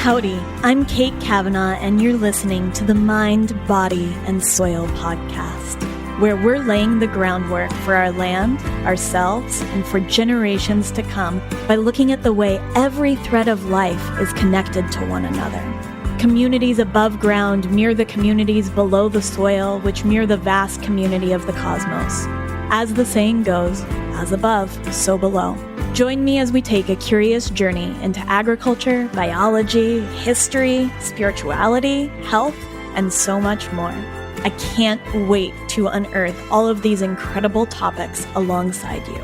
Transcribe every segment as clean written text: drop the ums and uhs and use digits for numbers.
Howdy, I'm Kate Kavanaugh, and you're listening to the Mind, Body, and Soil podcast, where we're laying the groundwork for our land, ourselves, and for generations to come by looking at the way every thread of life is connected to one another. Communities above ground mirror the communities below the soil, which mirror the vast community of the cosmos. As the saying goes, as above, so below. Join me as we take a curious journey into agriculture, biology, history, spirituality, health, and so much more. I can't wait to unearth all of these incredible topics alongside you.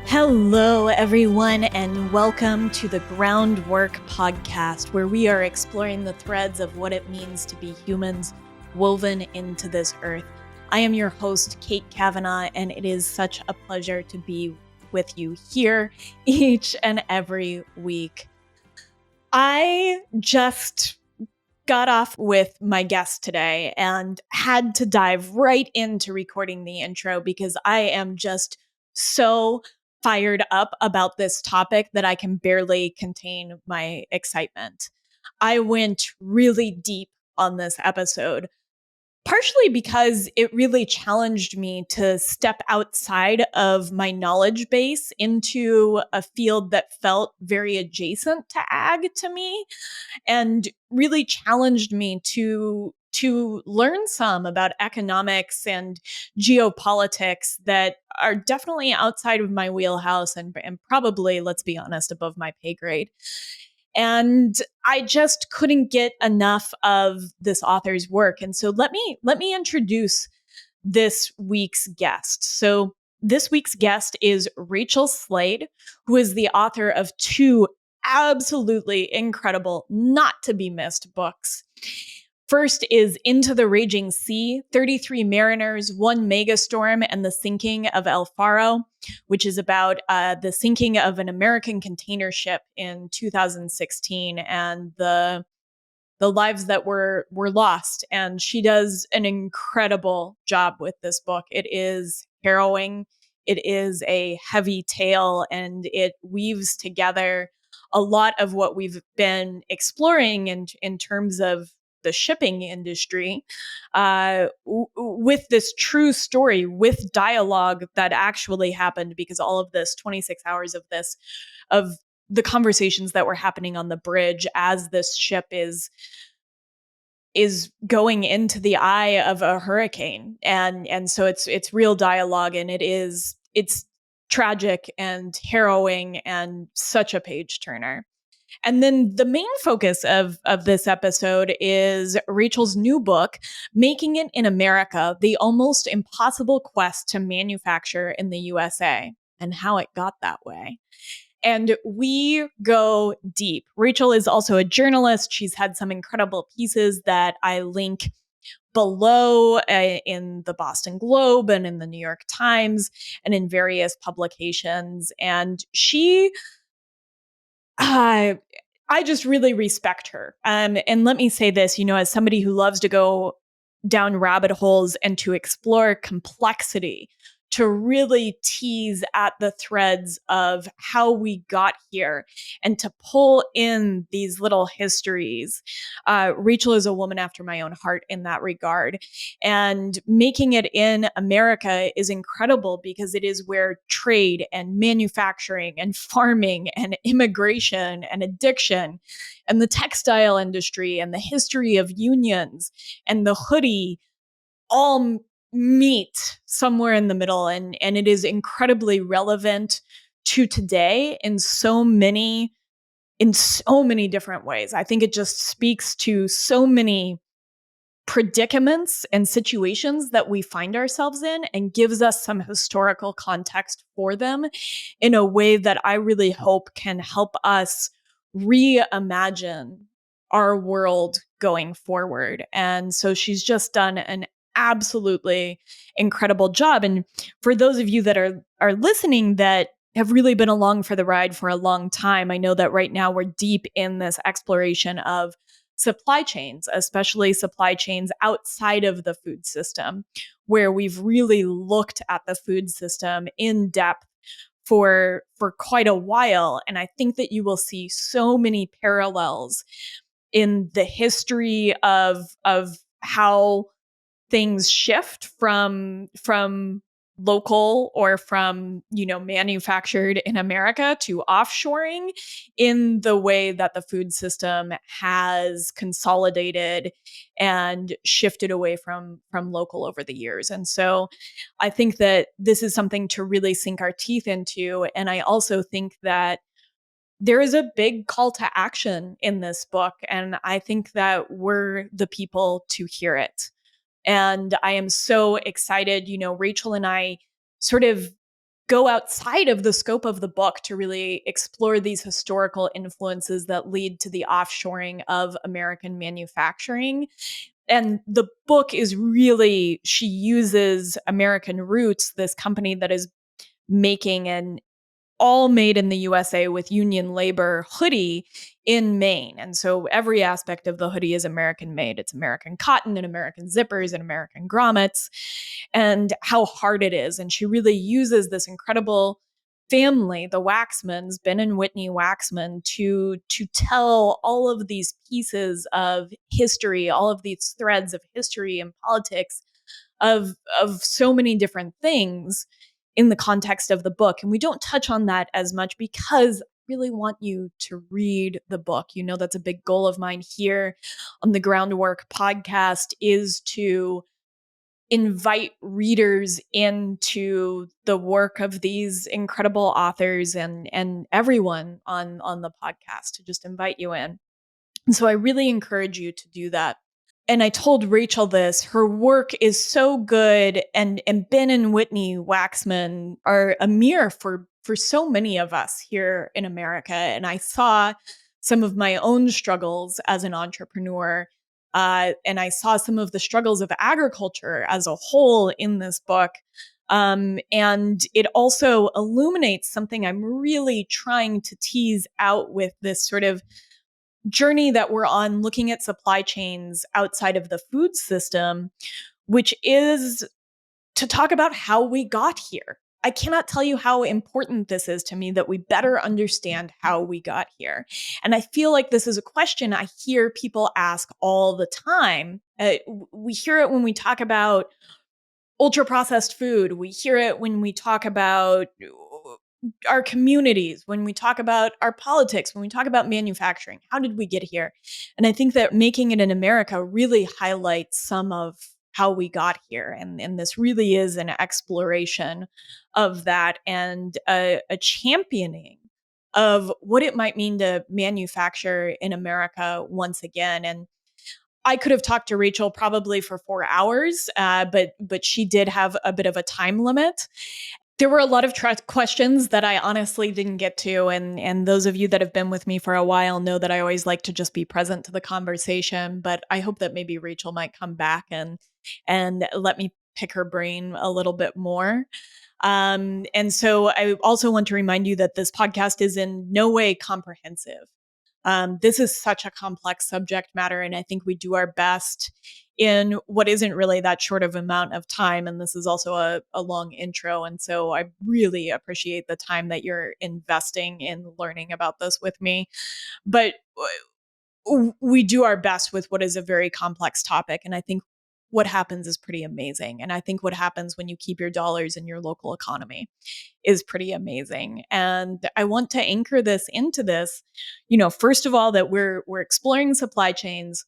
Hello, everyone, and welcome to the Groundwork podcast, where we are exploring the threads of what it means to be humans woven into this earth. I am your host, Kate Kavanaugh, and it is such a pleasure to be with you here each and every week. I just got off with my guest today and had to dive right into recording the intro because I am just so fired up about this topic that I can barely contain my excitement. I went really deep on this episode, partially because it really challenged me to step outside of my knowledge base into a field that felt very adjacent to ag to me, and really challenged me to learn some about economics and geopolitics that are definitely outside of my wheelhouse and probably, let's be honest, above my pay grade. And I just couldn't get enough of this author's work. And so let me introduce this week's guest. So this week's guest is Rachel Slade, who is the author of two absolutely incredible, not to be missed books. First is Into the Raging Sea, 33 Mariners, One Megastorm, and the Sinking of El Faro, which is about the sinking of an American container ship in 2016 and the lives that were lost. And she does an incredible job with this book. It is harrowing. It is a heavy tale, and it weaves together a lot of what we've been exploring in terms of the shipping industry with this true story, with dialogue that actually happened, because all of this 26 hours of this, of the conversations that were happening on the bridge as this ship is going into the eye of a hurricane. And so it's real dialogue, and it's tragic and harrowing and such a page turner. And then the main focus of this episode is Rachel's new book, Making It in America, The Almost Impossible Quest to Manufacture in the USA, and how it got that way. And we go deep. Rachel is also a journalist. She's had some incredible pieces that I link below in the Boston Globe and in the New York Times and in various publications. And she... I just really respect her. And let me say this, as somebody who loves to go down rabbit holes and to explore complexity, to really tease at the threads of how we got here and to pull in these little histories. Rachel is a woman after my own heart in that regard. And Making It in America is incredible because it is where trade and manufacturing and farming and immigration and addiction and the textile industry and the history of unions and the hoodie all meet somewhere in the middle, and it is incredibly relevant to today in so many different ways. I think it just speaks to so many predicaments and situations that we find ourselves in and gives us some historical context for them in a way that I really hope can help us reimagine our world going forward. And so she's just done an absolutely incredible job. And for those of you that are listening that have really been along for the ride for a long time, I know that right now we're deep in this exploration of supply chains, especially supply chains outside of the food system, where we've really looked at the food system in depth for quite a while. And I think that you will see so many parallels in the history of how things shift from local or from, manufactured in America to offshoring in the way that the food system has consolidated and shifted away from local over the years. And so I think that this is something to really sink our teeth into. And I also think that there is a big call to action in this book. And I think that we're the people to hear it. And I am so excited. Rachel and I sort of go outside of the scope of the book to really explore these historical influences that lead to the offshoring of American manufacturing. And the book is really, she uses American Roots, this company that is making an all made in the USA with union labor hoodie in Maine. And so every aspect of the hoodie is American made. It's American cotton and American zippers and American grommets, and how hard it is. And she really uses this incredible family, the Waxmans, Ben and Whitney Waxman, to tell all of these pieces of history, all of these threads of history and politics of so many different things in the context of the book. And we don't touch on that as much because I really want you to read the book. That's a big goal of mine here on the Groundwork podcast, is to invite readers into the work of these incredible authors and everyone on the podcast, to just invite you in. And so I really encourage you to do that. And I told Rachel this, her work is so good. And Ben and Whitney Waxman are a mirror for so many of us here in America. And I saw some of my own struggles as an entrepreneur. And I saw some of the struggles of agriculture as a whole in this book. And it also illuminates something I'm really trying to tease out with this sort of journey that we're on, looking at supply chains outside of the food system, which is to talk about how we got here. I cannot tell you how important this is to me, that we better understand how we got here. And I feel like this is a question I hear people ask all the time. We hear it when we talk about ultra processed food. We hear it when we talk about our communities, when we talk about our politics, when we talk about manufacturing. How did we get here? And I think that Making It in America really highlights some of how we got here. And this really is an exploration of that, and a championing of what it might mean to manufacture in America once again. And I could have talked to Rachel probably for 4 hours, but she did have a bit of a time limit. There were a lot of questions that I honestly didn't get to. And those of you that have been with me for a while know that I always like to just be present to the conversation. But I hope that maybe Rachel might come back and let me pick her brain a little bit more. And so I also want to remind you that this podcast is in no way comprehensive. This is such a complex subject matter, and I think we do our best in what isn't really that short of amount of time. And this is also a long intro. And so I really appreciate the time that you're investing in learning about this with me. But we do our best with what is a very complex topic. And I think what happens is pretty amazing. And I think what happens when you keep your dollars in your local economy is pretty amazing. And I want to anchor this into this, first of all, that we're exploring supply chains.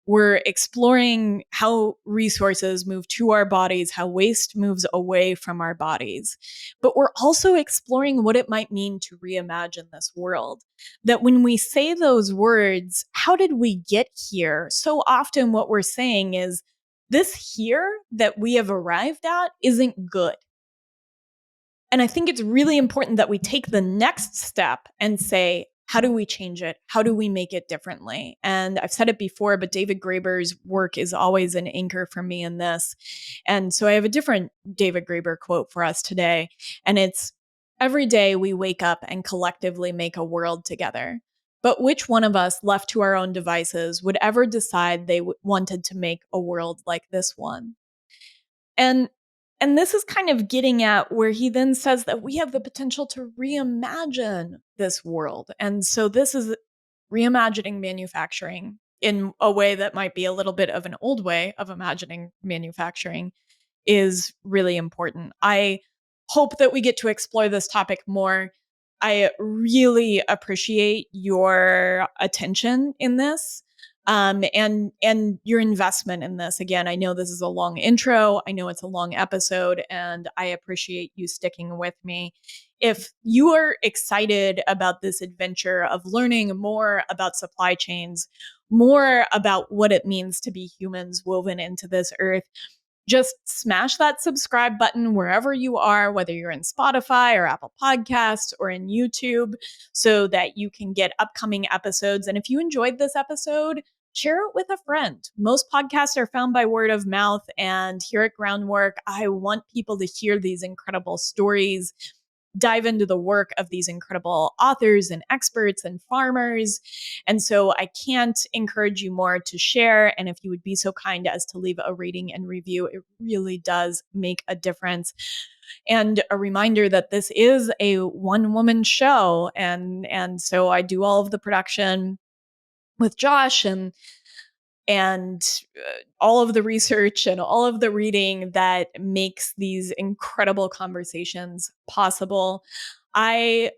We're exploring how resources move to our bodies, how waste moves away from our bodies. But we're also exploring what it might mean to reimagine this world. That when we say those words, how did we get here? So often what we're saying is, this here that we have arrived at isn't good. And I think it's really important that we take the next step and say, how do we change it? How do we make it differently? And I've said it before, but David Graeber's work is always an anchor for me in this. And so I have a different David Graeber quote for us today. And it's, every day we wake up and collectively make a world together. But which one of us, left to our own devices, would ever decide they wanted to make a world like this one? And this is kind of getting at where he then says that we have the potential to reimagine this world. And so this is reimagining manufacturing in a way that might be a little bit of an old way of imagining manufacturing is really important. I hope that we get to explore this topic more. I really appreciate your attention in this, and your investment in this. Again, I know this is a long intro. I know it's a long episode, and I appreciate you sticking with me. If you are excited about this adventure of learning more about supply chains, more about what it means to be humans woven into this earth, just smash that subscribe button wherever you are, whether you're in Spotify or Apple Podcasts or in YouTube, so that you can get upcoming episodes. And if you enjoyed this episode, share it with a friend. Most podcasts are found by word of mouth, and here at Groundwork, I want people to hear these incredible stories, dive into the work of these incredible authors and experts and farmers. And so I can't encourage you more to share. And if you would be so kind as to leave a rating and review, it really does make a difference. And a reminder that this is a one-woman show. And so I do all of the production with Josh, and all of the research and all of the reading that makes these incredible conversations possible. I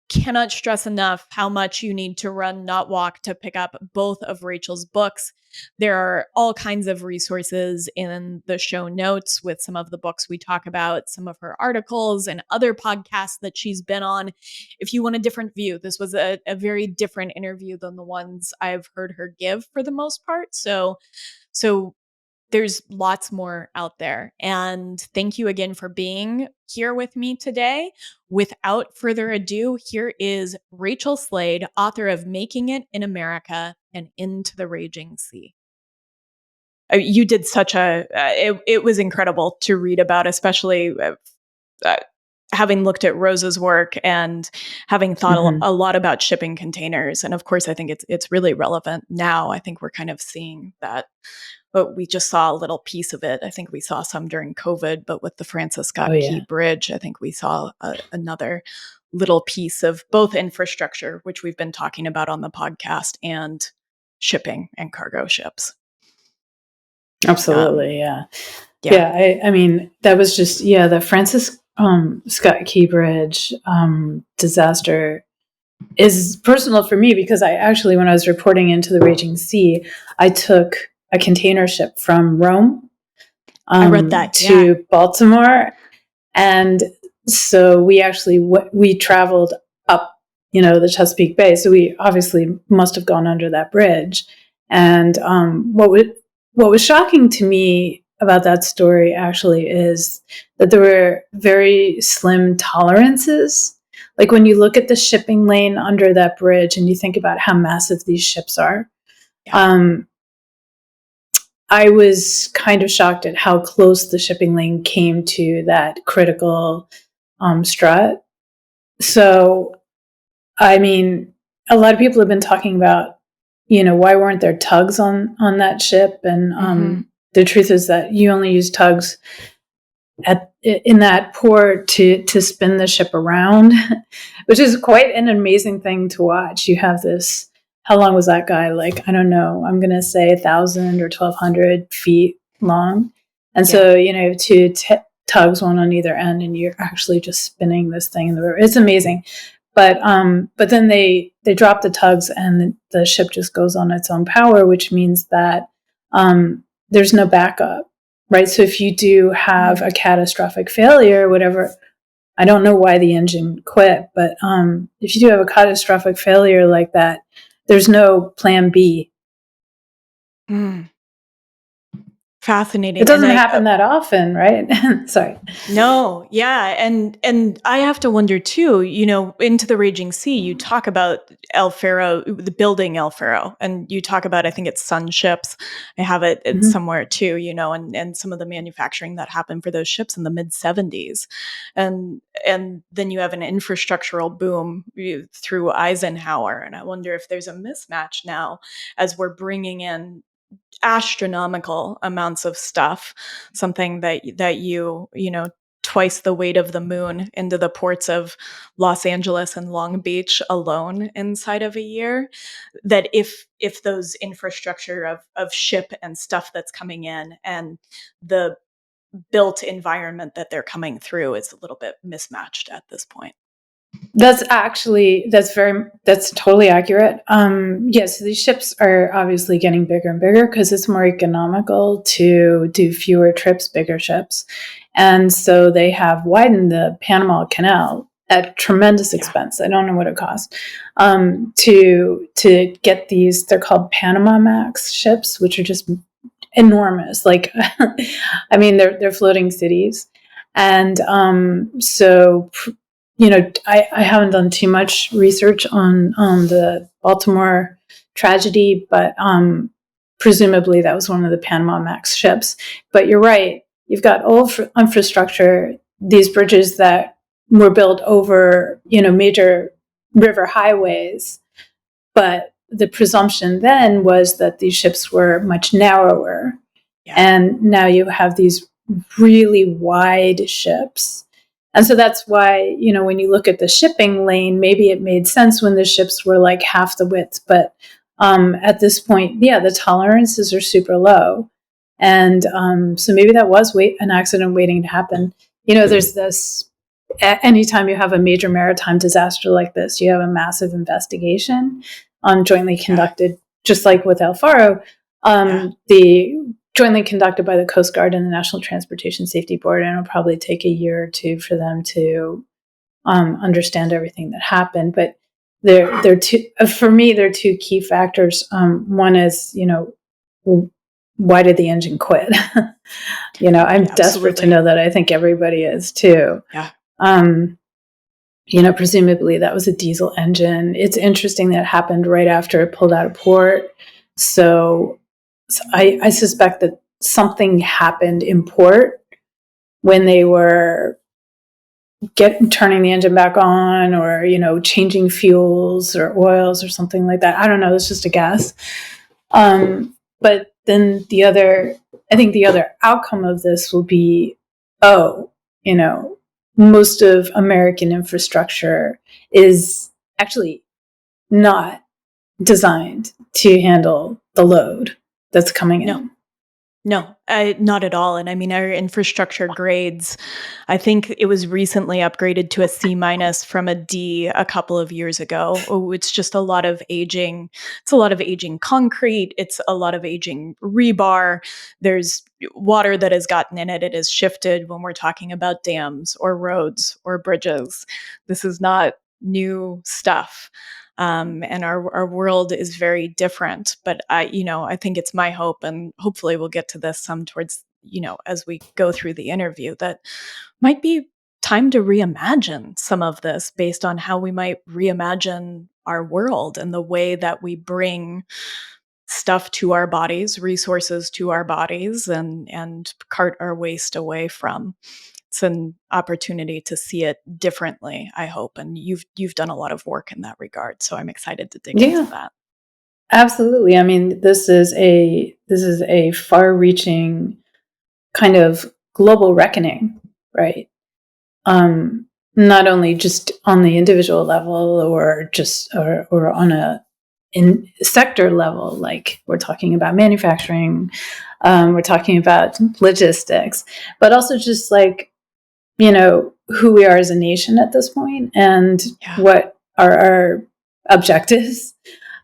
cannot stress enough how much you need to run, not walk, to pick up both of Rachel's books. There are all kinds of resources in the show notes with some of the books we talk about, some of her articles and other podcasts that she's been on. If you want a different view, this was a very different interview than the ones I've heard her give for the most part. So there's lots more out there. And thank you again for being here with me today. Without further ado, here is Rachel Slade, author of Making It in America and Into the Raging Sea. You did such it was incredible to read about, especially having looked at Rose's work and having thought a lot about shipping containers. And of course, I think it's really relevant now. I think we're kind of seeing that. But we just saw a little piece of it. I think we saw some during COVID, but with the Francis Scott Key Bridge, I think we saw another little piece of both infrastructure, which we've been talking about on the podcast, and shipping and cargo ships. Absolutely. I mean, that was just, the Francis Scott Key Bridge disaster is personal for me because I actually, when I was reporting into the Raging Sea, I took a container ship from Rome I read that, to Baltimore. And so we actually, we traveled up, the Chesapeake Bay. So we obviously must have gone under that bridge. And what was shocking to me about that story actually is that there were very slim tolerances. Like when you look at the shipping lane under that bridge and you think about how massive these ships are, I was kind of shocked at how close the shipping lane came to that critical strut. So, I mean, a lot of people have been talking about, why weren't there tugs on that ship? And the truth is that you only use tugs in that port to spin the ship around, which is quite an amazing thing to watch. You have this, how long was that guy? Like, I don't know, I'm going to say 1,000 or 1,200 feet long. And so, you have two tugs, one on either end, and you're actually just spinning this thing in the river. It's amazing. But then they drop the tugs and the ship just goes on its own power, which means that there's no backup. Right. So if you do have a catastrophic failure, whatever, I don't know why the engine quit, but if you do have a catastrophic failure like that, there's no plan B. Fascinating. It doesn't happen that often, right? Sorry. No, yeah. And I have to wonder too, Into the Raging Sea, you talk about El Faro, the building El Faro, and you talk about, I think it's Sun ships. I have it somewhere too, and some of the manufacturing that happened for those ships in the mid 70s. And then you have an infrastructural boom through Eisenhower. And I wonder if there's a mismatch now as we're bringing in astronomical amounts of stuff, something that twice the weight of the moon into the ports of Los Angeles and Long Beach alone inside of a year, that if those infrastructure of ship and stuff that's coming in and the built environment that they're coming through is a little bit mismatched at this point. That's totally accurate. Yes, these ships are obviously getting bigger and bigger because it's more economical to do fewer trips, bigger ships. And so they have widened the Panama Canal at tremendous expense. I don't know what it costs to get these. They're called Panama Max ships, which are just enormous. Like, I mean, they're floating cities, and so. I haven't done too much research on the Baltimore tragedy, but presumably that was one of the Panama Max ships. But you're right. You've got old infrastructure, these bridges that were built over, major river highways. But the presumption then was that these ships were much narrower. Yeah. And now you have these really wide ships. And so that's why, when you look at the shipping lane, maybe it made sense when the ships were like half the width. But at this point, the tolerances are super low. And so maybe that was an accident waiting to happen. There's this, anytime you have a major maritime disaster like this, you have a massive investigation jointly conducted, just like with El Faro. The jointly conducted by the Coast Guard and the National Transportation Safety Board, and it'll probably take a year or two for them to understand everything that happened. But they're two, for me, there are two key factors. One is, why did the engine quit? I'm desperate to know that. I think everybody is too. Yeah. Presumably that was a diesel engine. It's interesting that it happened right after it pulled out of port. So I suspect that something happened in port when they were turning the engine back on, or changing fuels or oils or something like that. I don't know. It's just a guess. But then I think the other outcome of this will be, most of American infrastructure is actually not designed to handle the load that's coming in. No, not at all. And I mean, our infrastructure grades, I think it was recently upgraded to a C- from a D a couple of years ago. Oh, it's just a lot of aging. It's a lot of aging concrete. It's a lot of aging rebar. There's water that has gotten in it. It has shifted when we're talking about dams or roads or bridges. This is not new stuff. And our world is very different. But I think it's my hope, and hopefully we'll get to this some towards, as we go through the interview, that might be time to reimagine some of this based on how we might reimagine our world and the way that we bring stuff to our bodies, resources to our bodies, and cart our waste away from. It's an opportunity to see it differently, I hope. And you've done a lot of work in that regard. So I'm excited to dig into that. Absolutely. I mean, this is a far-reaching kind of global reckoning, right? Not only just on the individual level or on a sector level, like we're talking about manufacturing, we're talking about logistics, but also just like, who we are as a nation at this point, and what are our objectives.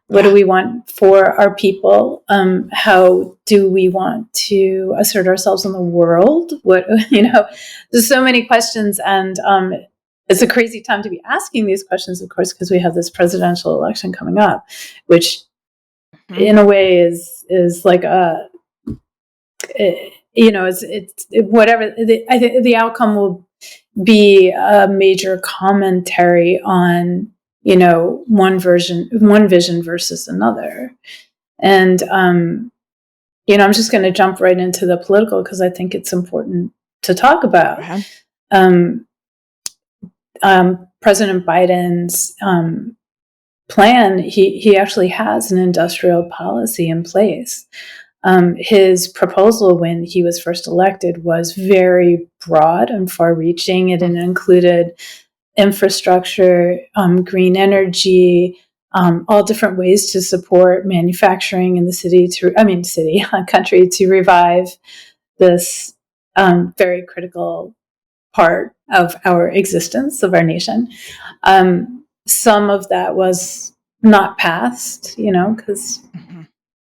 What do we want for our people? How do we want to assert ourselves in the world? There's so many questions, and it's a crazy time to be asking these questions, of course, because we have this presidential election coming up, which in a way is like it's whatever. I think the outcome will be a major commentary on, one vision versus another. And, I'm just going to jump right into the political because I think it's important to talk about. President Biden's plan, he actually has an industrial policy in place. His proposal when he was first elected was very broad and far-reaching. It included infrastructure, green energy, all different ways to support manufacturing in the country to revive this very critical part of our existence, of our nation. Some of that was not passed, because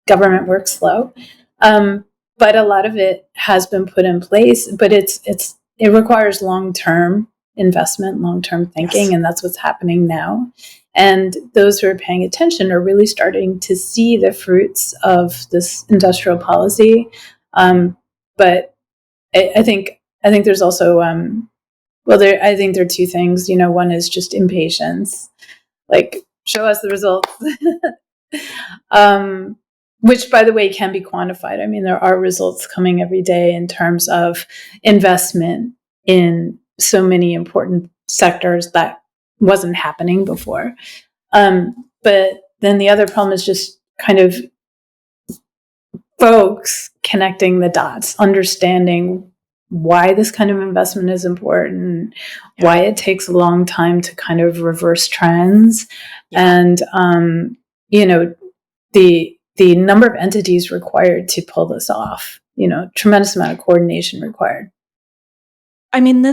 government works slow. But a lot of it has been put in place, but it requires long-term investment, long-term thinking, yes. And that's what's happening now. And those who are paying attention are really starting to see the fruits of this industrial policy. But I think there's also, I think there are two things. One is just impatience, like show us the results. Which, by the way, can be quantified. I mean, there are results coming every day in terms of investment in so many important sectors that wasn't happening before. But then the other problem is just kind of folks connecting the dots, understanding why this kind of investment is important, why it takes a long time to kind of reverse trends, and the number of entities required to pull this off. Tremendous amount of coordination required. I mean,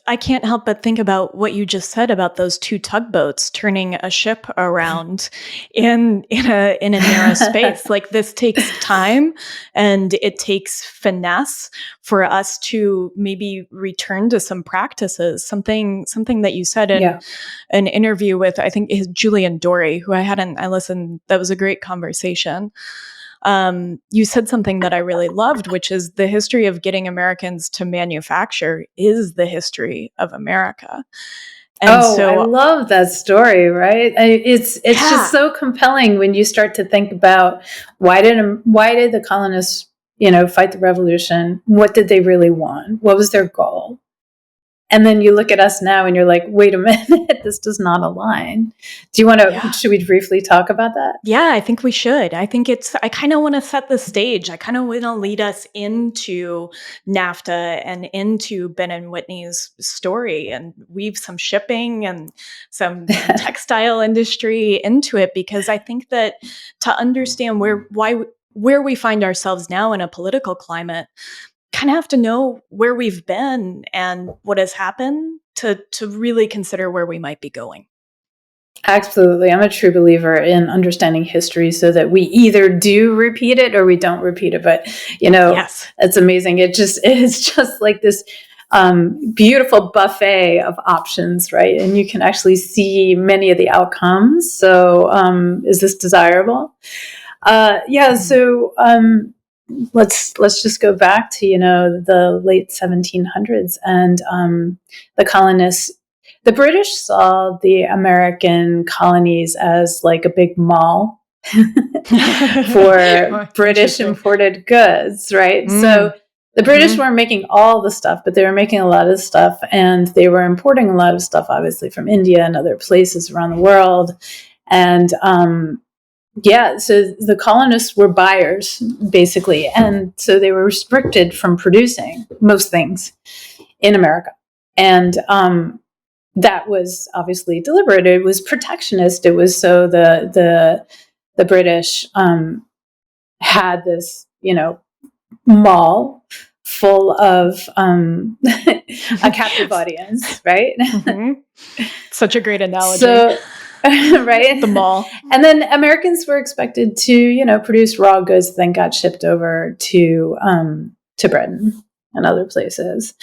I can't help but think about what you just said about those two tugboats turning a ship around in a narrow space. Like, this takes time and it takes finesse for us to maybe return to some practices. Something that you said in an interview with, I think, Julian Dory, who I listened. That was a great conversation. You said something that I really loved, which is the history of getting Americans to manufacture is the history of America. And I love that story, right? It's just so compelling when you start to think about why did the colonists, fight the revolution? What did they really want? What was their goal? And then you look at us now and you're like, wait a minute, this does not align. Do you want to, should we briefly talk about that? Yeah, I think we should. I kind of want to set the stage. I kind of want to lead us into NAFTA and into Ben and Whitney's story and weave some shipping and some textile industry into it, because I think that to understand where we find ourselves now in a political climate, kind of have to know where we've been and what has happened to really consider where we might be going. Absolutely. I'm a true believer in understanding history so that we either do repeat it or we don't repeat it. But, It's amazing. It's just like this beautiful buffet of options, right? And you can actually see many of the outcomes. So is this desirable? So let's just go back to the late 1700s and the colonists. The British saw the American colonies as like a big mall for British imported goods, right? So the British weren't making all the stuff, but they were making a lot of stuff, and they were importing a lot of stuff, obviously, from India and other places around the world. And so the colonists were buyers, basically. And so they were restricted from producing most things in America. And that was obviously deliberate. It was protectionist. It was so the British had this, mall full of a captive audience, right? Such a great analogy. So, right? The mall. And then Americans were expected to, produce raw goods that then got shipped over to Britain and other places.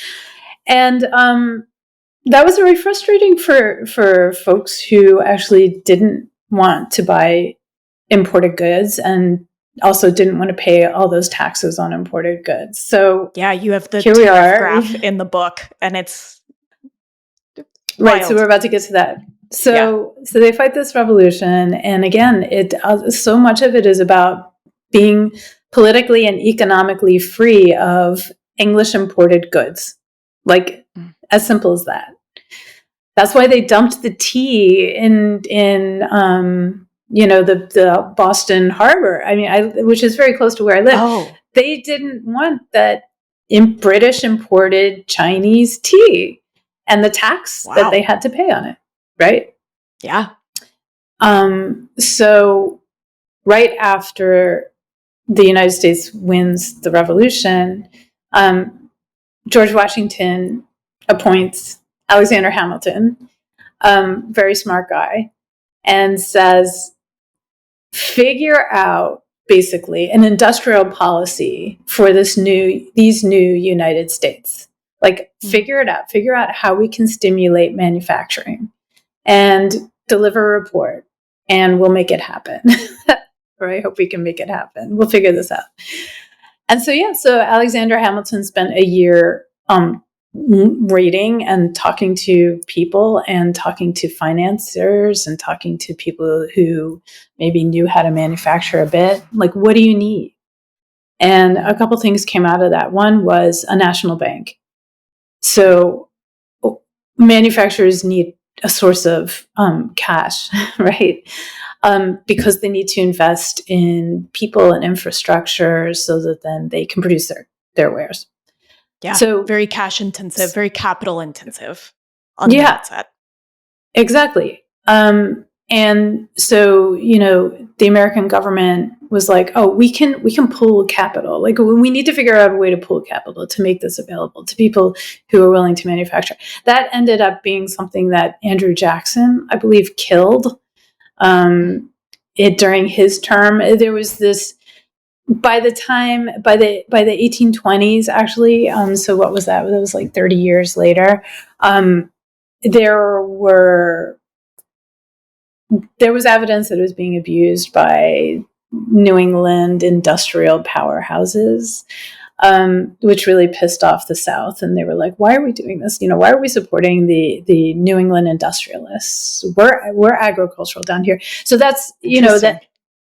And that was very frustrating for folks who actually didn't want to buy imported goods and also didn't want to pay all those taxes on imported goods. So you have the graph in the book, and it's right. So we're about to get to that. So they fight this revolution, and again, so much of it is about being politically and economically free of English imported goods, like as simple as that. That's why they dumped the tea in the Boston Harbor. I mean, which is very close to where I live. Oh. They didn't want that British imported Chinese tea and the tax that they had to pay on it, right? Yeah. So right after the United States wins the revolution, George Washington appoints Alexander Hamilton, very smart guy, and says, figure out basically an industrial policy for these new United States. Like, figure it out. Figure out how we can stimulate manufacturing and deliver a report, and we'll make it happen. Or I hope we can make it happen. We'll figure this out. And so Alexander Hamilton spent a year reading and talking to people and talking to financiers and talking to people who maybe knew how to manufacture a bit. Like, what do you need? And a couple things came out of that. One was a national bank. So manufacturers need a source of cash, right? Because they need to invest in people and infrastructure so that then they can produce their wares. Yeah. So very cash intensive, very capital intensive on the outset. Exactly. And so, the American government was like, oh, we can pool capital. Like, we need to figure out a way to pool capital to make this available to people who are willing to manufacture. That ended up being something that Andrew Jackson, I believe, killed during his term. There was this, by the 1820s, actually. So what was that? It was like 30 years later. There was evidence that it was being abused by New England industrial powerhouses, which really pissed off the South. And they were like, why are we doing this? Why are we supporting the New England industrialists? We're agricultural down here. So that's, that.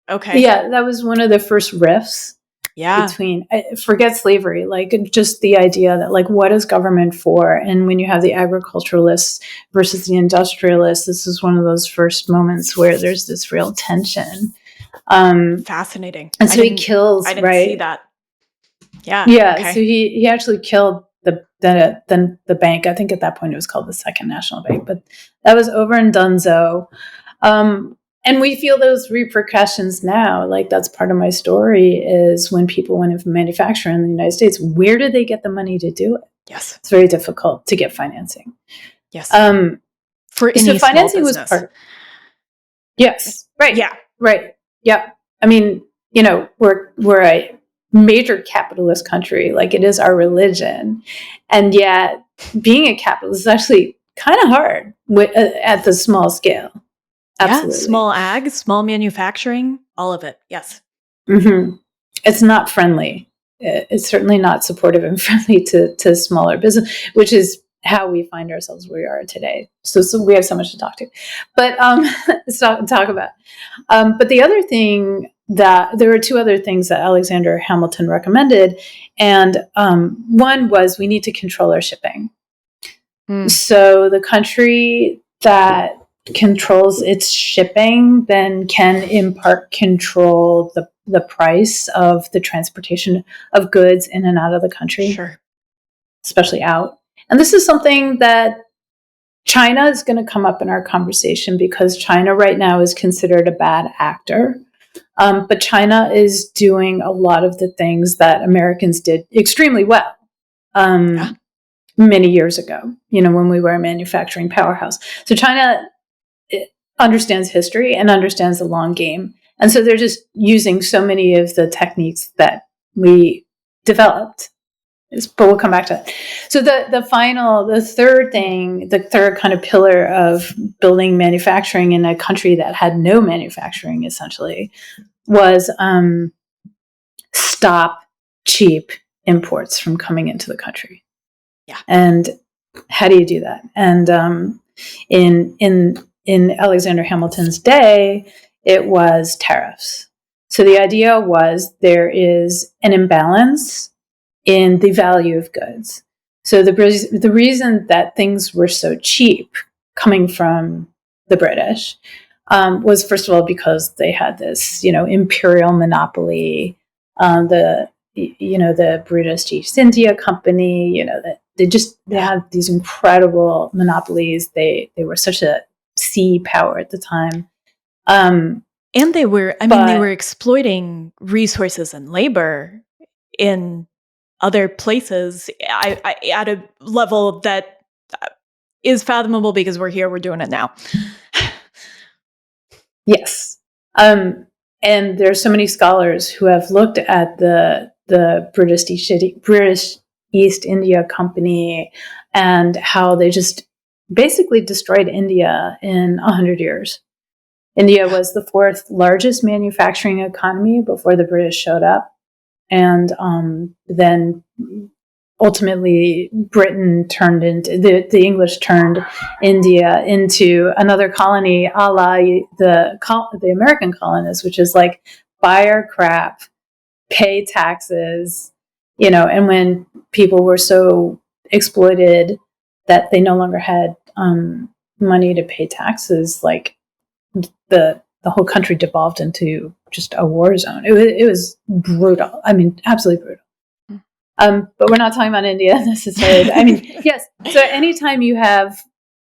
Okay. Yeah, that was one of the first rifts. Yeah. Between, forget slavery, like just the idea that, like, what is government for? And when you have the agriculturalists versus the industrialists, this is one of those first moments where there's this real tension. Fascinating. And so he kills, I didn't see that. Yeah. Yeah. Okay. So he actually killed the bank. I think at that point it was called the Second National Bank, but that was over in Dunzo. And we feel those repercussions now. Like, that's part of my story, is when people went into manufacturing in the United States, where did they get the money to do it? Yes. It's very difficult to get financing. Yes. For any so financing small business. Was part. Yes. Right. Yeah. Right. Yeah. I mean, we're a major capitalist country. Like, it is our religion. And yet being a capitalist is actually kind of hard at the small scale. Absolutely. Yeah, small ag, small manufacturing, all of it. Yes. Mm-hmm. It's not friendly. It's certainly not supportive and friendly to smaller business, which is how we find ourselves where we are today. So we have so much to talk to, but talk about. But the other thing, that there were two other things that Alexander Hamilton recommended, and one was we need to control our shipping. So the country that controls its shipping then can in part control the price of the transportation of goods in and out of the country. Sure. Especially out. And this is something that China is going to come up in our conversation, because China right now is considered a bad actor. But China is doing a lot of the things that Americans did extremely well. Many years ago, when we were a manufacturing powerhouse. So China understands history and understands the long game. And so they're just using so many of the techniques that we developed. But we'll come back to that. So the third kind of pillar of building manufacturing in a country that had no manufacturing, essentially, was stop cheap imports from coming into the country. Yeah. And how do you do that? And in Alexander Hamilton's day, it was tariffs. So the idea was there is an imbalance in the value of goods. So the reason that things were so cheap coming from the British was, first of all, because they had this, imperial monopoly, the British East India Company, that they had these incredible monopolies. They were such a sea power at the time. And they were exploiting resources and labor in other places at a level that is fathomable because we're here, we're doing it now. Yes. And there's so many scholars who have looked at the British East India Company and how they just basically destroyed India in 100 years. India was the fourth largest manufacturing economy before the British showed up. And then ultimately Britain turned into, the English turned India into another colony, a la the American colonists, which is like buy our crap, pay taxes, and when people were so exploited that they no longer had money to pay taxes, like the whole country devolved into just a war zone. It was brutal. I mean, absolutely brutal. But we're not talking about India necessarily. I mean, yes. So anytime you have,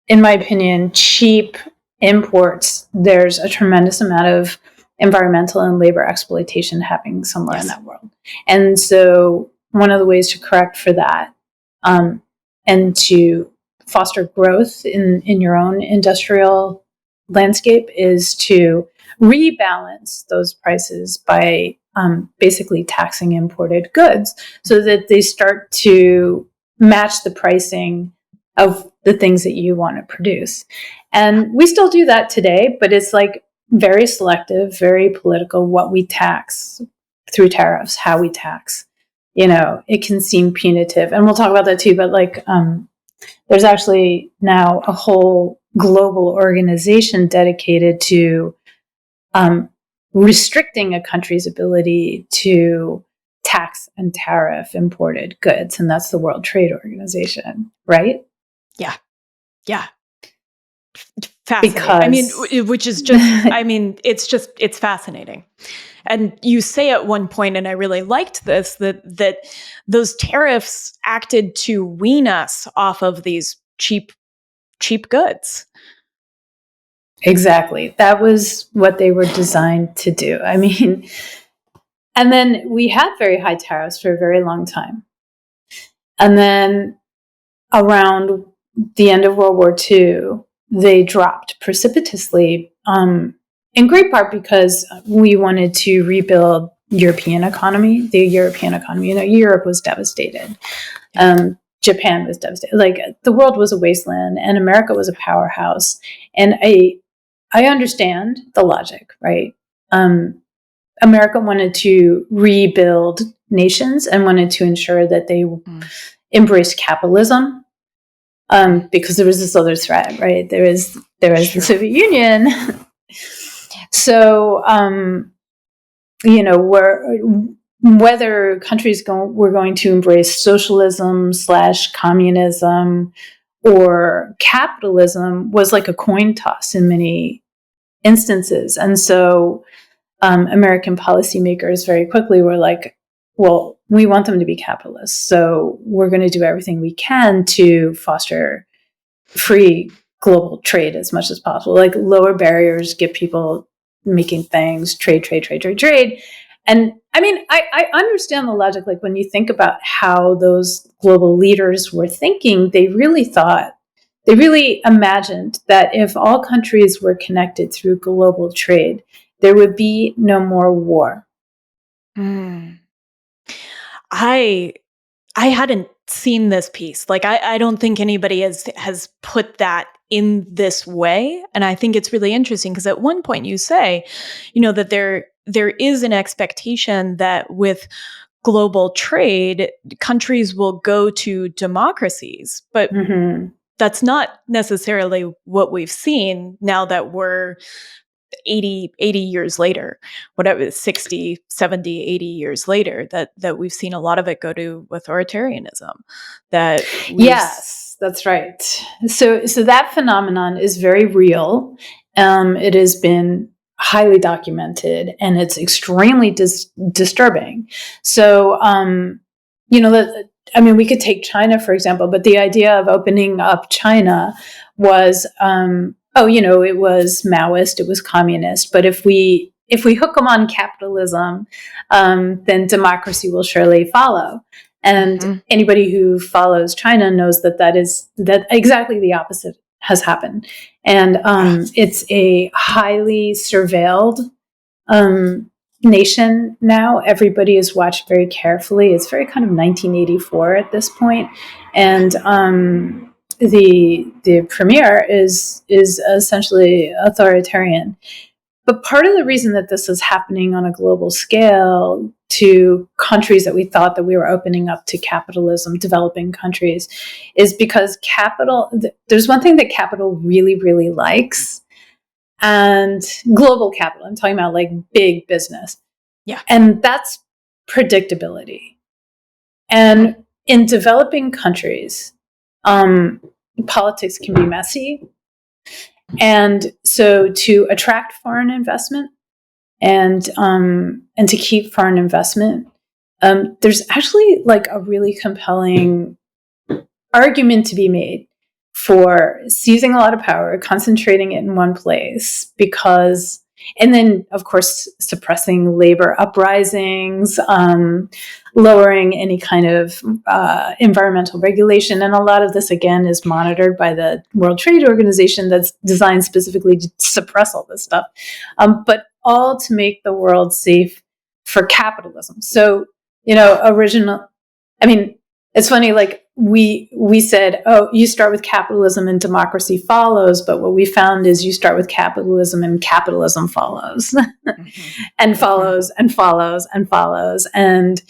in my opinion, cheap imports, there's a tremendous amount of environmental and labor exploitation happening somewhere in that world. And so one of the ways to correct for that and to foster growth in your own industrial landscape is to rebalance those prices by basically taxing imported goods so that they start to match the pricing of the things that you want to produce. And we still do that today, but it's like very selective, very political, what we tax through tariffs, how we tax. It can seem punitive. And we'll talk about that too, but like there's actually now a whole global organization dedicated to restricting a country's ability to tax and tariff imported goods. And that's the World Trade Organization, right? Yeah. Yeah. Fascinating. Because which is just, it's fascinating. And you say at one point, and I really liked this, that those tariffs acted to wean us off of these cheap goods. Exactly. That was what they were designed to do. I mean, and then we had very high tariffs for a very long time. And then around the end of World War II, they dropped precipitously, in great part because we wanted to rebuild the European economy. Europe was devastated. Japan was devastated. Like, the world was a wasteland and America was a powerhouse. And I understand the logic, right? America wanted to rebuild nations and wanted to ensure that they embraced capitalism, because there was this other threat, right? There was the Soviet Union. So, whether countries were going to embrace socialism / communism or capitalism was like a coin toss in many instances. And so American policymakers very quickly were like, well, we want them to be capitalists, so we're going to do everything we can to foster free global trade as much as possible, like lower barriers, get people making things, trade. And I mean, I understand the logic. Like, when you think about how those global leaders were thinking, they really imagined that if all countries were connected through global trade, there would be no more war. I hadn't seen this piece. Like, I don't think anybody has put that in this way. And I think it's really interesting because at one point you say, that there is an expectation that with global trade, countries will go to democracies. But that's not necessarily what we've seen now that we're 80 years later, whatever, 60, 70, 80 years later, that we've seen a lot of it go to authoritarianism. Yes, that's right. So that phenomenon is very real. It has been highly documented, and it's extremely disturbing. So, we could take China, for example, but the idea of opening up China was, it was Maoist, it was communist. But if we hook them on capitalism, then democracy will surely follow. And anybody who follows China knows that exactly the opposite has happened. And it's a highly surveilled nation now. Everybody is watched very carefully. It's very kind of 1984 at this point. And the premier is essentially authoritarian. But part of the reason that this is happening on a global scale to countries that we thought that we were opening up to capitalism, developing countries, is because there's one thing that capital really, really likes, and global capital, I'm talking about like big business. Yeah. And that's predictability. And in developing countries, politics can be messy. And so to attract foreign investment and to keep foreign investment, there's actually like a really compelling argument to be made for seizing a lot of power, concentrating it in one place, and then, of course, suppressing labor uprisings, lowering any kind of environmental regulation. And a lot of this, again, is monitored by the World Trade Organization that's designed specifically to suppress all this stuff, but all to make the world safe for capitalism. So, it's funny, like we said, oh, you start with capitalism and democracy follows. But what we found is you start with capitalism and capitalism follows and follows and follows and follows. And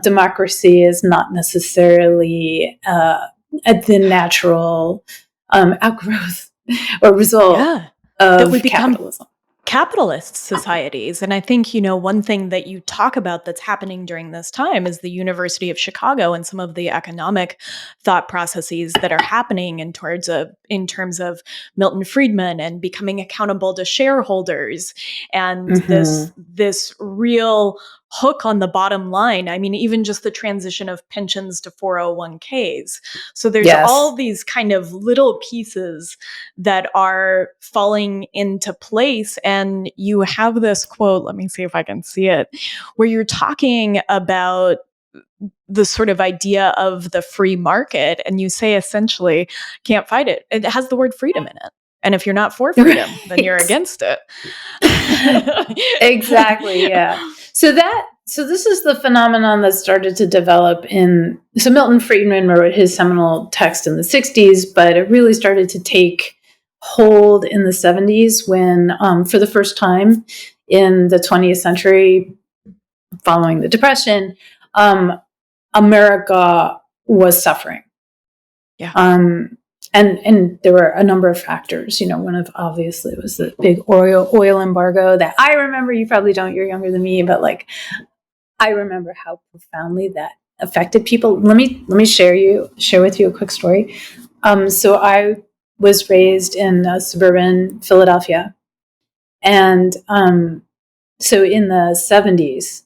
democracy is not necessarily the natural outgrowth or result of capitalism. Capitalist societies. And I think, one thing that you talk about that's happening during this time is the University of Chicago and some of the economic thought processes that are happening in terms of Milton Friedman and becoming accountable to shareholders and this real hook on the bottom line. I mean, even just the transition of pensions to 401ks. So there's all these kind of little pieces that are falling into place. And you have this quote, let me see if I can see it, where you're talking about the sort of idea of the free market. And you say essentially, can't fight it. It has the word freedom in it. And if you're not for freedom, then you're against it. Exactly. Yeah. So this is the phenomenon that started to develop so Milton Friedman wrote his seminal text in the 60s, but it really started to take hold in the 70s when, for the first time in the 20th century, following the Depression, America was suffering. Yeah. And there were a number of factors. One of obviously was the big oil embargo that I remember. You probably don't. You're younger than me, but like I remember how profoundly that affected people. Let me share with you a quick story. So I was raised in suburban Philadelphia, and so in the 70s,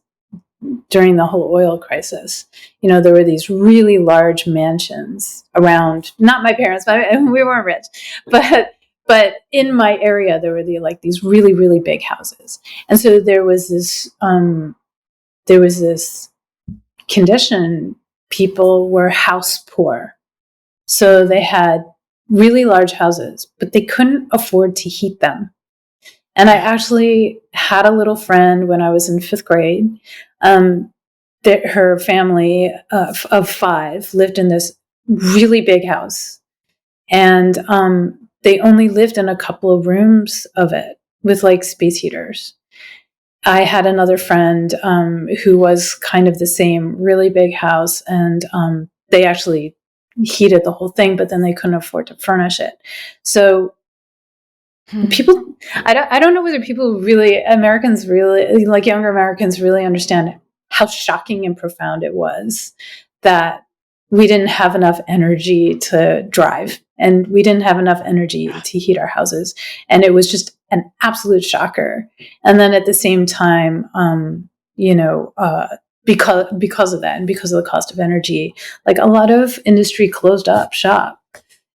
during the whole oil crisis, there were these really large mansions around, not my parents, we weren't rich, but in my area, there were these really, really big houses. And so there was this condition. People were house poor. So they had really large houses, but they couldn't afford to heat them. And I actually had a little friend when I was in 5th grade. That her family of 5 lived in this really big house, and they only lived in a couple of rooms of it with like space heaters. I had another friend who was kind of the same, really big house, and they actually heated the whole thing, but then they couldn't afford to furnish it. So people, I don't know whether Americans really, like younger Americans, really understand how shocking and profound it was that we didn't have enough energy to drive and we didn't have enough energy to heat our houses. And it was just an absolute shocker. And then at the same time, because of that and because of the cost of energy, like a lot of industry closed up shop.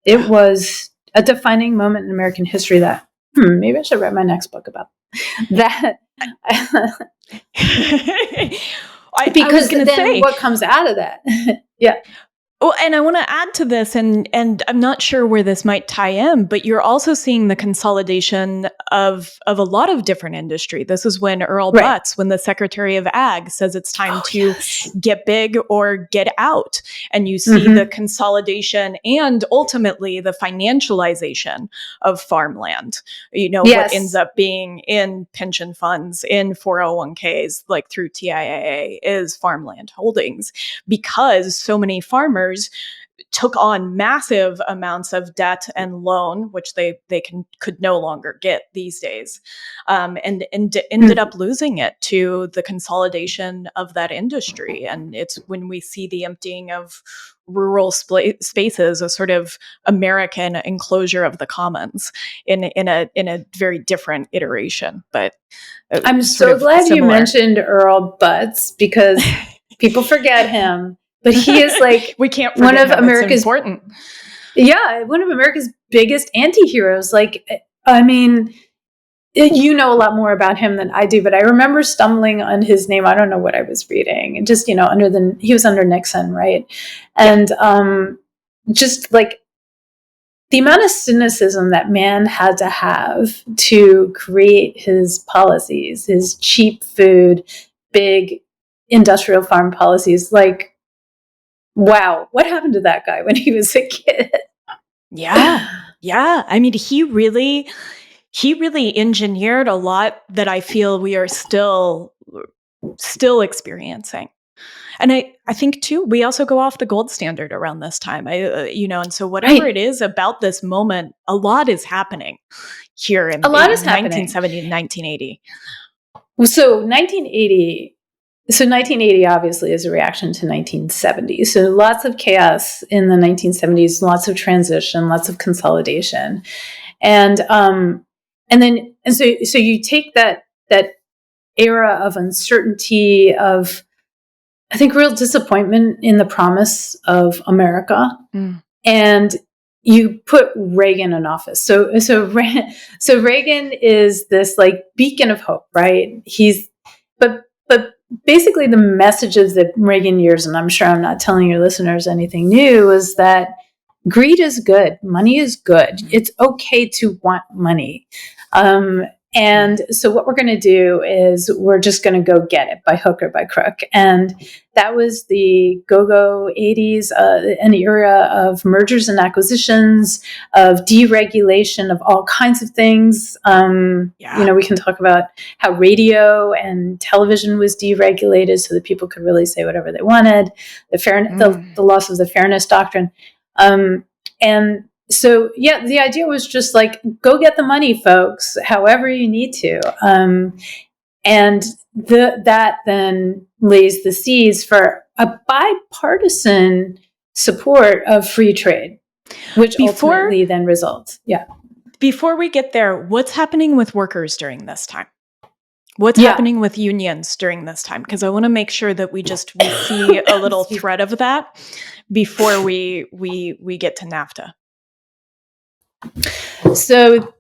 It was a defining moment in American history that maybe I should write my next book about that. Because then what comes out of that? Yeah. Well, and I want to add to this, and I'm not sure where this might tie in, but you're also seeing the consolidation of a lot of different industry. This is when Earl Butz, when the Secretary of Ag, says it's time to get big or get out. And you see the consolidation and ultimately the financialization of farmland. What ends up being in pension funds, in 401ks, like through TIAA, is farmland holdings, because so many farmers took on massive amounts of debt and loan, which they could no longer get these days, and ended up losing it to the consolidation of that industry. And it's when we see the emptying of rural spaces, a sort of American enclosure of the commons in a very different iteration. But I'm so glad you mentioned Earl Butz, because people forget him. But he is like we can't forget one of him. America's important. Yeah, one of America's biggest anti-heroes. Like, I mean, you know a lot more about him than I do, but I remember stumbling on his name. I don't know what I was reading, and just he was under Nixon, right? And just like the amount of cynicism that man had to have to create his policies, his cheap food, big industrial farm policies, like. Wow, what happened to that guy when he was a kid? Yeah. I mean, he really engineered a lot that I feel we are still experiencing. And I think too, we also go off the gold standard around this time. And so whatever it is about this moment, a lot is happening here in 1970 to 1980. So 1980 obviously is a reaction to 1970. So lots of chaos in the 1970s, lots of transition, lots of consolidation. And so you take that era of uncertainty, of, I think, real disappointment in the promise of America, and you put Reagan in office. So Reagan is this like beacon of hope, right? But basically the messages that Reagan years, and I'm sure I'm not telling your listeners anything new, is that greed is good. Money is good. It's okay to want money. And so what we're going to do is we're just going to go get it by hook or by crook. And that was the go-go 80s, an era of mergers and acquisitions, of deregulation of all kinds of things. We can talk about how radio and television was deregulated so that people could really say whatever they wanted, the loss of the fairness doctrine. And so, the idea was just like, go get the money, folks, however you need to. And that then lays the seeds for a bipartisan support of free trade, which ultimately then results. Yeah. Before we get there, what's happening with workers during this time? What's happening with unions during this time? Because I want to make sure that we see a little thread of that before we get to NAFTA. So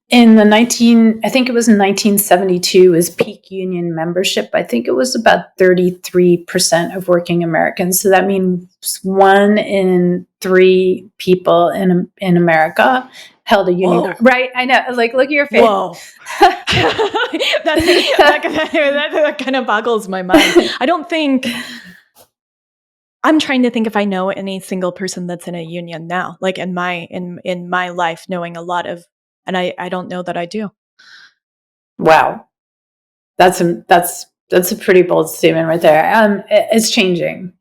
in I think it was in 1972 was peak union membership. I think it was about 33% of working Americans. So that means 1 in 3 people in America held a union. Whoa. Right? I know. Like, look at your face. Whoa. that kind of boggles my mind. I'm trying to think if I know any single person that's in a union now, like in my life, knowing a lot of, and I don't know that I do. Wow. That's a pretty bold statement right there. It's changing.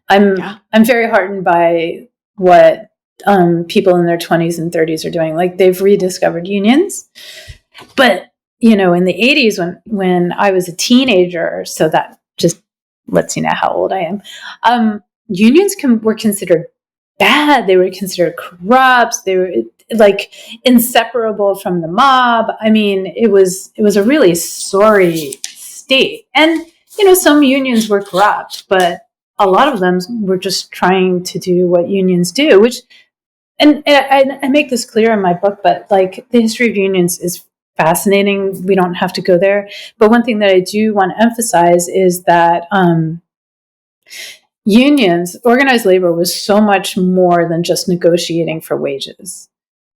I'm very heartened by what people in their 20s and 30s are doing. Like, they've rediscovered unions. But, in the 80s when I was a teenager, so that just lets you know how old I am, unions were considered bad. They were considered corrupt. They were like inseparable from the mob. I mean, it was a really sorry state. And, some unions were corrupt, but a lot of them were just trying to do what unions do, which, and I make this clear in my book, but like the history of unions is fascinating. We don't have to go there. But one thing that I do want to emphasize is that, unions, organized labor was so much more than just negotiating for wages.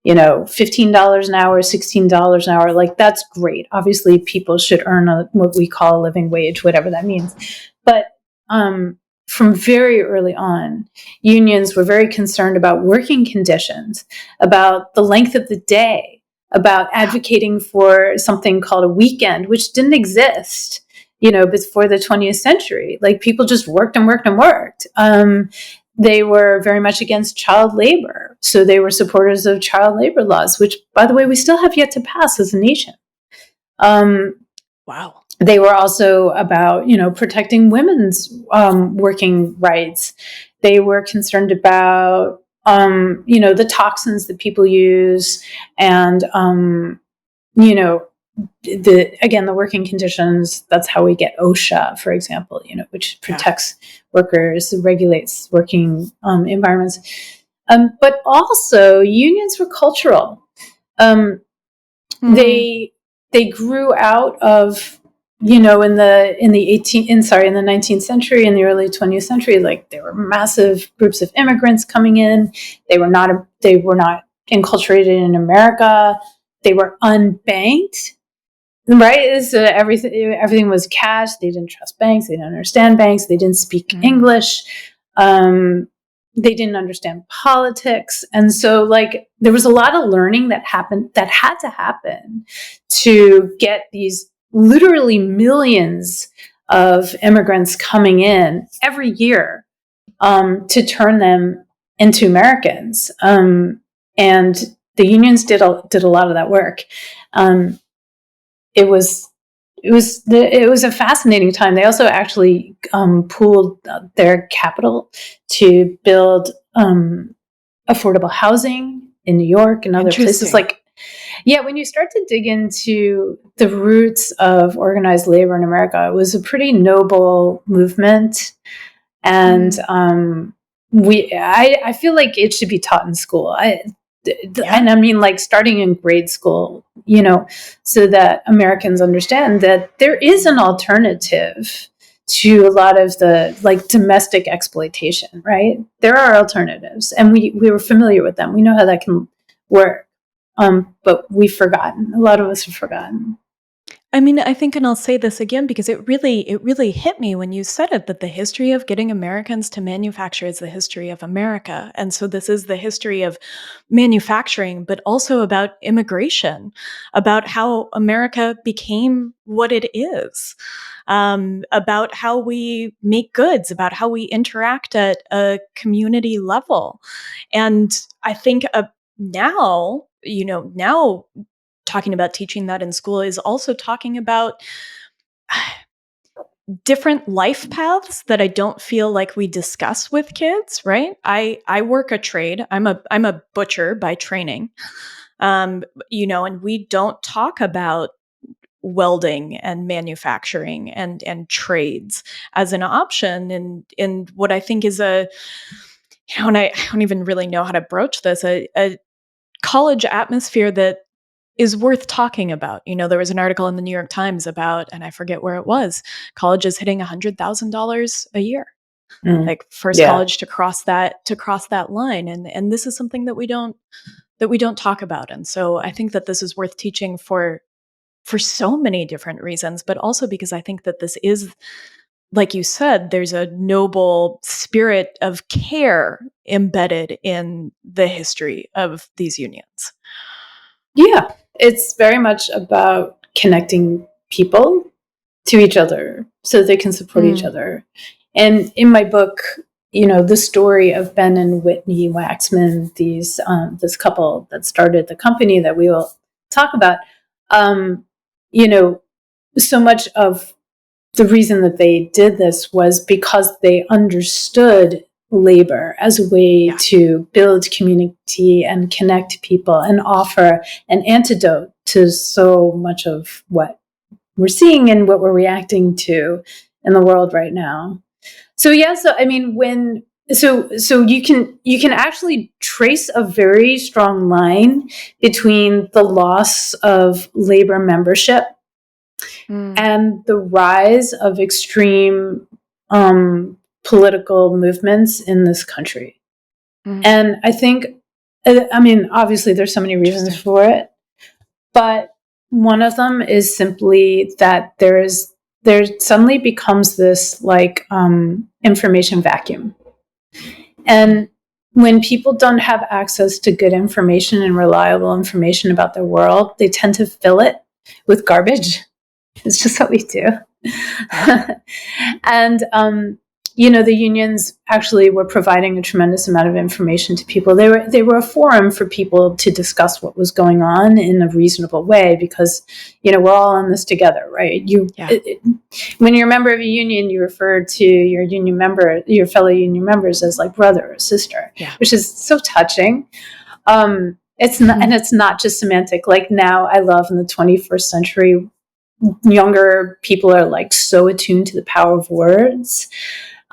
$15 an hour, $16 an hour, like that's great. Obviously, people should earn what we call a living wage, whatever that means. But from very early on, unions were very concerned about working conditions, about the length of the day, about advocating for something called a weekend, which didn't exist before the 20th century. Like people just worked and worked and worked. They were very much against child labor. So they were supporters of child labor laws, which, by the way, we still have yet to pass as a nation. Wow. They were also about, protecting women's working rights. They were concerned about, the toxins that people use and, the working conditions. That's how we get OSHA, for example, which protects workers, regulates working environments. But also unions were cultural. They grew out of, in the 19th century and the early 20th century, like there were massive groups of immigrants coming in. They were not enculturated in America. They were unbanked. Right? So everything was cash. They didn't trust banks. They didn't understand banks. They didn't speak English. They didn't understand politics. And so like there was a lot of learning that had to happen to get these literally millions of immigrants coming in every year to turn them into Americans. And the unions did a lot of that work. It was a fascinating time. They also actually pooled their capital to build affordable housing in New York and other places. When you start to dig into the roots of organized labor in America, it was a pretty noble movement, and I feel like it should be taught in school. And I mean, like starting in grade school, so that Americans understand that there is an alternative to a lot of the like domestic exploitation, right? There are alternatives, and we were familiar with them. We know how that can work, but we've forgotten. A lot of us have forgotten. I mean, I think, and I'll say this again because it really hit me when you said it, that the history of getting Americans to manufacture is the history of America. And so this is the history of manufacturing, but also about immigration, about how America became what it is, about how we make goods, about how we interact at a community level. And I think now talking about teaching that in school is also talking about different life paths that I don't feel like we discuss with kids, right? I work a trade. I'm a butcher by training. And we don't talk about welding and manufacturing and trades as an option in what I think is and I don't even really know how to broach this, a college atmosphere that is worth talking about. There was an article in the New York Times about, and I forget where it was, colleges hitting $100,000 a year, like first college to cross that line. And this is something that we don't talk about. And so I think that this is worth teaching for so many different reasons, but also because I think that this is, like you said, there's a noble spirit of care embedded in the history of these unions. Yeah, it's very much about connecting people to each other so they can support each other. And in my book, the story of Ben and Whitney Waxman, this couple that started the company that we will talk about, so much of the reason that they did this was because they understood labor as a way to build community and connect people and offer an antidote to so much of what we're seeing and what we're reacting to in the world right now. So I mean, so you can actually trace a very strong line between the loss of labor membership and the rise of extreme political movements in this country. And I think, I mean, obviously there's so many reasons for it, but one of them is simply that there suddenly becomes this like information vacuum. And when people don't have access to good information and reliable information about their world, they tend to fill it with garbage. It's just what we do. And, the unions actually were providing a tremendous amount of information to people. They were a forum for people to discuss what was going on in a reasonable way because, we're all in this together, right? When you're a member of a union, you refer to your fellow union members as like brother or sister, which is so touching. It's not, and it's not just semantic. Like now I love in the 21st century, younger people are like so attuned to the power of words.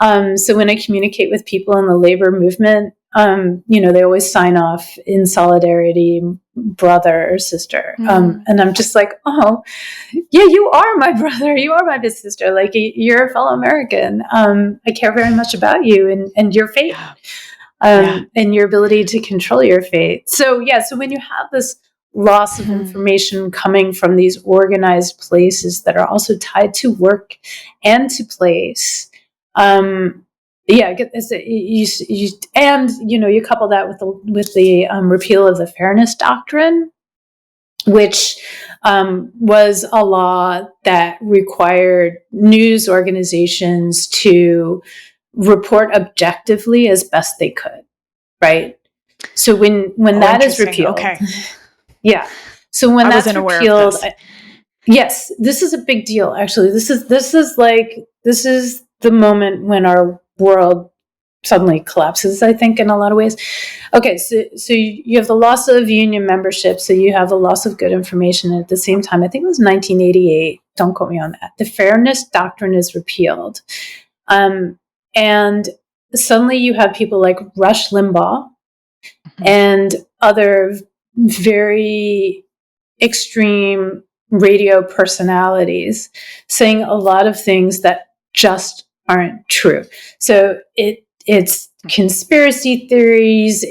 So when I communicate with people in the labor movement, they always sign off in solidarity, brother or sister. And I'm just like, oh, yeah, you are my brother. You are my big sister. Like you're a fellow American. I care very much about you and your fate, and your ability to control your fate. So when you have this loss of information coming from these organized places that are also tied to work and to place, you couple that with the repeal of the Fairness Doctrine, which was a law that required news organizations to report objectively as best they could, right? So when that is repealed, so when that's repealed, yes, this is a big deal. Actually, this is the moment when our world suddenly collapses, I think, in a lot of ways. Okay, so you have the loss of union membership, so you have the loss of good information, and at the same time, I think it was 1988, don't quote me on that, the Fairness Doctrine is repealed. And suddenly you have people like Rush Limbaugh and other very extreme radio personalities saying a lot of things that just aren't true. So it's conspiracy theories.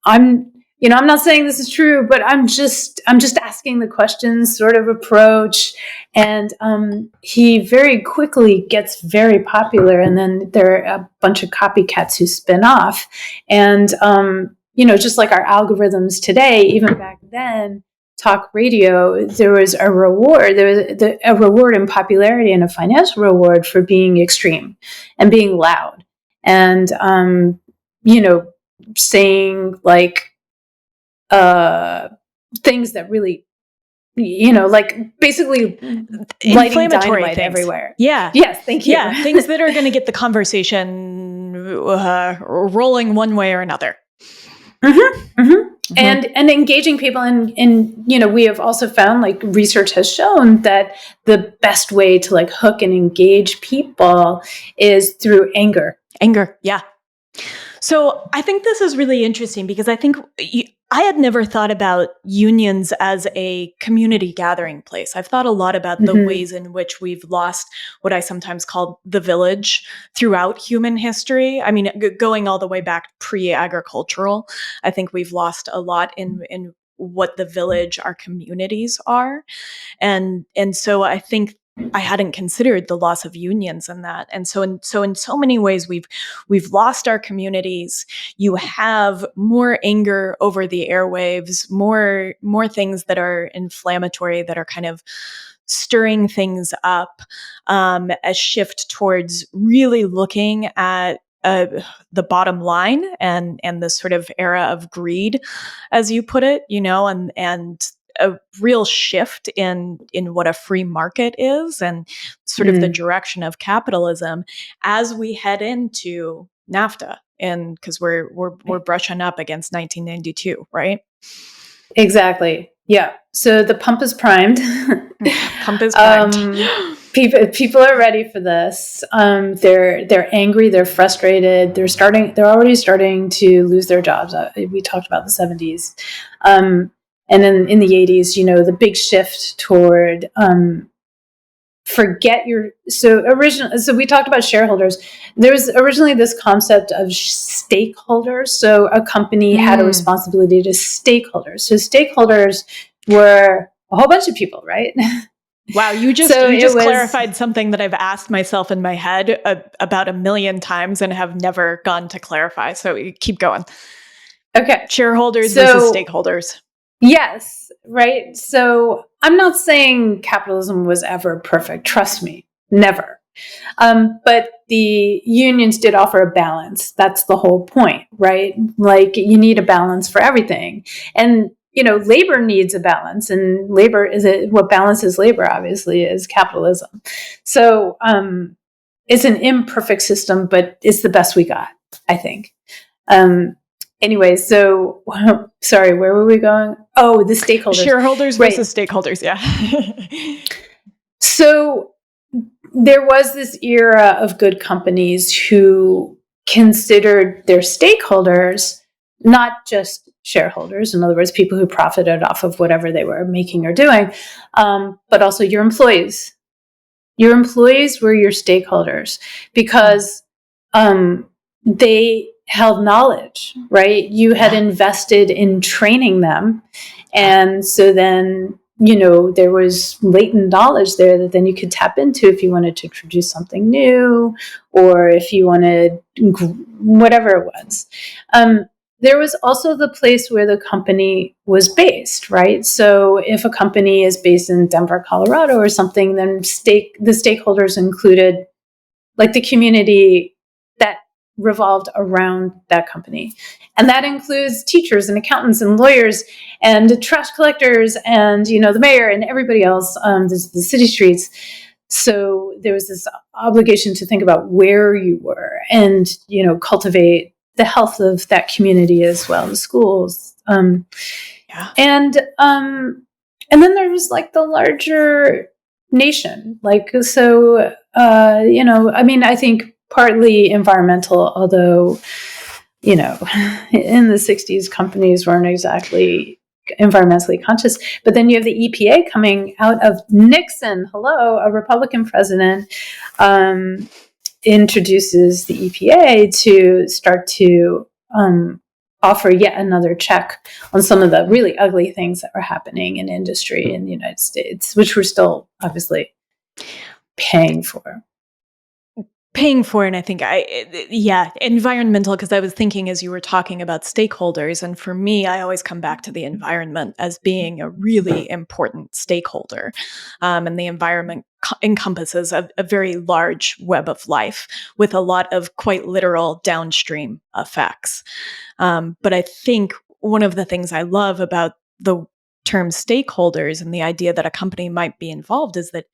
I'm not saying this is true, but I'm just asking the questions sort of approach. And he very quickly gets very popular, and then there are a bunch of copycats who spin off. And just like our algorithms today, even back then, talk radio, there was a reward. There was a reward in popularity and a financial reward for being extreme and being loud and saying like things that really, like basically lighting dynamite everywhere. Yeah. Yes. Thank you. Yeah. Things that are going to get the conversation rolling one way or another. And engaging people and we have also found, like, research has shown that the best way to like hook and engage people is through anger. Yeah. So I think this is really interesting because I think I had never thought about unions as a community gathering place. I've thought a lot about the ways in which we've lost what I sometimes call the village throughout human history. I mean, going all the way back pre-agricultural, I think we've lost a lot in what the village, our communities are. And so I think I hadn't considered the loss of unions in that. And so in so many ways, we've lost our communities. You have more anger over the airwaves, more things that are inflammatory, that are kind of stirring things up, a shift towards really looking at the bottom line and this sort of era of greed, as you put it, and a real shift in what a free market is and sort of the direction of capitalism as we head into NAFTA, and because we're brushing up against 1992, right? Exactly. Yeah. So the pump is primed. Pump is primed. People are ready for this. They're angry. They're frustrated. They're already starting to lose their jobs. We talked about the 70s, and then in the 80s, the big shift toward so we talked about shareholders. There was originally this concept of stakeholders. So a company had a responsibility to stakeholders. So stakeholders were a whole bunch of people, right? Wow, you just clarified something that I've asked myself in my head about 1 million times and have never gone to clarify. So keep going. Okay. Shareholders versus stakeholders. Yes, right. So I'm not saying capitalism was ever perfect. Trust me, never. But the unions did offer a balance. That's the whole point, right? Like you need a balance for everything. And, labor needs a balance, and what balances labor obviously is capitalism. So, it's an imperfect system, but it's the best we got, I think. Anyway, so sorry, where were we going? Oh, the stakeholders. Shareholders versus stakeholders, yeah. So there was this era of good companies who considered their stakeholders not just shareholders, in other words, people who profited off of whatever they were making or doing, but also your employees. Your employees were your stakeholders because they held knowledge, right? You had invested in training them. And so then, there was latent knowledge there that then you could tap into if you wanted to introduce something new or if you wanted whatever it was. There was also the place where the company was based, right? So if a company is based in Denver, Colorado or something, then the stakeholders included like the community that revolved around that company. And that includes teachers and accountants and lawyers and trash collectors and, the mayor and everybody else, the city streets. So there was this obligation to think about where you were and, cultivate the health of that community as well, the schools. And then there was like the larger nation. I think partly environmental, although, in the 60s, companies weren't exactly environmentally conscious. But then you have the EPA coming out of Nixon. Hello, a Republican president introduces the EPA to start to offer yet another check on some of the really ugly things that were happening in industry in the United States, which we're still obviously paying for. And I think environmental, because I was thinking as you were talking about stakeholders, and for me, I always come back to the environment as being a really important stakeholder. And the environment encompasses a very large web of life with a lot of quite literal downstream effects. But I think one of the things I love about the term stakeholders and the idea that a company might be involved is that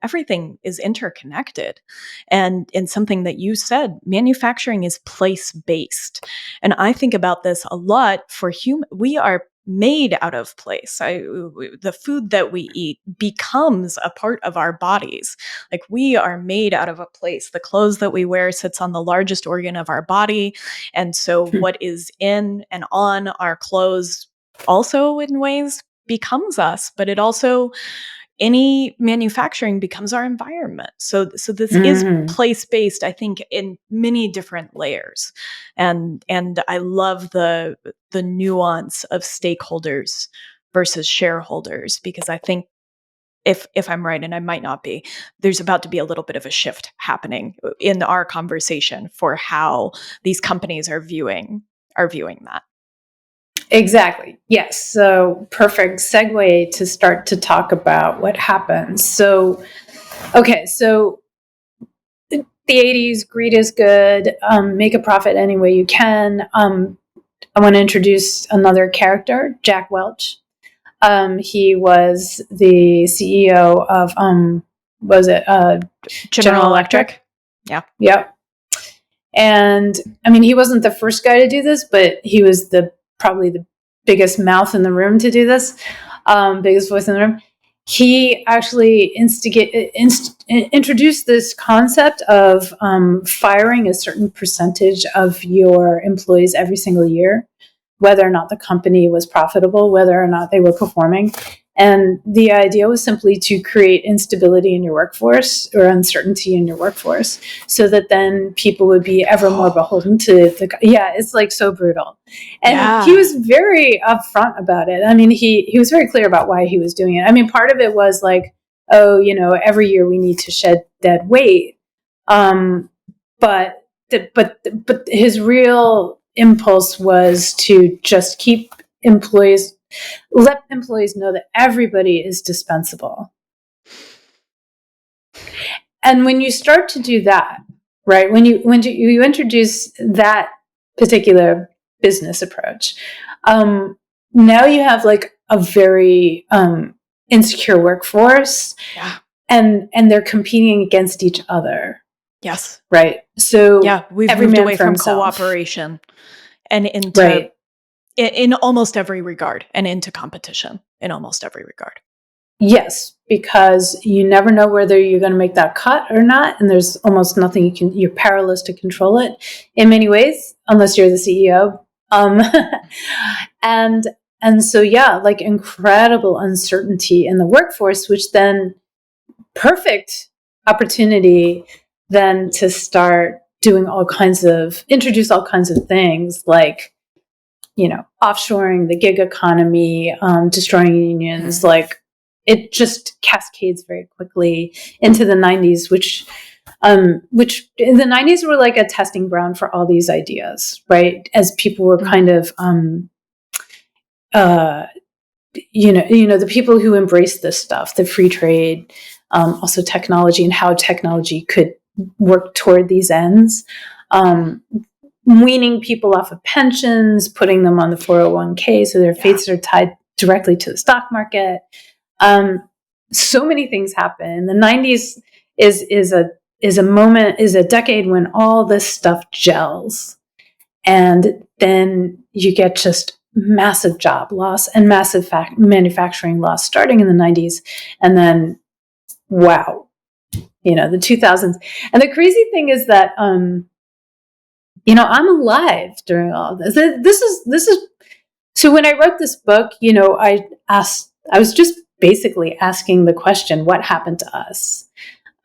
everything is interconnected. And in something that you said, manufacturing is place-based. And I think about this a lot for we are made out of place. The food that we eat becomes a part of our bodies. Like we are made out of a place. The clothes that we wear sits on the largest organ of our body. And so what is in and on our clothes also in ways becomes us, but it also, any manufacturing becomes our environment. So this is place-based, I think, in many different layers. And I love the nuance of stakeholders versus shareholders, because I think if I'm right, and I might not be, there's about to be a little bit of a shift happening in our conversation for how these companies are viewing that. Exactly. Yes. So perfect segue to start to talk about what happens. So the 80s, greed is good. Make a profit any way you can. I want to introduce another character, Jack Welch. He was the CEO of, General Electric? Yeah. Yep. And I mean, he wasn't the first guy to do this, but he was probably the biggest mouth in the room to do this, biggest voice in the room. He actually introduced this concept of firing a certain percentage of your employees every single year, whether or not the company was profitable, whether or not they were performing. And the idea was simply to create instability in your workforce or uncertainty in your workforce so that then people would be ever more beholden to it's like so brutal. And he was very upfront about it. I mean, he was very clear about why he was doing it. I mean, part of it was like, oh, every year we need to shed dead weight. But his real impulse was to just let employees know that everybody is dispensable. And when you start to do that, right, when you introduce that particular business approach, now you have like a very insecure workforce, and they're competing against each other. Yes. Right. So we've moved away from cooperation and into in almost every regard, and into competition in almost every regard. Yes, because you never know whether you're going to make that cut or not, and there's almost nothing you're powerless to control it in many ways, unless you're the CEO. And so like incredible uncertainty in the workforce, which then perfect opportunity then to start doing introduce all kinds of things like, offshoring, the gig economy, destroying unions, like it just cascades very quickly into the 90s, which in the 90s were like a testing ground for all these ideas, right? As people were kind of, the people who embraced this stuff, the free trade, also technology and how technology could work toward these ends, weaning people off of pensions, putting them on the 401k so their fates are tied directly to the stock market. So many things happen. The 90s is a decade when all this stuff gels, and then you get just massive job loss and massive manufacturing loss starting in the 90s, and then wow, the 2000s. And the crazy thing is that I'm alive during all of this. This is so when I wrote this book, I was just basically asking the question, what happened to us?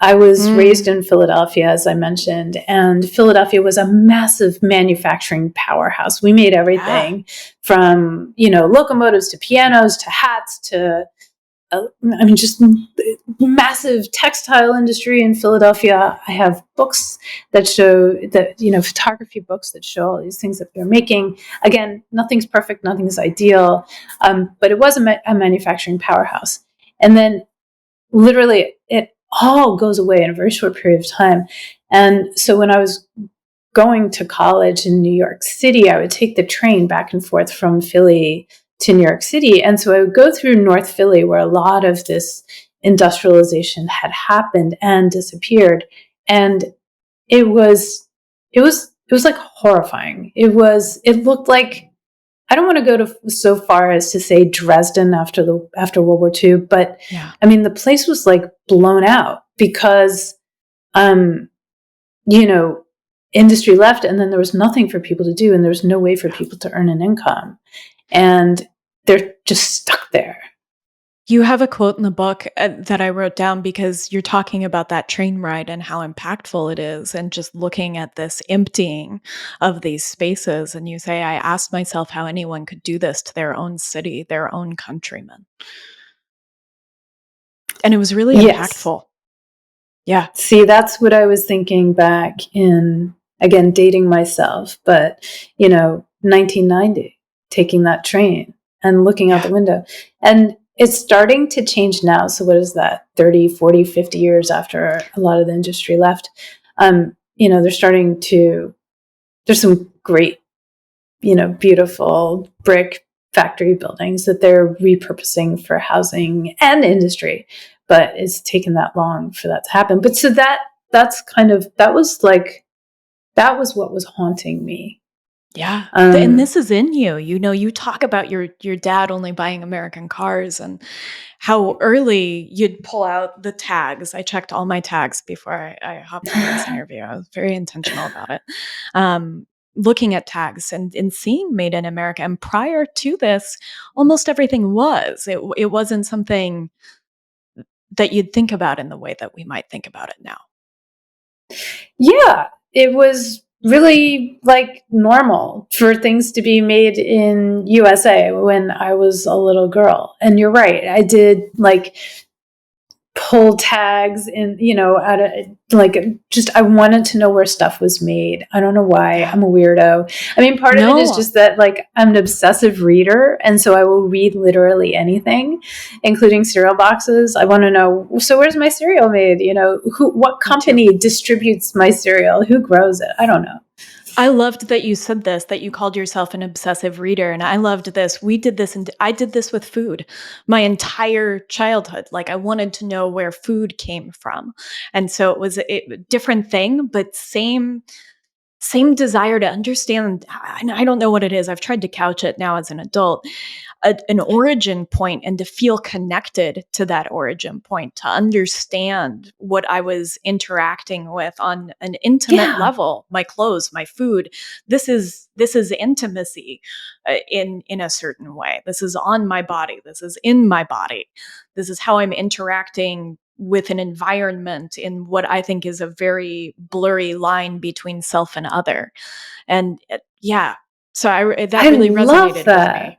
I was raised in Philadelphia, as I mentioned, and Philadelphia was a massive manufacturing powerhouse. We made everything from, locomotives to pianos to hats to, just massive textile industry in Philadelphia. I have books that show that, photography books that show all these things that they're making. Again, nothing's perfect, nothing's ideal, but it was a manufacturing powerhouse. And then literally it all goes away in a very short period of time. And so when I was going to college in New York City, I would take the train back and forth from Philly to New York City. And so I would go through North Philly, where a lot of this industrialization had happened and disappeared. And it was like horrifying. It looked like, I don't want to go so far as to say Dresden after World War II, but I mean, the place was like blown out because, industry left, and then there was nothing for people to do, and there was no way for people to earn an income, and they're just stuck there. You have a quote in the book that I wrote down because you're talking about that train ride and how impactful it is, and just looking at this emptying of these spaces. And you say, I asked myself how anyone could do this to their own city, their own countrymen. And it was really impactful. Yeah. See, that's what I was thinking back in, again, dating myself, but, 1990, taking that train and looking out the window. And it's starting to change now. So what is that? 30, 40, 50 years after a lot of the industry left. There's some great, beautiful brick factory buildings that they're repurposing for housing and industry, but it's taken that long for that to happen. But so that was like That was what was haunting me. Yeah. And this is in you. You talk about your dad only buying American cars and how early you'd pull out the tags. I checked all my tags before I hopped into this interview. I was very intentional about it. Looking at tags and seeing Made in America. And prior to this, almost everything was. It wasn't something that you'd think about in the way that we might think about it now. Yeah, it was really like normal for things to be made in USA when I was a little girl. And you're right, I did like pull tags and, out of like, just, I wanted to know where stuff was made. I don't know why. I'm a weirdo. I mean, part of it is just that like I'm an obsessive reader. And so I will read literally anything, including cereal boxes. I want to know, so where's my cereal made? What company distributes my cereal? Who grows it? I don't know. I loved that you said this, that you called yourself an obsessive reader. And I loved this. We did this, and I did this with food my entire childhood. Like, I wanted to know where food came from. And so it was a different thing, but same desire to understand. And I don't know what it is. I've tried to couch it now as an adult. An origin point, and to feel connected to that origin point, to understand what I was interacting with on an intimate level. My clothes, my food. This is intimacy in a certain way. This is on my body. This is in my body. This is how I'm interacting with an environment in what I think is a very blurry line between self and other. And so that really resonated with me.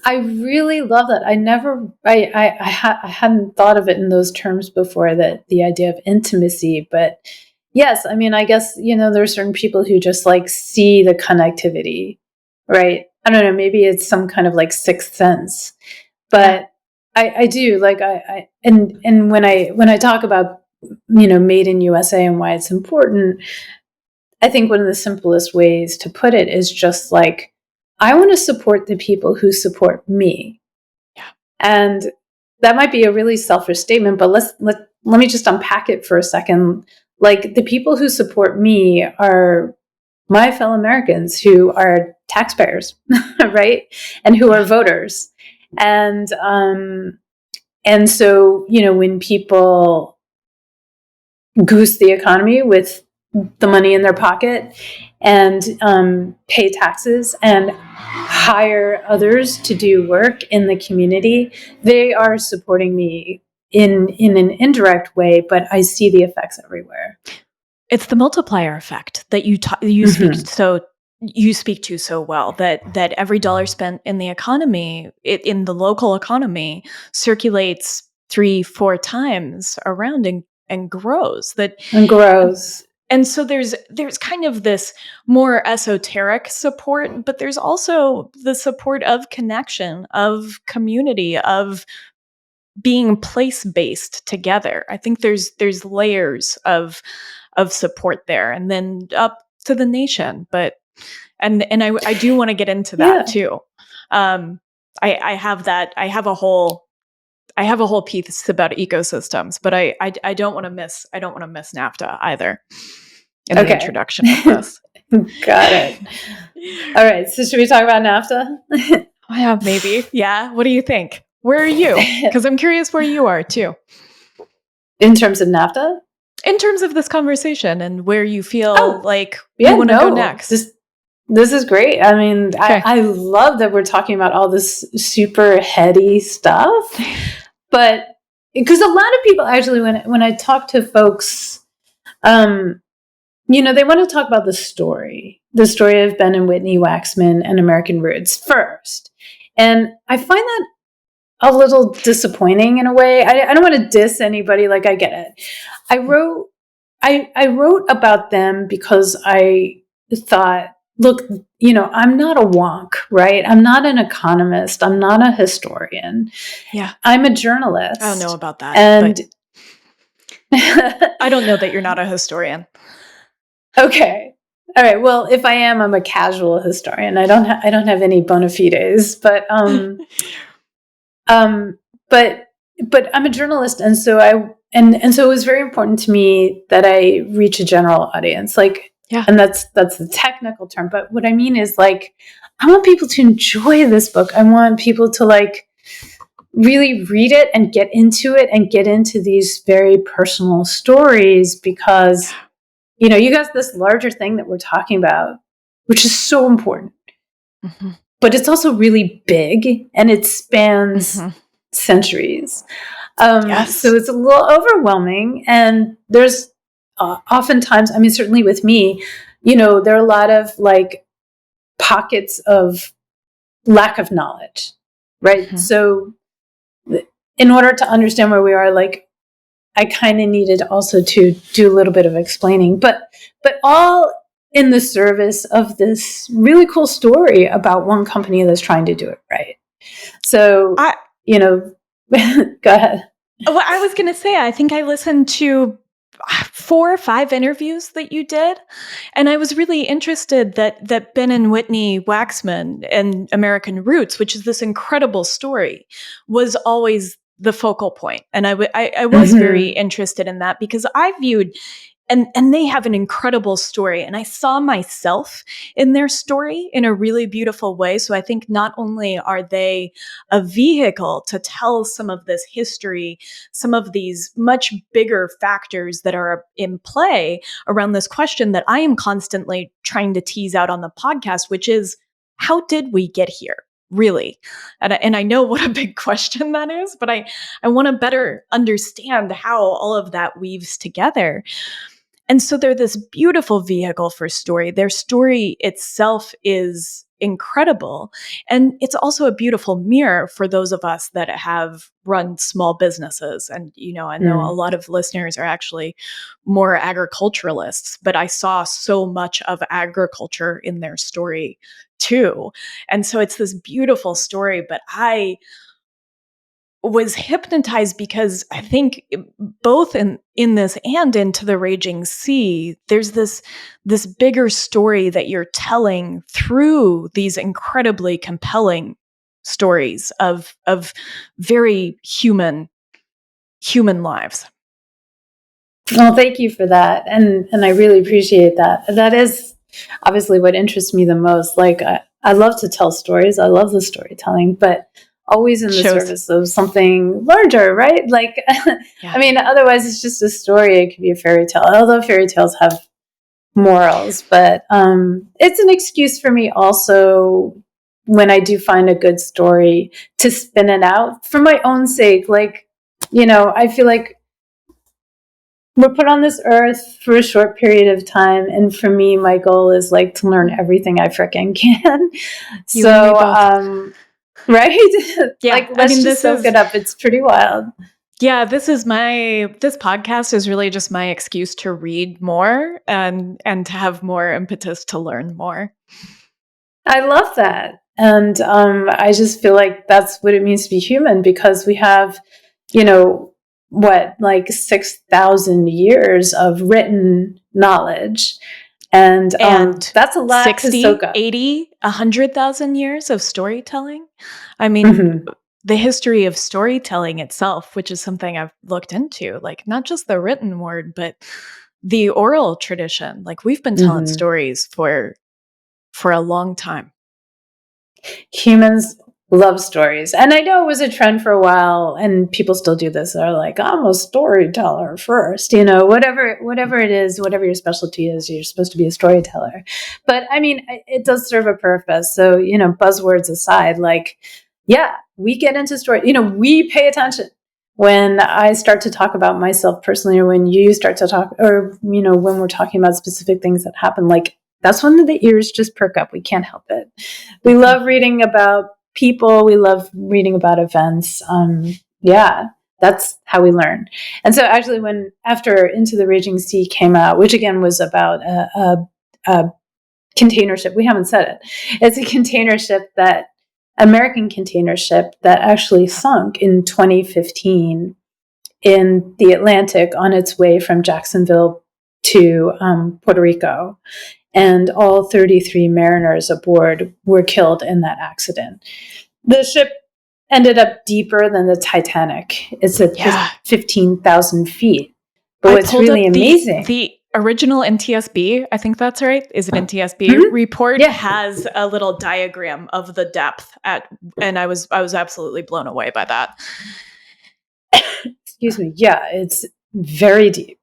I really love that. I hadn't thought of it in those terms before, that the idea of intimacy, but yes, I mean, I guess, there are certain people who just like see the connectivity, right? I don't know, maybe it's some kind of like sixth sense, but I do like, and when I talk about, Made in USA and why it's important, I think one of the simplest ways to put it is just like, I want to support the people who support me. Yeah. And that might be a really selfish statement, but let me just unpack it for a second. Like, the people who support me are my fellow Americans who are taxpayers, right? And who are voters. And so, when people goose the economy with the money in their pocket and pay taxes and hire others to do work in the community, they are supporting me in an indirect way, but I see the effects everywhere. It's the multiplier effect that you speak to so well, that every dollar spent in the economy, in the local economy, circulates 3-4 times around and grows. And so there's kind of this more esoteric support, but there's also the support of connection, of community, of being place-based together. I think there's layers of support there, and then up to the nation. But and I do want to get into that too. I have a whole piece about ecosystems, but I don't want to miss NAFTA either in the introduction of this. Got it. All right, so should we talk about NAFTA? Yeah, maybe. Yeah. What do you think? Where are you? Because I'm curious where you are too. In terms of NAFTA? In terms of this conversation and where you feel like you want to go next. This is great. I mean, okay. I love that we're talking about all this super heady stuff. But because a lot of people actually, when I talk to folks, they want to talk about the story of Ben and Whitney Waxman and American Roots first. And I find that a little disappointing in a way. I don't want to diss anybody. Like, I get it. I wrote about them because I thought, look, I'm not a wonk, right? I'm not an economist. I'm not a historian. Yeah. I'm a journalist. I don't know about that. And I don't know that you're not a historian. Okay. All right. Well, if I am, I'm a casual historian. I don't have any bona fides, but but I'm a journalist, and so so it was very important to me that I reach a general audience. Like, Yeah. And that's the technical term. But what I mean is, like, I want people to enjoy this book. I want people to, like, really read it and get into these very personal stories, because, you know, you got this larger thing that we're talking about, which is so important. Mm-hmm. But it's also really big, and it spans centuries. Yes. So it's a little overwhelming. And there's oftentimes, I mean, certainly with me, you know, there are a lot of, like, pockets of lack of knowledge, right? Mm-hmm. So in order to understand where we are, like, I kind of needed also to do a little bit of explaining, but all in the service of this really cool story about one company that's trying to do it right. So, you know, go ahead. Well, I was going to say, I think I listened to 4 or 5 interviews that you did, and I was really interested that Ben and Whitney Waxman and American Roots, which is this incredible story, was always the focal point. And I was very interested in that, because I viewed, and they have an incredible story, and I saw myself in their story in a really beautiful way. So I think not only are they a vehicle to tell some of this history, some of these much bigger factors that are in play around this question that I am constantly trying to tease out on the podcast, which is, how did we get here? Really? And I know what a big question that is, but I want to better understand how all of that weaves together. And so they're this beautiful vehicle for story. Their story itself is incredible. And it's also a beautiful mirror for those of us that have run small businesses. And, you know, I know a lot of listeners are actually more agriculturalists, but I saw so much of agriculture in their story too. And so it's this beautiful story, but I was hypnotized because I think both in this and Into the Raging Sea, there's this bigger story that you're telling through these incredibly compelling stories of very human lives. Well, thank you for that. And I really appreciate that. That is obviously what interests me the most. Like, I love to tell stories. I love the storytelling, but always in the service of something larger, right? Like, I mean, otherwise it's just a story. It could be a fairy tale, although fairy tales have morals. But it's an excuse for me also, when I do find a good story, to spin it out for my own sake. Like, you know, I feel like we're put on this earth for a short period of time, and for me, my goal is, like, to learn everything I frickin' can. Right? Yeah, like, let's just soak it up. It's pretty wild. Yeah, this podcast is really just my excuse to read more and to have more impetus to learn more. I love that. And I just feel like that's what it means to be human, because we have, you know, like 6,000 years of written knowledge. And that's a lot 60, to soak up. 80, 100,000 years of storytelling. I mean, the history of storytelling itself, which is something I've looked into, like not just the written word, but the oral tradition. Like, we've been telling stories for a long time. Humans love stories. And I know it was a trend for a while, and people still do this. They're like, I'm a storyteller first, you know, whatever it is, whatever your specialty is, you're supposed to be a storyteller. But I mean, it does serve a purpose. So, you know, buzzwords aside, like, yeah, we get into story, you know, we pay attention when I start to talk about myself personally, or when you start to talk, or, you know, when we're talking about specific things that happen, like, that's when the ears just perk up. We can't help it. We love reading about people. We love reading about events. Yeah, that's how we learn. And so actually, after Into the Raging Sea came out, which again was about a container ship, we haven't said it. It's a container ship, American container ship that actually sunk in 2015 in the Atlantic on its way from Jacksonville to Puerto Rico. And all 33 mariners aboard were killed in that accident. The ship ended up deeper than the Titanic. It's at 15,000 feet. But what's really amazing... the original NTSB, I think that's right. Is it NTSB Mhm. report Yeah. has a little diagram of the depth and I was absolutely blown away by that. Excuse me. Yeah, it's very deep.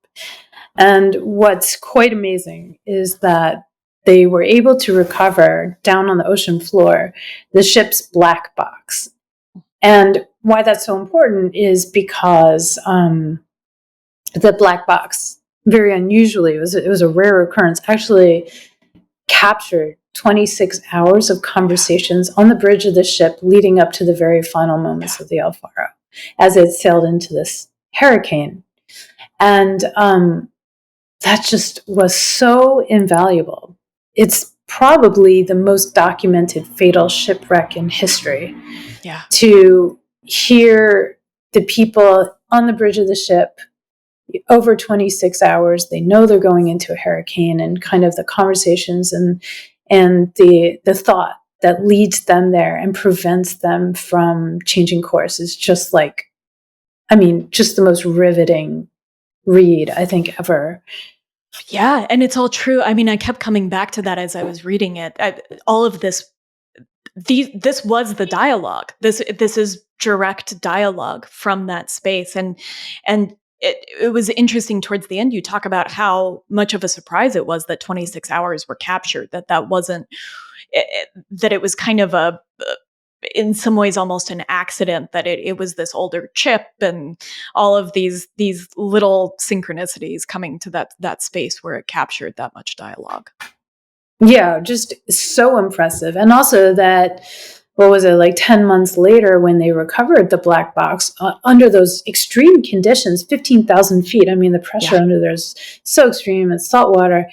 And what's quite amazing is that they were able to recover down on the ocean floor the ship's black box. And why that's so important is because the black box, very unusually, it was a rare occurrence, actually captured 26 hours of conversations on the bridge of the ship leading up to the very final moments of the El Faro as it sailed into this hurricane. And that just was so invaluable. It's probably the most documented fatal shipwreck in history. Yeah. To hear the people on the bridge of the ship over 26 hours, they know they're going into a hurricane, and kind of the conversations and the thought that leads them there and prevents them from changing course is just like, I mean, just the most riveting read I think ever. Yeah, and it's all true. I mean, I kept coming back to that as I was reading it. All of this, this was the dialogue. This is direct dialogue from that space, and it was interesting towards the end. You talk about how much of a surprise it was that 26 hours were captured. That wasn't that it was kind of a in some ways almost an accident that it was this older chip and all of these little synchronicities coming to that space where it captured that much dialogue. Yeah, just so impressive. And also that, what was it, like 10 months later when they recovered the black box under those extreme conditions, 15,000 feet. I mean, the pressure under there is so extreme, it's salt water,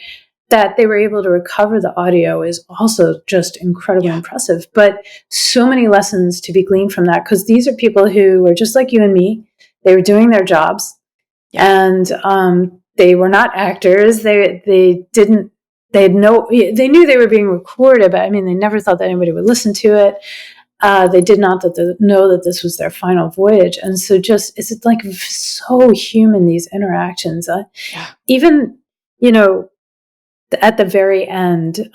that they were able to recover the audio is also just incredibly impressive. But so many lessons to be gleaned from that, because these are people who were just like you and me. They were doing their jobs, and they were not actors. They didn't. They knew they were being recorded, but I mean, they never thought that anybody would listen to it. They did not know that this was their final voyage, and so just it's like so human, these interactions. Even at the very end,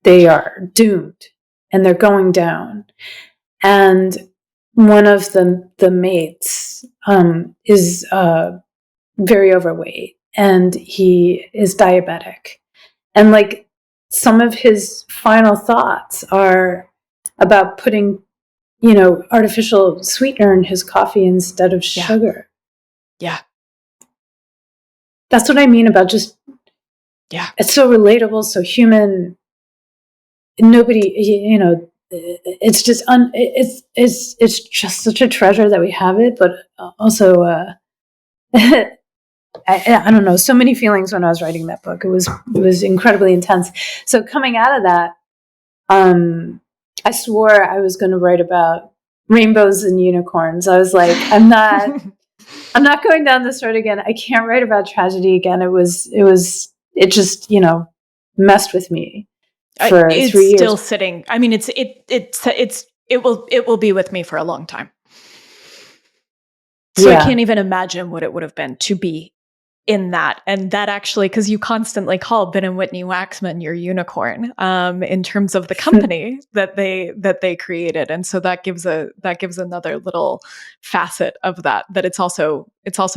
they are doomed and they're going down. And one of the mates is very overweight and he is diabetic. And like some of his final thoughts are about putting, artificial sweetener in his coffee instead of sugar. Yeah. That's what I mean about just, it's so relatable, so human. Nobody, it's just it's just such a treasure that we have it, but also I don't know, so many feelings when I was writing that book. It was incredibly intense. So coming out of that, I swore I was going to write about rainbows and unicorns. I was like, I'm not going down this road again. I can't write about tragedy again. It just messed with me for 3 years. It's still sitting. I mean, it will be with me for a long time. So I can't even imagine what it would have been to be in that. And that actually, because you constantly call Ben and Whitney Waxman your unicorn, in terms of the company that they created. And so that gives another little facet of that it's also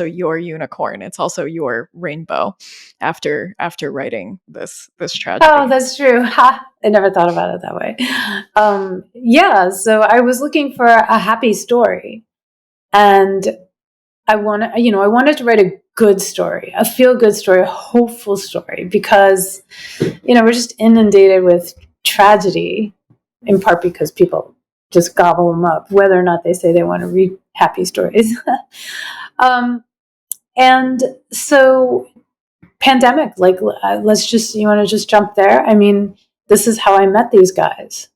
your unicorn. It's also your rainbow after writing this tragedy. Oh, that's true. Ha! I never thought about it that way. So I was looking for a happy story, and I wanted to write a good story, a feel-good story, a hopeful story, because, we're just inundated with tragedy, in part because people just gobble them up, whether or not they say they want to read happy stories. And so pandemic, like, you want to just jump there? I mean, this is how I met these guys.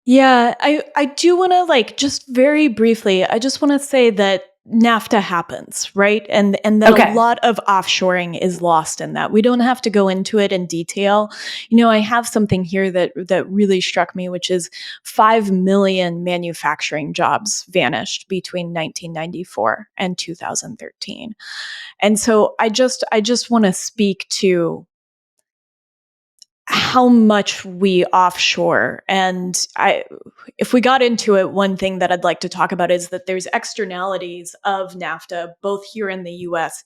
Yeah, I do want to, just very briefly, I just want to say that NAFTA happens, right? And then a lot of offshoring is lost in that. We don't have to go into it in detail. I have something here that really struck me, which is 5 million manufacturing jobs vanished between 1994 and 2013. And so I just want to speak to how much we offshore. And if we got into it, one thing that I'd like to talk about is that there's externalities of NAFTA, both here in the US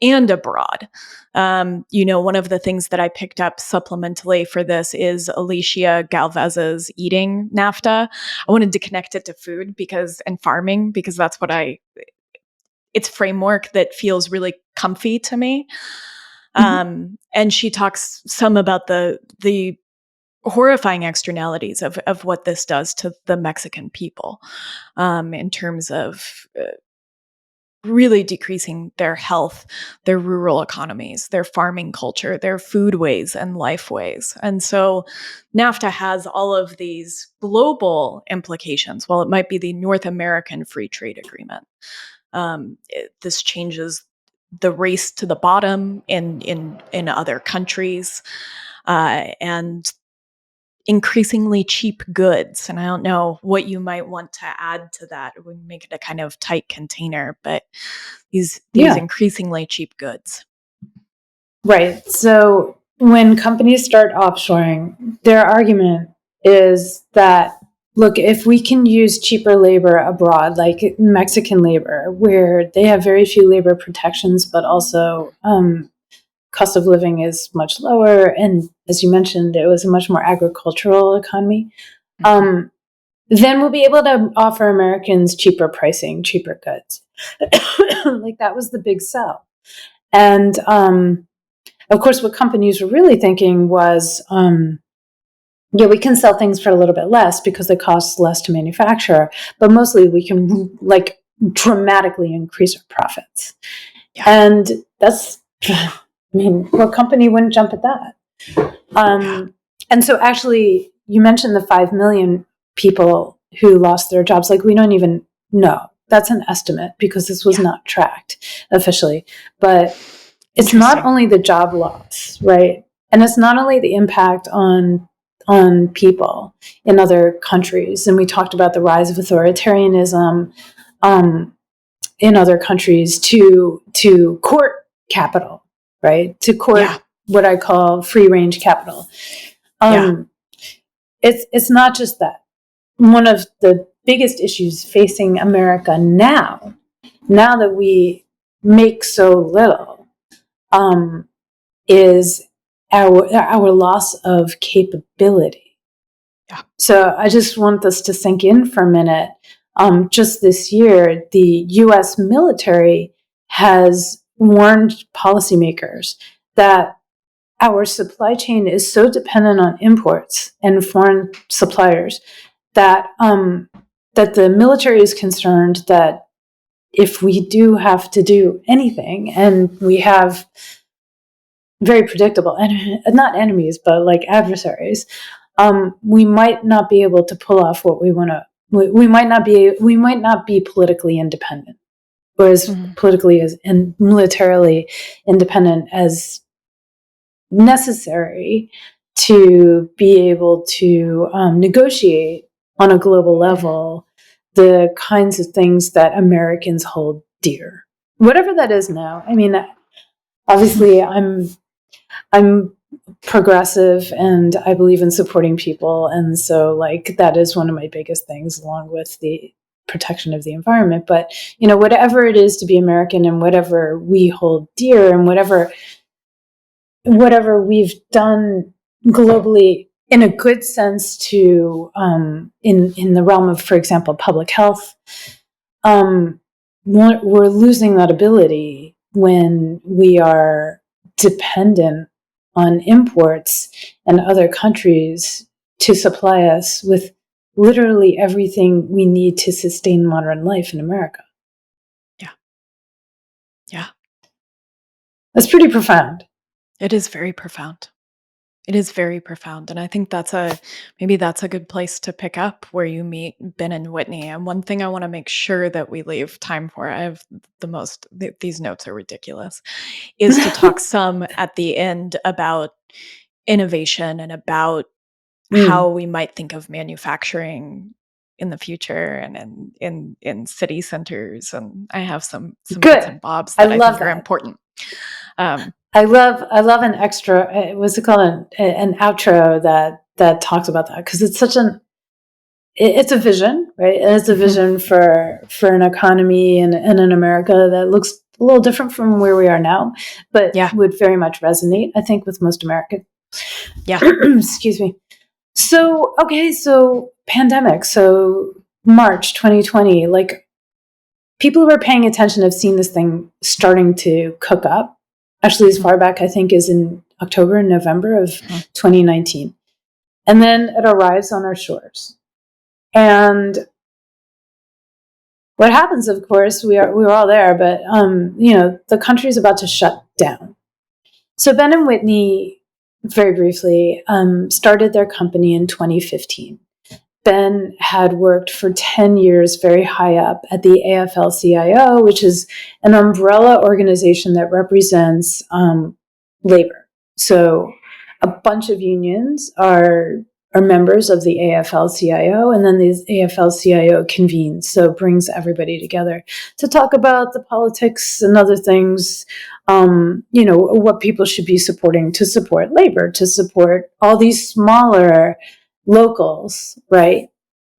and abroad. One of the things that I picked up supplementally for this is Alicia Galvez's Eating NAFTA. I wanted to connect it to food and farming, because that's what it's framework that feels really comfy to me. And she talks some about the horrifying externalities of what this does to the Mexican people, in terms of really decreasing their health, their rural economies, their farming culture, their foodways and lifeways. And so NAFTA has all of these global implications. While it might be the North American Free Trade Agreement, this changes the race to the bottom in other countries, and increasingly cheap goods. And I don't know what you might want to add to that. We make it a kind of tight container, but these increasingly cheap goods. Right. So when companies start offshoring, their argument is that, look, if we can use cheaper labor abroad, like Mexican labor, where they have very few labor protections, but also cost of living is much lower. And as you mentioned, it was a much more agricultural economy. Then we'll be able to offer Americans cheaper pricing, cheaper goods. Like that was the big sell. And of course, what companies were really thinking was, we can sell things for a little bit less because they cost less to manufacture, but mostly we can like dramatically increase our profits. Yeah. And that's, what company wouldn't jump at that? And so actually, you mentioned the 5 million people who lost their jobs. Like, we don't even know. That's an estimate because this was not tracked officially. But it's not only the job loss, right? And it's not only the impact on people in other countries. And we talked about the rise of authoritarianism in other countries to court capital, right? To court what I call free range capital. It's not just that. One of the biggest issues facing America now that we make so little, is our loss of capability. Yeah. So I just want this to sink in for a minute. Just this year, the U.S. military has warned policymakers that our supply chain is so dependent on imports and foreign suppliers that that the military is concerned that if we do have to do anything, and we have very predictable, and not enemies, but like adversaries, we might not be able to pull off what we want to. We might not be politically independent, or as politically as and militarily independent as necessary to be able to negotiate on a global level the kinds of things that Americans hold dear, whatever that is now. I mean, obviously, I'm progressive and I believe in supporting people. And so like that is one of my biggest things, along with the protection of the environment. But, whatever it is to be American and whatever we hold dear and whatever we've done globally in a good sense to, in the realm of, for example, public health, we're losing that ability when we are dependent on imports and other countries to supply us with literally everything we need to sustain modern life in America. Yeah. That's pretty profound. It is very profound. It is very profound, and I think maybe that's a good place to pick up where you meet Ben and Whitney. And one thing I want to make sure that we leave time for, I have these notes are ridiculous, is to talk some at the end about innovation and about how we might think of manufacturing in the future and in city centers. And I have some bits and bobs that I think are important. I love an extra. What's it called? An outro that talks about that, because it's it's a vision, right? And it's a vision for an economy and an America that looks a little different from where we are now, but would very much resonate, I think, with most Americans. Yeah. Excuse me. So pandemic. So March 2020, like, people who are paying attention have seen this thing starting to cook up. Actually, as far back, I think, is in October and November of 2019. And then it arrives on our shores. And what happens, of course, we were all there, but, the country's about to shut down. So Ben and Whitney, very briefly, started their company in 2015. Ben had worked for 10 years very high up at the AFL-CIO, which is an umbrella organization that represents labor. So a bunch of unions are members of the AFL-CIO, and then the AFL-CIO convenes, so brings everybody together to talk about the politics and other things, what people should be supporting to support labor, to support all these smaller locals, right,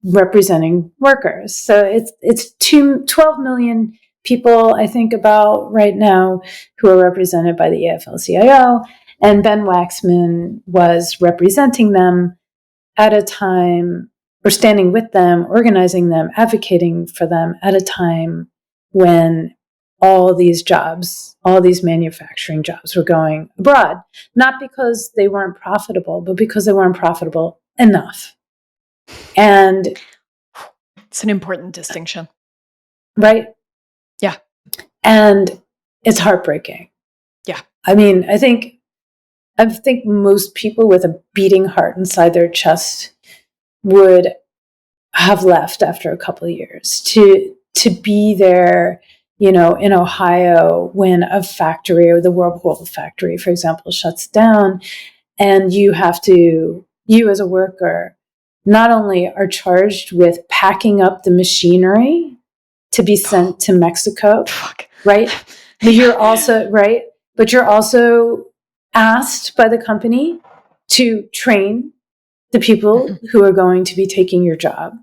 representing workers. So it's 12 million people, I think, about right now, who are represented by the AFL-CIO, and Ben Waxman was representing them at a time, or standing with them, organizing them, advocating for them at a time when all these manufacturing jobs were going abroad, not because they weren't profitable, but because they weren't profitable enough. And it's an important distinction. Right? Yeah. And it's heartbreaking. Yeah. I mean, I think most people with a beating heart inside their chest would have left after a couple of years to be there, in Ohio, when a factory, or the Whirlpool factory, for example, shuts down, and you as a worker, not only are charged with packing up the machinery to be sent to Mexico, right? But you're also, right? But you're also asked by the company to train the people who are going to be taking your job.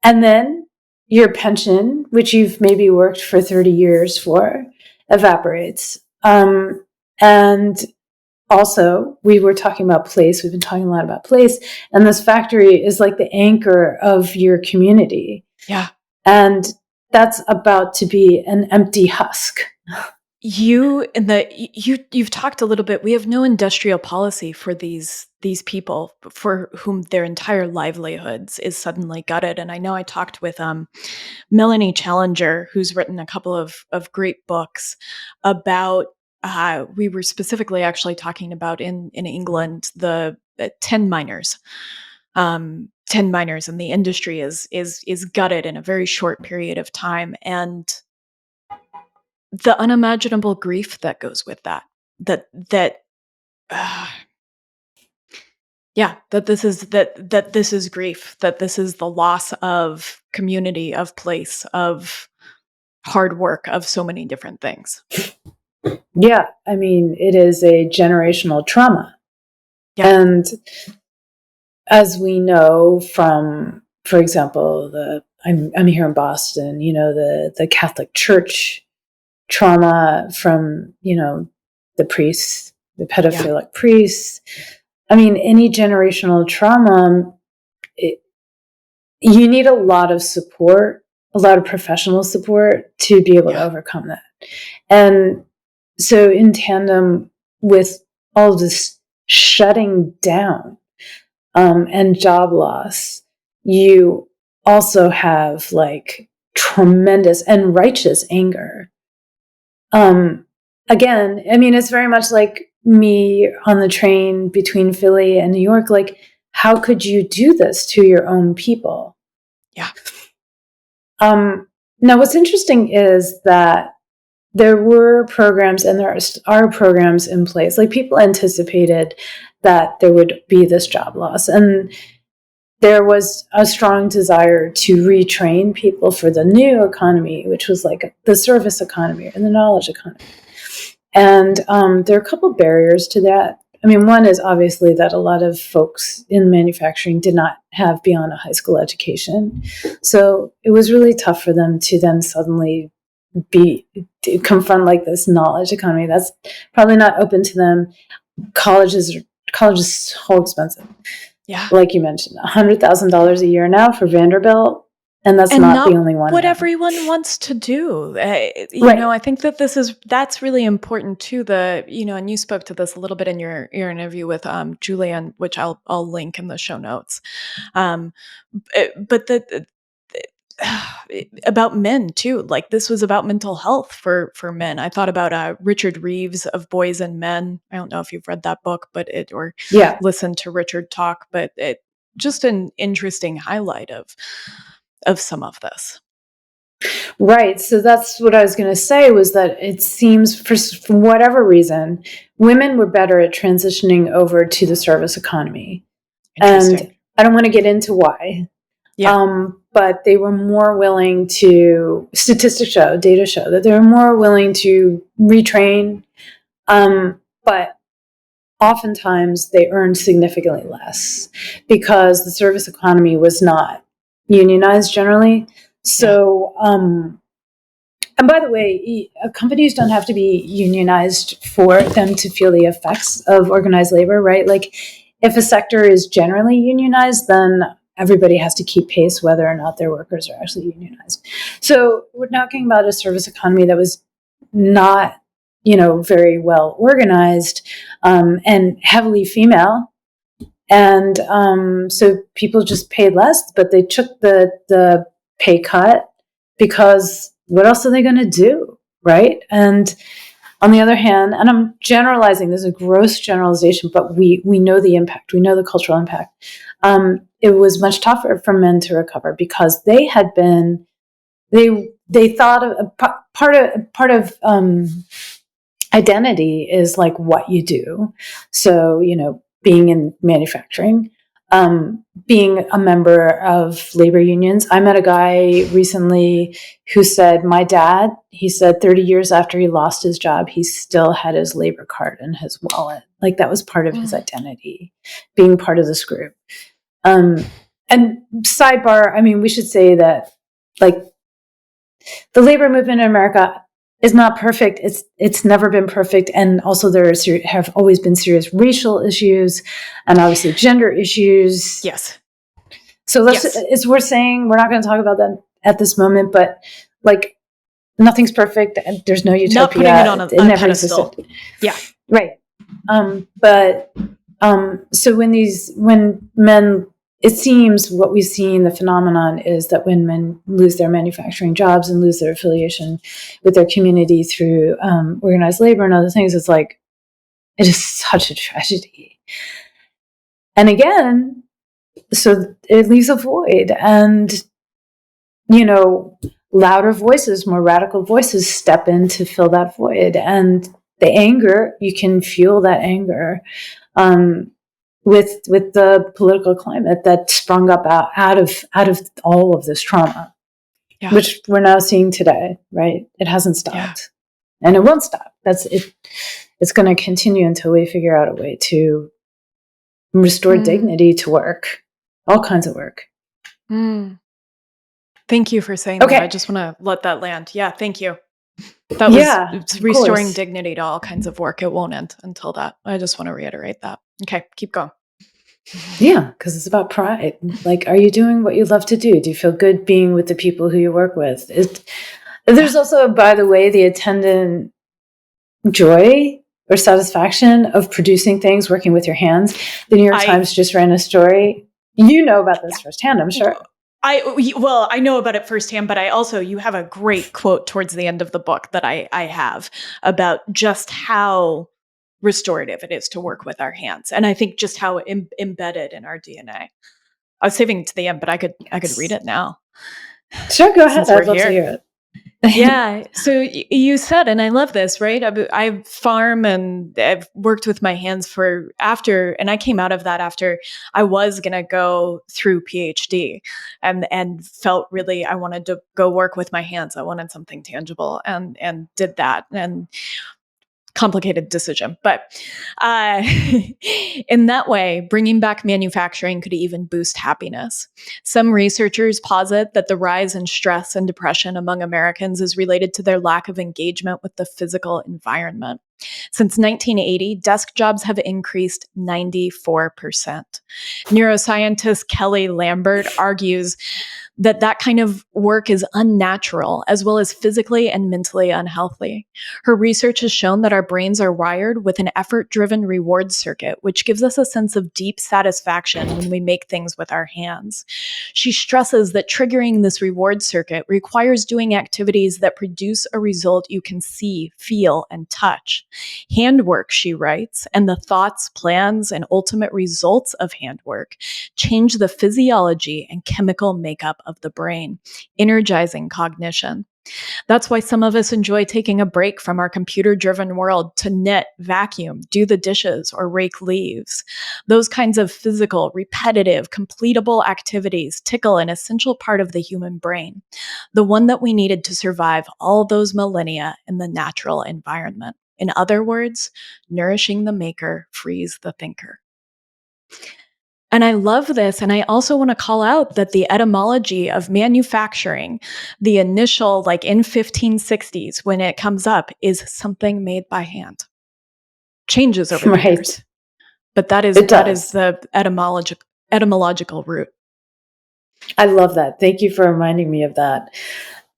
And then your pension, which you've maybe worked for 30 years for, evaporates. And also, we were talking about place. We've been talking a lot about place. And this factory is like the anchor of your community. Yeah. And that's about to be an empty husk. You've talked a little bit. We have no industrial policy for these people for whom their entire livelihoods is suddenly gutted. And I know I talked with Melanie Challenger, who's written a couple of great books about. We were specifically actually talking about in England the 10 miners. 10 miners, and the industry is gutted in a very short period of time, and the unimaginable grief that goes with that this is grief, that this is the loss of community, of place, of hard work, of so many different things. Yeah, I mean, it is a generational trauma. Yeah. And as we know from, for example, I'm here in Boston, the Catholic Church trauma from, the priests, the pedophilic priests. I mean, any generational trauma, you need a lot of support, a lot of professional support to be able to overcome that. And so in tandem with all this shutting down and job loss, you also have like tremendous and righteous anger. Again, I mean, it's very much like me on the train between Philly and New York, like, how could you do this to your own people? Yeah. Now, what's interesting is that there were programs and there are programs in place. Like, people anticipated that there would be this job loss. And there was a strong desire to retrain people for the new economy, which was like the service economy and the knowledge economy. And there are a couple barriers to that. I mean, one is obviously that a lot of folks in manufacturing did not have beyond a high school education. So it was really tough for them to then suddenly confront like this knowledge economy that's probably not open to them. College is so expensive. Yeah. Like you mentioned, $100,000 a year now for Vanderbilt. And that's not the only one. What everyone wants to do. You Right. know, I think that that's really important too. And you spoke to this a little bit in your interview with Julian, which I'll link in the show notes. But about men too. Like, this was about mental health for men. I thought about Richard Reeves of Boys and Men. I don't know if you've read that book, or listened to Richard talk, but it just an interesting highlight of some of this. Right. So that's what I was going to say, was that it seems for whatever reason, women were better at transitioning over to the service economy. And I don't want to get into why. Yeah. But they were more willing to, data show that they were more willing to retrain. But oftentimes they earned significantly less because the service economy was not unionized generally. So, and by the way, companies don't have to be unionized for them to feel the effects of organized labor, right? Like, if a sector is generally unionized, then everybody has to keep pace whether or not their workers are actually unionized. So we're talking about a service economy that was not, very well organized, and heavily female. And so people just paid less, but they took the pay cut because what else are they going to do, right? And on the other hand, and I'm generalizing, this is a gross generalization, but we know the impact. We know the cultural impact. It was much tougher for men to recover because they had been, they thought of part of identity is like what you do. So, being in manufacturing, being a member of labor unions. I met a guy recently who said, my dad, he said 30 years after he lost his job, he still had his labor card in his wallet. Like, that was part of his identity, being part of this group. And sidebar, I mean, we should say that, like, the labor movement in America is not perfect. It's never been perfect. And also there have always been serious racial issues and obviously gender issues. Yes. So it's worth saying, we're not going to talk about that at this moment, but like, nothing's perfect and there's no utopia. Not putting it on a pedestal. Yeah. Right. So when men, it seems what we see in the phenomenon is that when men lose their manufacturing jobs and lose their affiliation with their community through organized labor and other things, it's like, it is such a tragedy. And again, so it leaves a void, and, louder voices, more radical voices step in to fill that void. And the anger, you can feel that anger. With the political climate that sprung up out of all of this trauma, which we're now seeing today, right? It hasn't stopped, and it won't stop. That's it. It's going to continue until we figure out a way to restore dignity to work, all kinds of work. Thank you for saying that. I just want to let that land. Yeah, thank you. That was restoring dignity to all kinds of work. It won't end until that. I just want to reiterate that. Okay, keep going. Yeah, because it's about pride. Like, are you doing what you love to do? Do you feel good being with the people who you work with? There's also, by the way, the attendant joy or satisfaction of producing things, working with your hands. The New York Times just ran a story. You know about this firsthand, I'm sure. I know about it firsthand, but you have a great quote towards the end of the book that I have about just how restorative it is to work with our hands. And I think just how embedded in our DNA. I was saving it to the end, but I could read it now. Sure, go ahead. I'd love to hear it. Yeah. So you said, and I love this, right? I farm and I've worked with my hands and I came out of that after I was going to go through PhD and felt really, I wanted to go work with my hands. I wanted something tangible and did that. And complicated decision. But in that way, bringing back manufacturing could even boost happiness. Some researchers posit that the rise in stress and depression among Americans is related to their lack of engagement with the physical environment. Since 1980, desk jobs have increased 94%. Neuroscientist Kelly Lambert argues that kind of work is unnatural, as well as physically and mentally unhealthy. Her research has shown that our brains are wired with an effort-driven reward circuit, which gives us a sense of deep satisfaction when we make things with our hands. She stresses that triggering this reward circuit requires doing activities that produce a result you can see, feel, and touch. Handwork, she writes, and the thoughts, plans, and ultimate results of handwork change the physiology and chemical makeup of the brain, energizing cognition. That's why some of us enjoy taking a break from our computer-driven world to knit, vacuum, do the dishes, or rake leaves. Those kinds of physical, repetitive, completable activities tickle an essential part of the human brain, the one that we needed to survive all those millennia in the natural environment. In other words, nourishing the maker frees the thinker. And I love this. And I also want to call out that the etymology of manufacturing, the initial, like in 1560s, when it comes up, is something made by hand. Changes over the years. But that is the etymological root. I love that. Thank you for reminding me of that.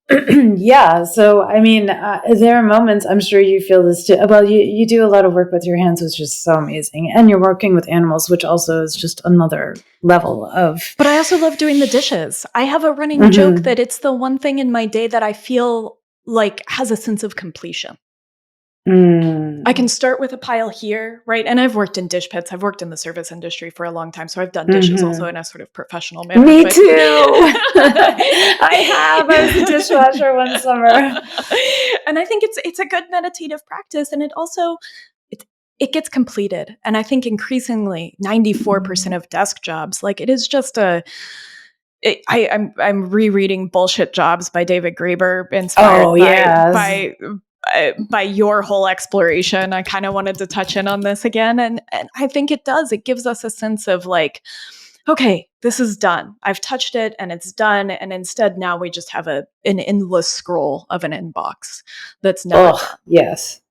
Yeah. So, I mean, there are moments, I'm sure you feel this too. Well, you do a lot of work with your hands, which is so amazing. And you're working with animals, which also is just another level of... But I also love doing the dishes. I have a running joke that it's the one thing in my day that I feel like has a sense of completion. I can start with a pile here, right? And I've worked in dish pits. I've worked in the service industry for a long time. So I've done dishes also in a sort of professional manner. Me too. I was a dishwasher one summer. And I think it's a good meditative practice. And it also, it gets completed. And I think increasingly 94% of desk jobs, like it is just I'm rereading Bullshit Jobs by David Graeber, inspired by your whole exploration. I kind of wanted to touch in on this again. And I think it does. It gives us a sense of like, okay, this is done. I've touched it and it's done. And instead now we just have an endless scroll of an inbox that's never done. Yes.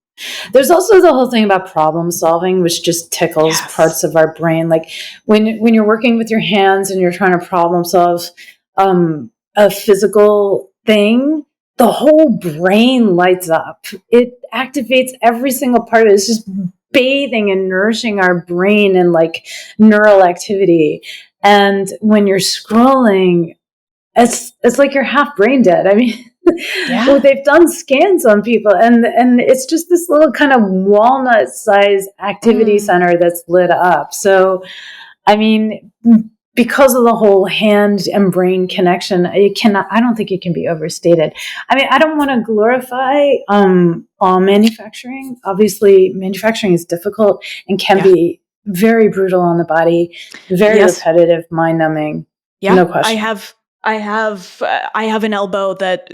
There's also the whole thing about problem solving, which just tickles parts of our brain. Like when you're working with your hands and you're trying to problem solve a physical thing, the whole brain lights up. It activates every single part of it. It's just bathing and nourishing our brain in like neural activity. And when you're scrolling, it's like you're half brain dead. I mean, well, they've done scans on people and it's just this little kind of walnut size activity center that's lit up. So, I mean, because of the whole hand and brain connection, I don't think it can be overstated. I mean, I don't want to glorify all manufacturing. Obviously, manufacturing is difficult and can be very brutal on the body, very repetitive, mind-numbing. Yeah, no question. I have an elbow that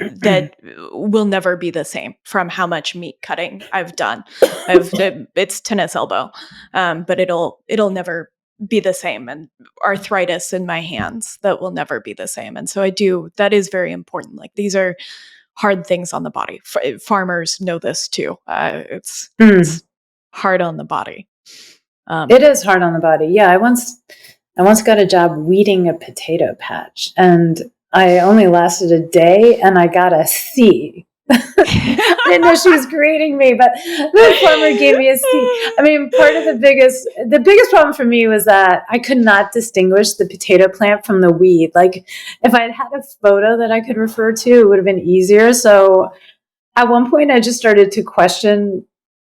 will never be the same from how much meat cutting I've done. It's tennis elbow, but it'll never be the same, and arthritis in my hands that will never be the same. And so that is very important. Like these are hard things on the body. Farmers know this too. It's hard on the body. It is hard on the body. Yeah. I once got a job weeding a potato patch and I only lasted a day and I got a C. I didn't know she was grading me, but the farmer gave me a C. I mean, part of the biggest problem for me was that I could not distinguish the potato plant from the weed. Like if I'd had a photo that I could refer to, it would have been easier. So at one point I just started to question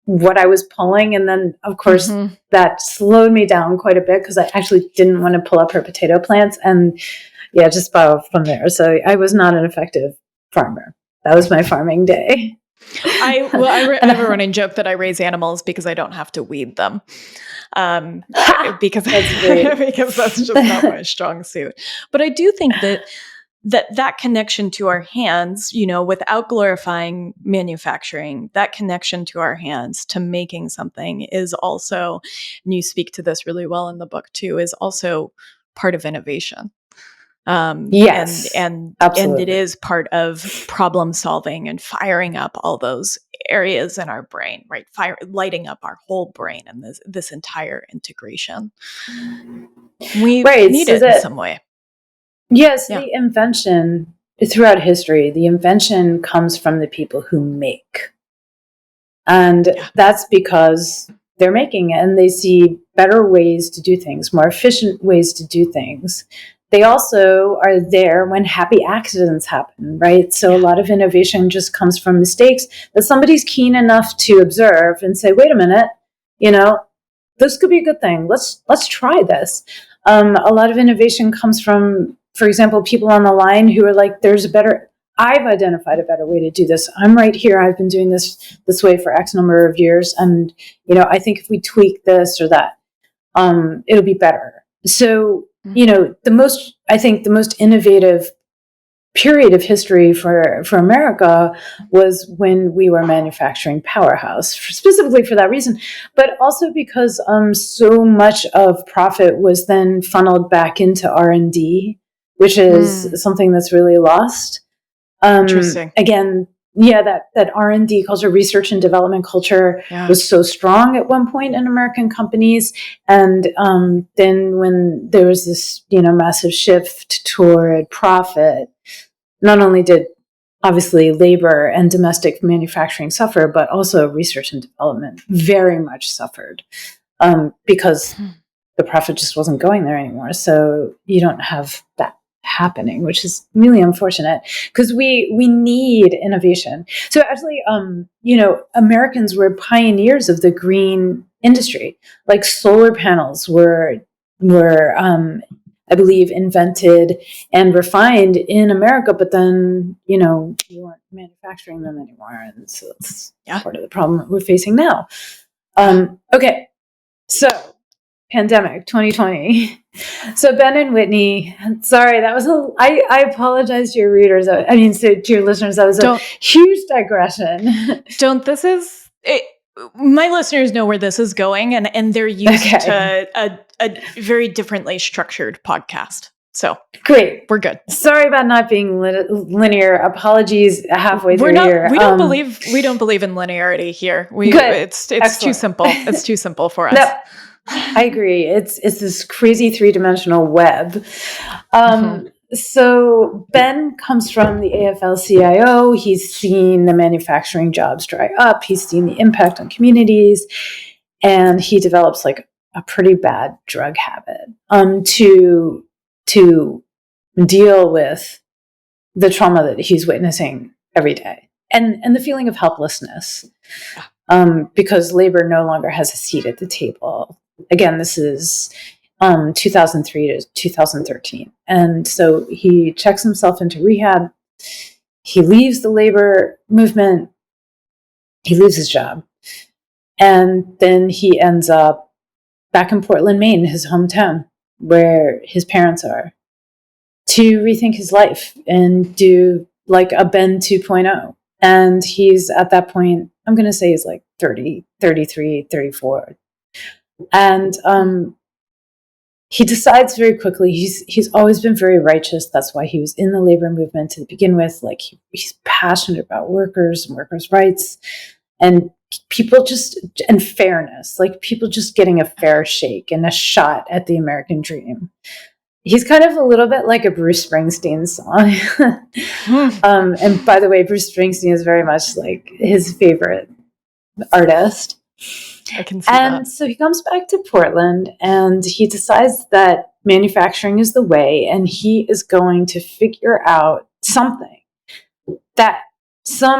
what I was pulling. And then, of course, that slowed me down quite a bit because I actually didn't want to pull up her potato plants. And yeah, just spiraled from there. So I was not an effective farmer. That was my farming day. I have a running joke that I raise animals because I don't have to weed them. Because that's just not my strong suit. But I do think that connection to our hands, without glorifying manufacturing, that connection to our hands to making something is also, and you speak to this really well in the book too, is also part of innovation. Yes, and absolutely. it is part of problem solving and firing up all those areas in our brain, right? Lighting up our whole brain and this entire integration. We need it in some way. Yes, the invention throughout history, the invention comes from the people who make. And that's because they're making it and they see better ways to do things, more efficient ways to do things. They also are there when happy accidents happen, right? So a lot of innovation just comes from mistakes that somebody's keen enough to observe and say, wait a minute, this could be a good thing. Let's try this. A lot of innovation comes from, for example, people on the line who are like, I've identified a better way to do this. I'm right here. I've been doing this way for X number of years. And, I think if we tweak this or that, it'll be better. So, the most innovative period of history for America was when we were a manufacturing powerhouse, specifically for that reason, but also because so much of profit was then funneled back into R&D, which is something that's really lost. Interesting. Again, that R&D culture, research and development culture, was so strong at one point in American companies. And then when there was this, massive shift toward profit, not only did obviously labor and domestic manufacturing suffer, but also research and development very much suffered because the profit just wasn't going there anymore. So you don't have that happening, which is really unfortunate because we need innovation. So actually, Americans were pioneers of the green industry. Like solar panels were I believe invented and refined in America, but then we weren't manufacturing them anymore, and so that's part of the problem that we're facing now. Okay, so pandemic 2020. So Ben and Whitney, sorry, that was I apologize to your readers. To your listeners, that was a huge digression. My listeners know where this is going, and they're used to a very differently structured podcast. So great, we're good. Sorry about not being linear. Apologies halfway through here. We don't believe in linearity here. It's too simple. It's too simple for us. No. I agree. It's this crazy 3-dimensional web. So Ben comes from the AFL-CIO. He's seen the manufacturing jobs dry up. He's seen the impact on communities, and he develops like a pretty bad drug habit to deal with the trauma that he's witnessing every day and the feeling of helplessness because labor no longer has a seat at the table. Again, this is 2003 to 2013. And so he checks himself into rehab. He leaves the labor movement. He leaves his job. And then he ends up back in Portland, Maine, his hometown, where his parents are, to rethink his life and do like a Ben 2.0. And he's at that point, I'm going to say he's like 30, 33, 34. And he decides very quickly, he's always been very righteous. That's why he was in the labor movement to begin with. Like he's passionate about workers and workers' rights and and fairness, like people just getting a fair shake and a shot at the American dream. He's kind of a little bit like a Bruce Springsteen song. And by the way, Bruce Springsteen is very much like his favorite artist. I can see that. So he comes back to Portland and he decides that manufacturing is the way, and he is going to figure out some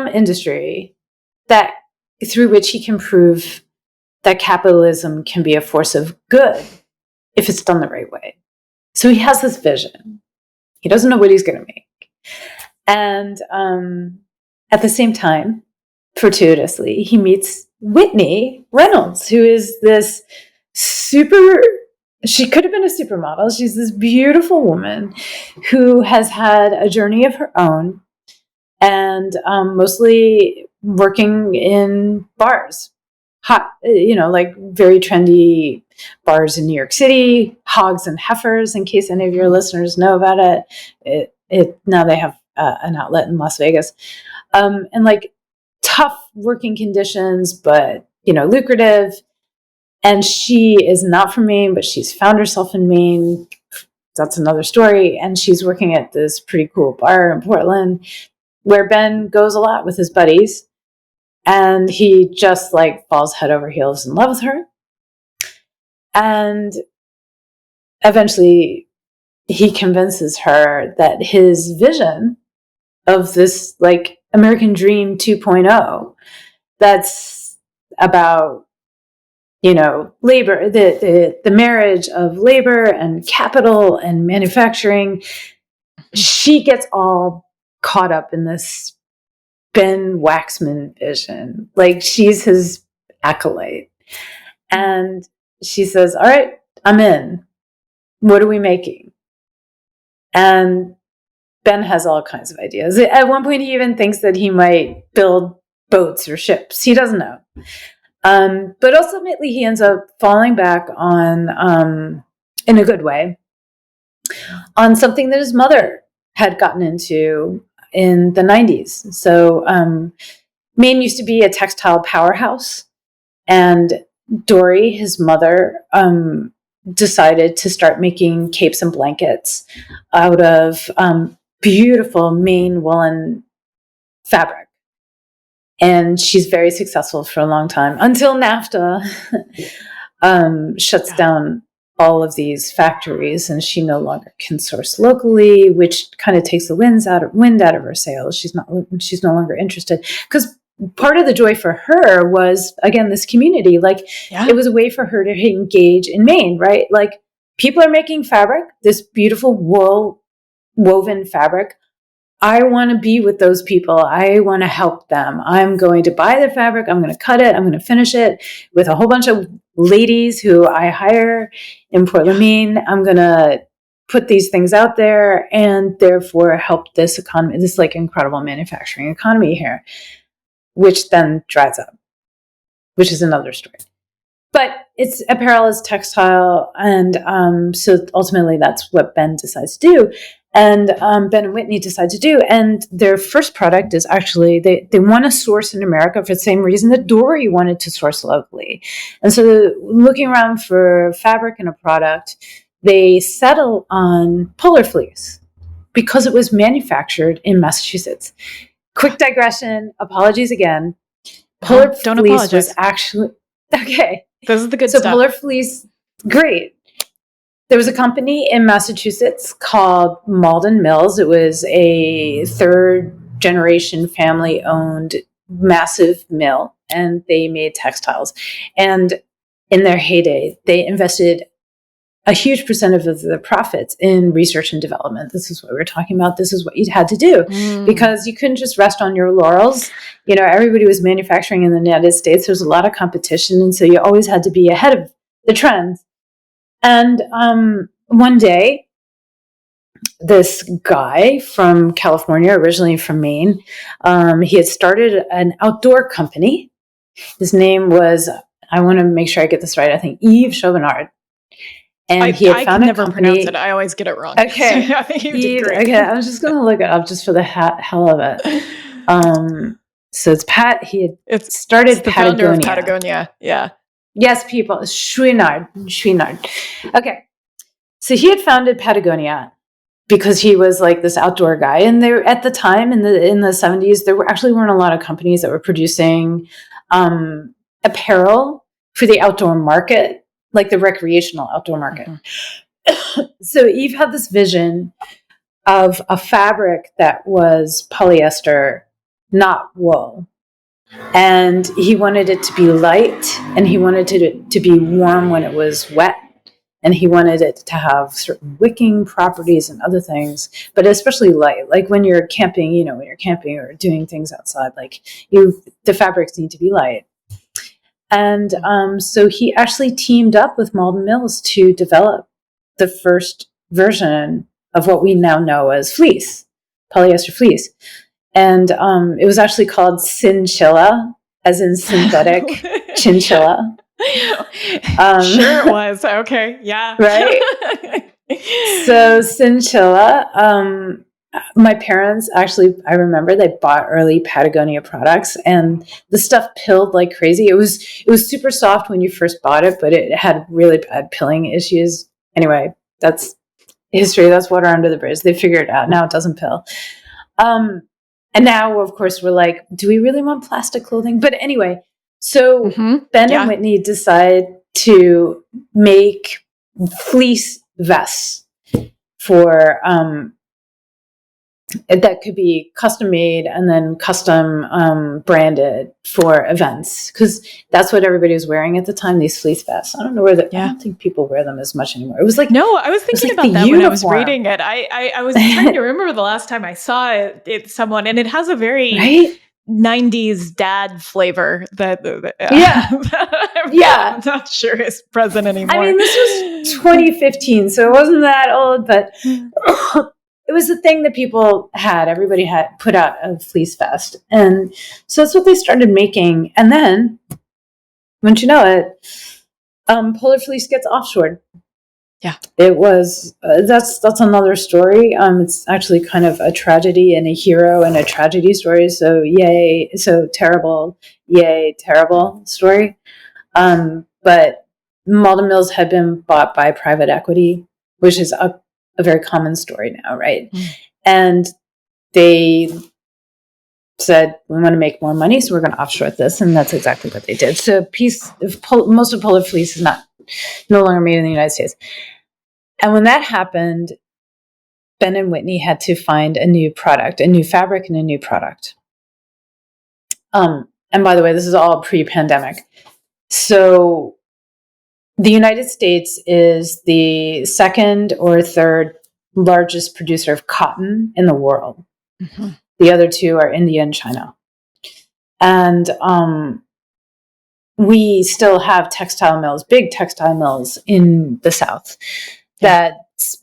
industry that through which he can prove that capitalism can be a force of good if it's done the right way. So he has this vision. He doesn't know what he's going to make. And at the same time, fortuitously, he meets Whitney Reynolds, who is this she could have been a supermodel. She's this beautiful woman who has had a journey of her own and mostly working in bars. Hot, like very trendy bars in New York City, Hogs and Heifers, in case any of your listeners know about it. Now they have an outlet in Las Vegas. And like tough working conditions, but, lucrative. And she is not from Maine, but she's found herself in Maine. That's another story. And she's working at this pretty cool bar in Portland where Ben goes a lot with his buddies. And he just like falls head over heels in love with her. And eventually he convinces her that his vision of this like American Dream 2.0, that's about, labor, the marriage of labor and capital and manufacturing. She gets all caught up in this Ben Waxman vision. Like she's his acolyte. And she says, all right, I'm in. What are we making? And Ben has all kinds of ideas. At one point, he even thinks that he might build boats or ships. He doesn't know. But ultimately, he ends up falling back on, in a good way, on something that his mother had gotten into in the 90s. So Maine used to be a textile powerhouse. And Dory, his mother, decided to start making capes and blankets out of beautiful Maine woolen fabric. And she's very successful for a long time until NAFTA shuts down all of these factories, and she no longer can source locally, which kind of takes the wind out of her sails. She's no longer interested, because part of the joy for her was, again, this community. Like it was a way for her to engage in Maine, right? Like people are making fabric, this beautiful wool woven fabric. I want to be with those people. I want to help them. I'm going to buy their fabric. I'm going to cut it. I'm going to finish it with a whole bunch of ladies who I hire in Portland, Maine. I'm going to put these things out there and therefore help this economy, this like incredible manufacturing economy here, which then dries up, which is another story. But it's apparel is textile. And so ultimately that's what Ben decides to do. And Ben and Whitney decide to do. And their first product is actually, they want to source in America for the same reason that Dory wanted to source locally. And so looking around for fabric and a product, they settle on polar fleece because it was manufactured in Massachusetts. Quick digression, apologies again. Polar Don't fleece apologize. was actually, okay. This is the good stuff. So polar fleece, great. There was a company in Massachusetts called Malden Mills. It was a third generation family owned massive mill, and they made textiles. And in their heyday, they invested a huge percentage of the profits in research and development. This is what we were talking about. This is what you had to do because you couldn't just rest on your laurels. Everybody was manufacturing in the United States. There was a lot of competition. And so you always had to be ahead of the trends. And one day, this guy from California, originally from Maine, he had started an outdoor company. His name was, I want to make sure I get this right, I think Yves Chauvenard. And he had found I can never pronounce it. I always get it wrong. Okay. So I think you did great. Okay, I was just going to look it up just for the hell of it. So it's Pat. He had started the Patagonia. Founder of Patagonia. Yeah. Yes, people. Chouinard. Okay. So he had founded Patagonia because he was like this outdoor guy. And there at the time in the 70s, there weren't a lot of companies that were producing apparel for the outdoor market, like the recreational outdoor market. Mm-hmm. So Yves had this vision of a fabric that was polyester, not wool. And he wanted it to be light, and he wanted it to be warm when it was wet. And he wanted it to have certain wicking properties and other things, but especially light. Like when you're camping, when you're camping or doing things outside, like the fabrics need to be light. And so he actually teamed up with Malden Mills to develop the first version of what we now know as fleece, polyester fleece. And it was actually called Cinchilla, as in synthetic chinchilla. Sure it was. Okay. Yeah. Right? So Cinchilla, my parents actually, I remember they bought early Patagonia products, and the stuff pilled like crazy. It was super soft when you first bought it, but it had really bad pilling issues. Anyway, that's history. That's water under the bridge. They figured it out. Now it doesn't pill. And now, of course, we're like, do we really want plastic clothing? But anyway, so Ben and Whitney decide to make fleece vests for that could be custom made and then custom branded for events, because that's what everybody was wearing at the time, these fleece vests. I don't know I don't think people wear them as much anymore. It was like, no, I was thinking about that when I was reading it. I was trying to remember the last time I saw it someone, and it has a very 90s dad flavor that I'm not sure is present anymore. I mean, this was 2015, so it wasn't that old, but it was the thing that people had. Everybody had put out a fleece vest. And so that's what they started making. And then, wouldn't you know it, polar fleece gets offshored. Yeah. It was, that's another story. It's actually kind of a tragedy and a hero and a tragedy story. So terrible story. But Malden Mills had been bought by private equity, which is a very common story now, right? And they said, we want to make more money, so we're going to offshore this, and that's exactly what they did. So most of polar fleece is no longer made in the United States. And when that happened, Ben and Whitney had to find a new product, a new fabric and a new product. And by the way, this is all pre-pandemic. So the United States is the second or third largest producer of cotton in the world. The other two are India and China. And we still have big textile mills in the South that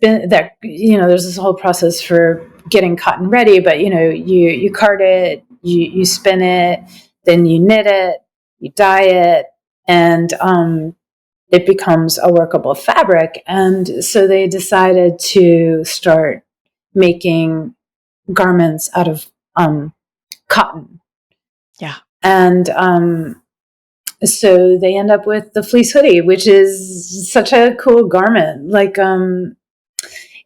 there's this whole process for getting cotton ready, but you card it, you spin it, then you knit it, you dye it, and it becomes a workable fabric. And so they decided to start making garments out of cotton. Yeah. And so they end up with the fleece hoodie, which is such a cool garment. Like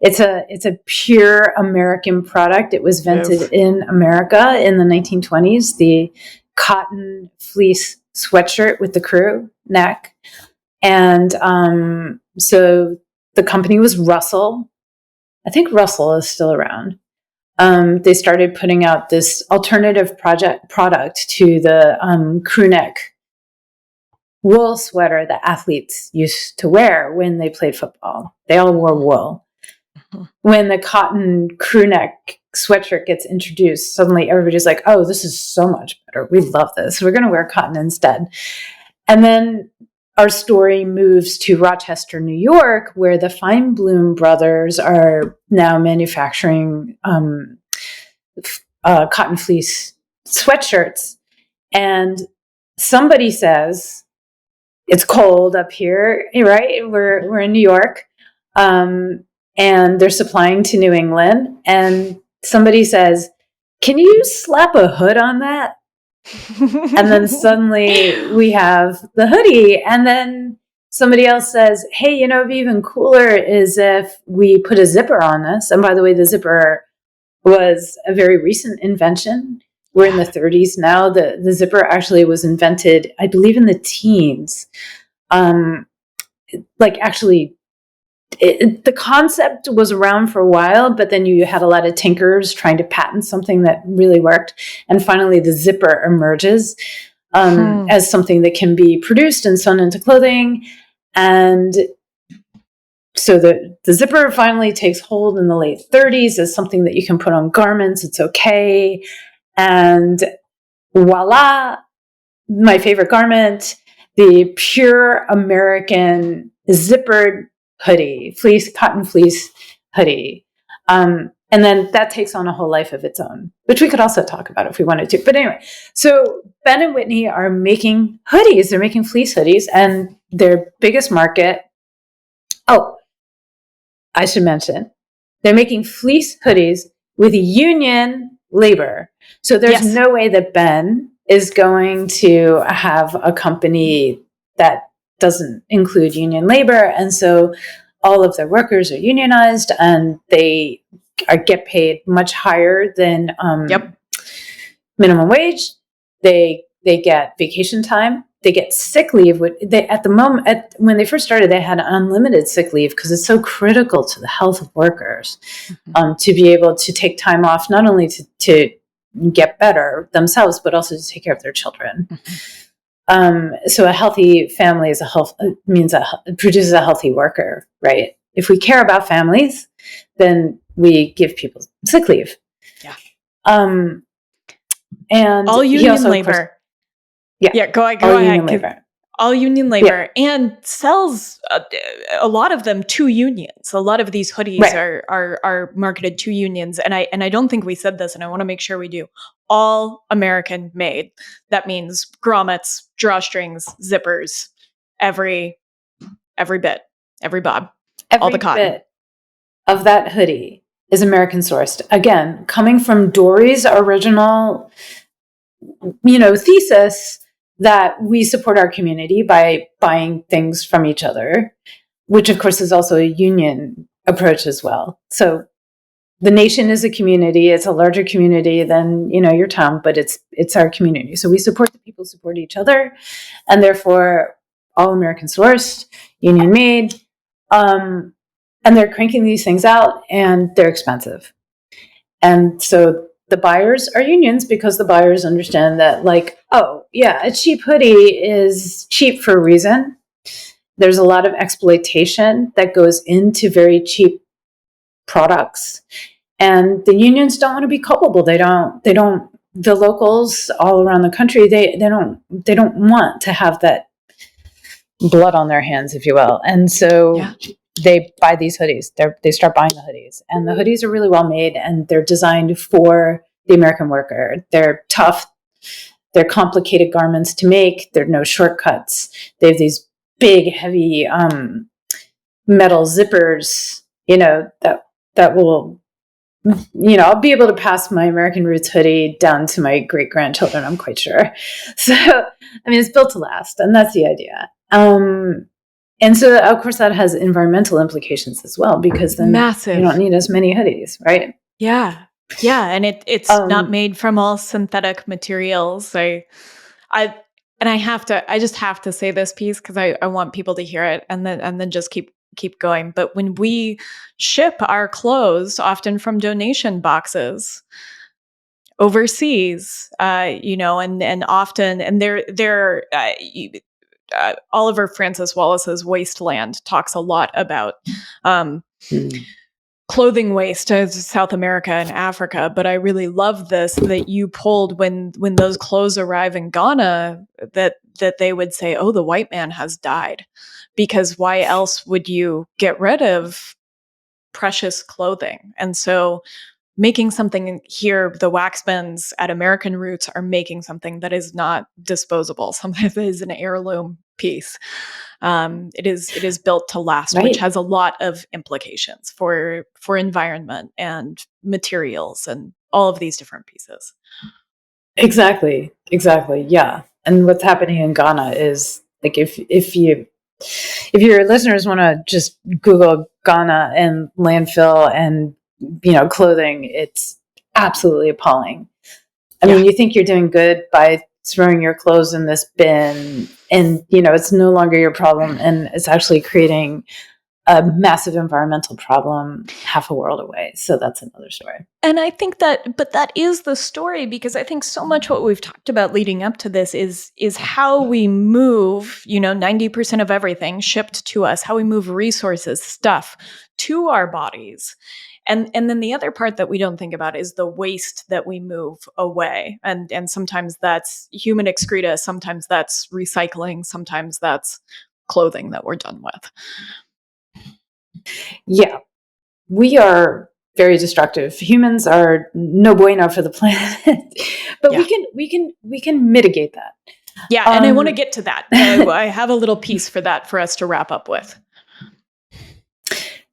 it's a pure American product. It was invented in America in the 1920s. The cotton fleece sweatshirt with the crew neck. And so the company was Russell. I think Russell is still around. They started putting out this alternative product to the crew neck wool sweater that athletes used to wear when they played football. They all wore wool. When the cotton crew neck sweatshirt gets introduced, suddenly everybody's like, oh, this is so much better. We love this. We're going to wear cotton instead. And then our story moves to Rochester, New York, where the Feinblum brothers are now manufacturing cotton fleece sweatshirts. And somebody says, it's cold up here, right? We're in New York, and they're supplying to New England. And somebody says, can you slap a hood on that? And then suddenly we have the hoodie. And then somebody else says, hey, it'd be even cooler is if we put a zipper on this. And by the way, the zipper was a very recent invention. We're in the 30s now. The zipper actually was invented, I believe, in the teens. Like actually the concept was around for a while, but then you had a lot of tinkers trying to patent something that really worked. And finally, the zipper emerges as something that can be produced and sewn into clothing. And so the zipper finally takes hold in the late 30s as something that you can put on garments. It's okay. And voila, my favorite garment, the pure American zippered hoodie, cotton fleece hoodie. And then that takes on a whole life of its own, which we could also talk about if we wanted to. But anyway, so Ben and Whitney are making hoodies. They're making fleece hoodies, and their biggest market. Oh, I should mention, they're making fleece hoodies with union labor. So there's no way that Ben is going to have a company that doesn't include union labor. And so all of their workers are unionized, and they get paid much higher than minimum wage. They get vacation time. They get sick leave. At the moment, when they first started, they had unlimited sick leave because it's so critical to the health of workers to be able to take time off, not only to get better themselves, but also to take care of their children. So a healthy family is produces a healthy worker, right? If we care about families, then we give people sick leave. Yeah. And all union labor. Go ahead. All union labor, and sells a lot of them to unions. A lot of these hoodies are marketed to unions, and I don't think we said this, and I want to make sure we do. All American made. That means grommets, drawstrings, zippers, every bit, every bob, all the cotton. Every bit of that hoodie is American sourced. Again, coming from Dory's original, thesis that we support our community by buying things from each other, which of course is also a union approach as well. So the nation is a community. It's a larger community than, your town, but it's our community. So we support the people, support each other, and therefore all American sourced, union made, and they're cranking these things out, and they're expensive. And so the buyers are unions because the buyers understand that, a cheap hoodie is cheap for a reason. There's a lot of exploitation that goes into very cheap products. And the unions don't want to be culpable. The locals all around the country, they don't want to have that blood on their hands, if you will. And so they buy these hoodies. They start buying the hoodies, and the hoodies are really well made, and they're designed for the American worker. They're tough. They're complicated garments to make. There are no shortcuts. They have these big, heavy metal zippers, that will, I'll be able to pass my American Roots hoodie down to my great-grandchildren, I'm quite sure. So, it's built to last, and that's the idea. And so, of course, that has environmental implications as well, because then massive. You don't need as many hoodies, right? Yeah. Yeah, and it's not made from all synthetic materials. I just have to say this piece because I want people to hear it, and then just keep going. But when we ship our clothes, often from donation boxes overseas, and often, and they're Oliver Francis Wallace's Wasteland talks a lot about clothing waste to South America and Africa. But I really love this that you pulled when those clothes arrive in Ghana, that they would say, oh, the white man has died, because why else would you get rid of precious clothing? And so making something here, the Waxmans at American Roots are making something that is not disposable, something that is an heirloom piece. It is built to last, which has a lot of implications for environment and materials and all of these different pieces. Exactly. Yeah. And what's happening in Ghana is, like, if your listeners want to just Google Ghana and landfill and clothing, it's absolutely appalling. I mean, you think you're doing good by throwing your clothes in this bin, and it's no longer your problem, and it's actually creating a massive environmental problem half a world away. So that's another story. And I think that is the story, because I think so much what we've talked about leading up to this is how we move, 90% of everything shipped to us, how we move resources, stuff to our bodies. And then the other part that we don't think about is the waste that we move away. And sometimes that's human excreta, sometimes that's recycling, sometimes that's clothing that we're done with. Yeah. We are very destructive. Humans are no bueno for the planet. But Yeah. we can mitigate that. Yeah, and I want to get to that. I have a little piece for that for us to wrap up with.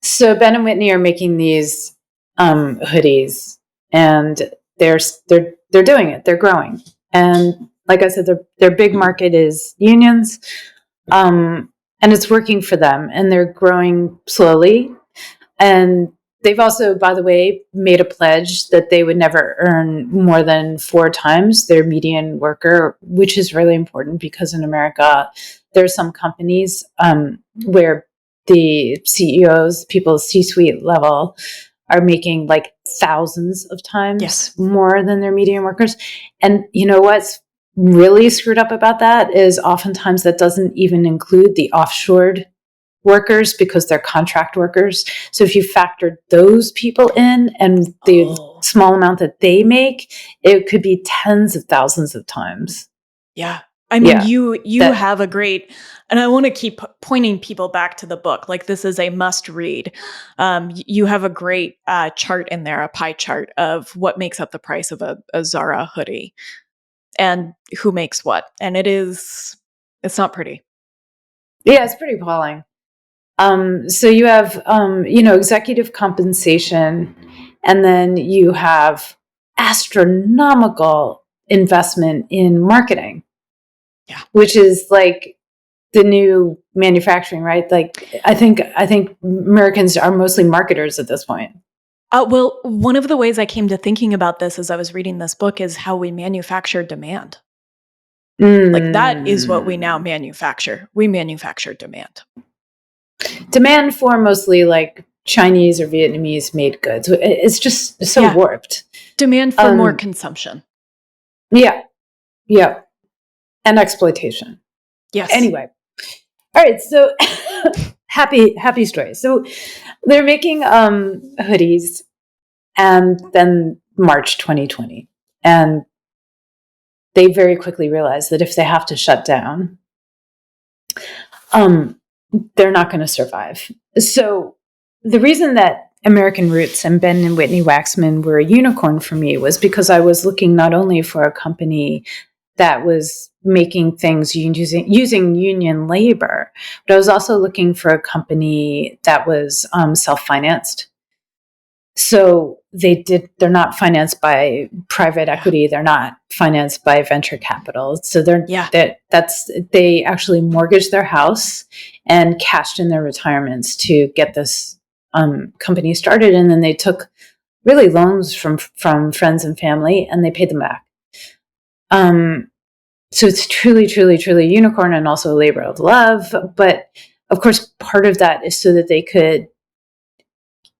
So Ben and Whitney are making these hoodies, and they're doing it. They're growing, and like I said, their big market is unions, and it's working for them. And they're growing slowly. And they've also, by the way, made a pledge that they would never earn more than 4 times their median worker, which is really important because in America, there are some companies where the CEOs, people C-suite level, are making like thousands of times more than their median workers. And you know what's really screwed up about that is oftentimes that doesn't even include the offshored workers because they're contract workers. So if you factor those people in and the small amount that they make, it could be tens of thousands of times. Yeah. I mean, you have a great, and I want to keep pointing people back to the book. Like, this is a must read. You have a great chart in there, a pie chart of what makes up the price of a Zara hoodie and who makes what. And it's not pretty. Yeah, it's pretty appalling. So you have, executive compensation, and then you have astronomical investment in marketing, which is like the new manufacturing, right? Like, I think Americans are mostly marketers at this point. Well, one of the ways I came to thinking about this as I was reading this book is how we manufacture demand. Like, that is what we now manufacture. We manufacture demand. Demand for mostly like Chinese or Vietnamese made goods. It's just so warped. Demand for more consumption. Yeah. Yeah. And exploitation. Yes. Anyway. All right. So happy story. So they're making hoodies, and then March 2020. And they very quickly realized that if they have to shut down, they're not going to survive. So the reason that American Roots and Ben and Whitney Waxman were a unicorn for me was because I was looking not only for a company that was making things using union labor, but I was also looking for a company that was self-financed. So they're not financed by private equity. They're not financed by venture capital. So they actually mortgaged their house and cashed in their retirements to get this company started. And then they took really loans from friends and family, and they paid them back. So it's truly, truly, truly a unicorn, and also a labor of love. But of course, part of that is so that they could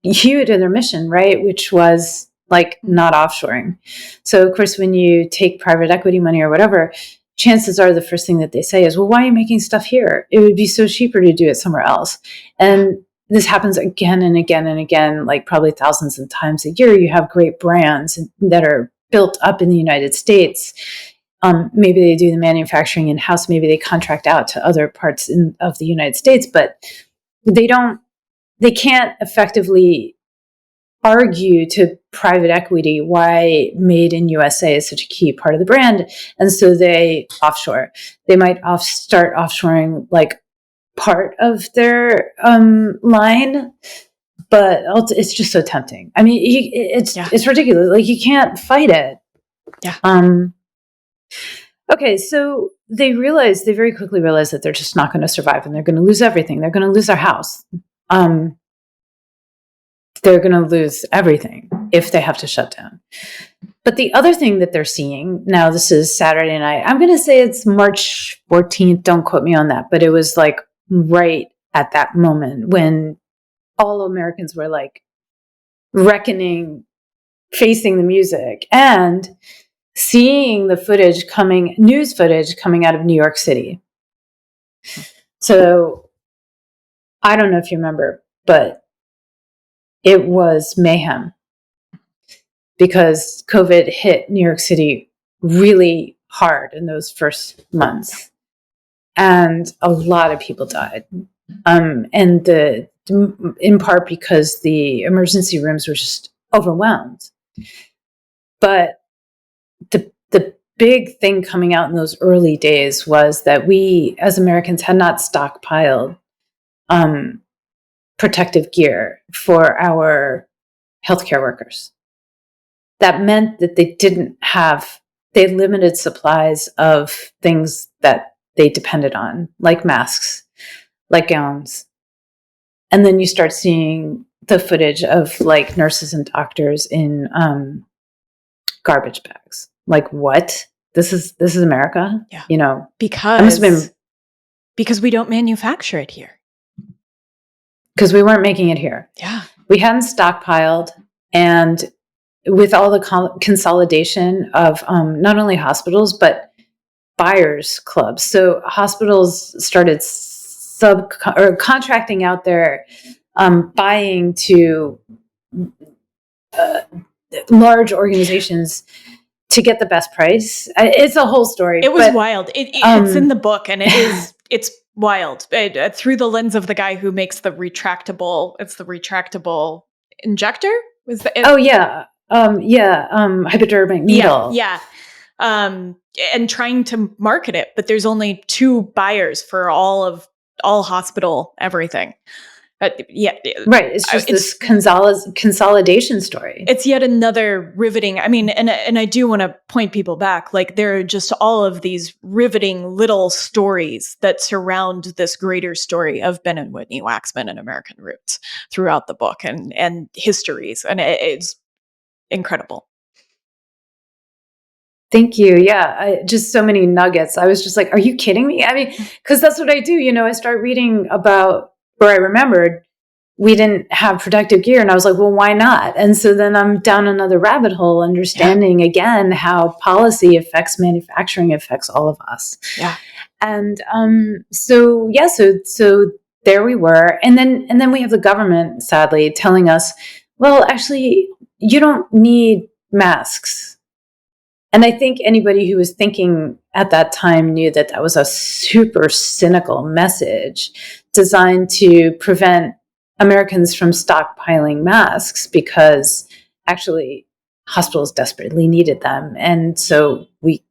hew to their mission, right? Which was like not offshoring. So of course, when you take private equity money or whatever, chances are the first thing that they say is, well, why are you making stuff here? It would be so cheaper to do it somewhere else. And this happens again and again and again, like probably thousands of times a year. You have great brands that are built up in the United States. Maybe they do the manufacturing in-house. Maybe they contract out to other parts of the United States, but they can't effectively argue to private equity why made in USA is such a key part of the brand. And so they offshore. They might start offshoring like part of their line, but it's just so tempting. I mean, it's ridiculous. Like, you can't fight it. Yeah. Okay, so they very quickly realized that they're just not going to survive, and they're going to lose everything. They're going to lose their house. They're going to lose everything if they have to shut down. But the other thing that they're seeing now, this is Saturday night. I'm going to say it's March 14th. Don't quote me on that, but it was like right at that moment when all Americans were like reckoning, facing the music, and seeing the news footage coming out of New York City. So I don't know if you remember, but it was mayhem because COVID hit New York City really hard in those first months. And a lot of people died. In part because the emergency rooms were just overwhelmed. But the big thing coming out in those early days was that we, as Americans, had not stockpiled protective gear for our healthcare workers. That meant that they had limited supplies of things that they depended on, like masks, like gowns. And then you start seeing the footage of like nurses and doctors in garbage bags. Like, what? This is America? Yeah. You know, because we don't manufacture it here. Because we weren't making it here. Yeah. We hadn't stockpiled. And with all the consolidation of not only hospitals, but buyers clubs. So hospitals started contracting out their buying to large organizations to get the best price. It's a whole story. It was wild. It's in the book, and it's wild through the lens of the guy who makes the retractable. It's the retractable injector. Hypodermic needle. Yeah. And trying to market it, but there's only 2 buyers for all hospital everything. Right. It's just this consolidation story. It's yet another riveting. I mean, and I do want to point people back. Like, there are just all of these riveting little stories that surround this greater story of Ben and Whitney Waxman and American Roots throughout the book and histories, and it's incredible. Thank you. Yeah, just so many nuggets. I was just like, are you kidding me? I mean, because that's what I do. You know, I start reading about, or I remembered we didn't have protective gear. And I was like, well, why not? And so then I'm down another rabbit hole, understanding again how policy affects manufacturing, affects all of us. Yeah. And so there we were. And then we have the government, sadly, telling us, well, actually, you don't need masks. And I think anybody who was thinking at that time knew that that was a super cynical message designed to prevent Americans from stockpiling masks, because actually hospitals desperately needed them. And so we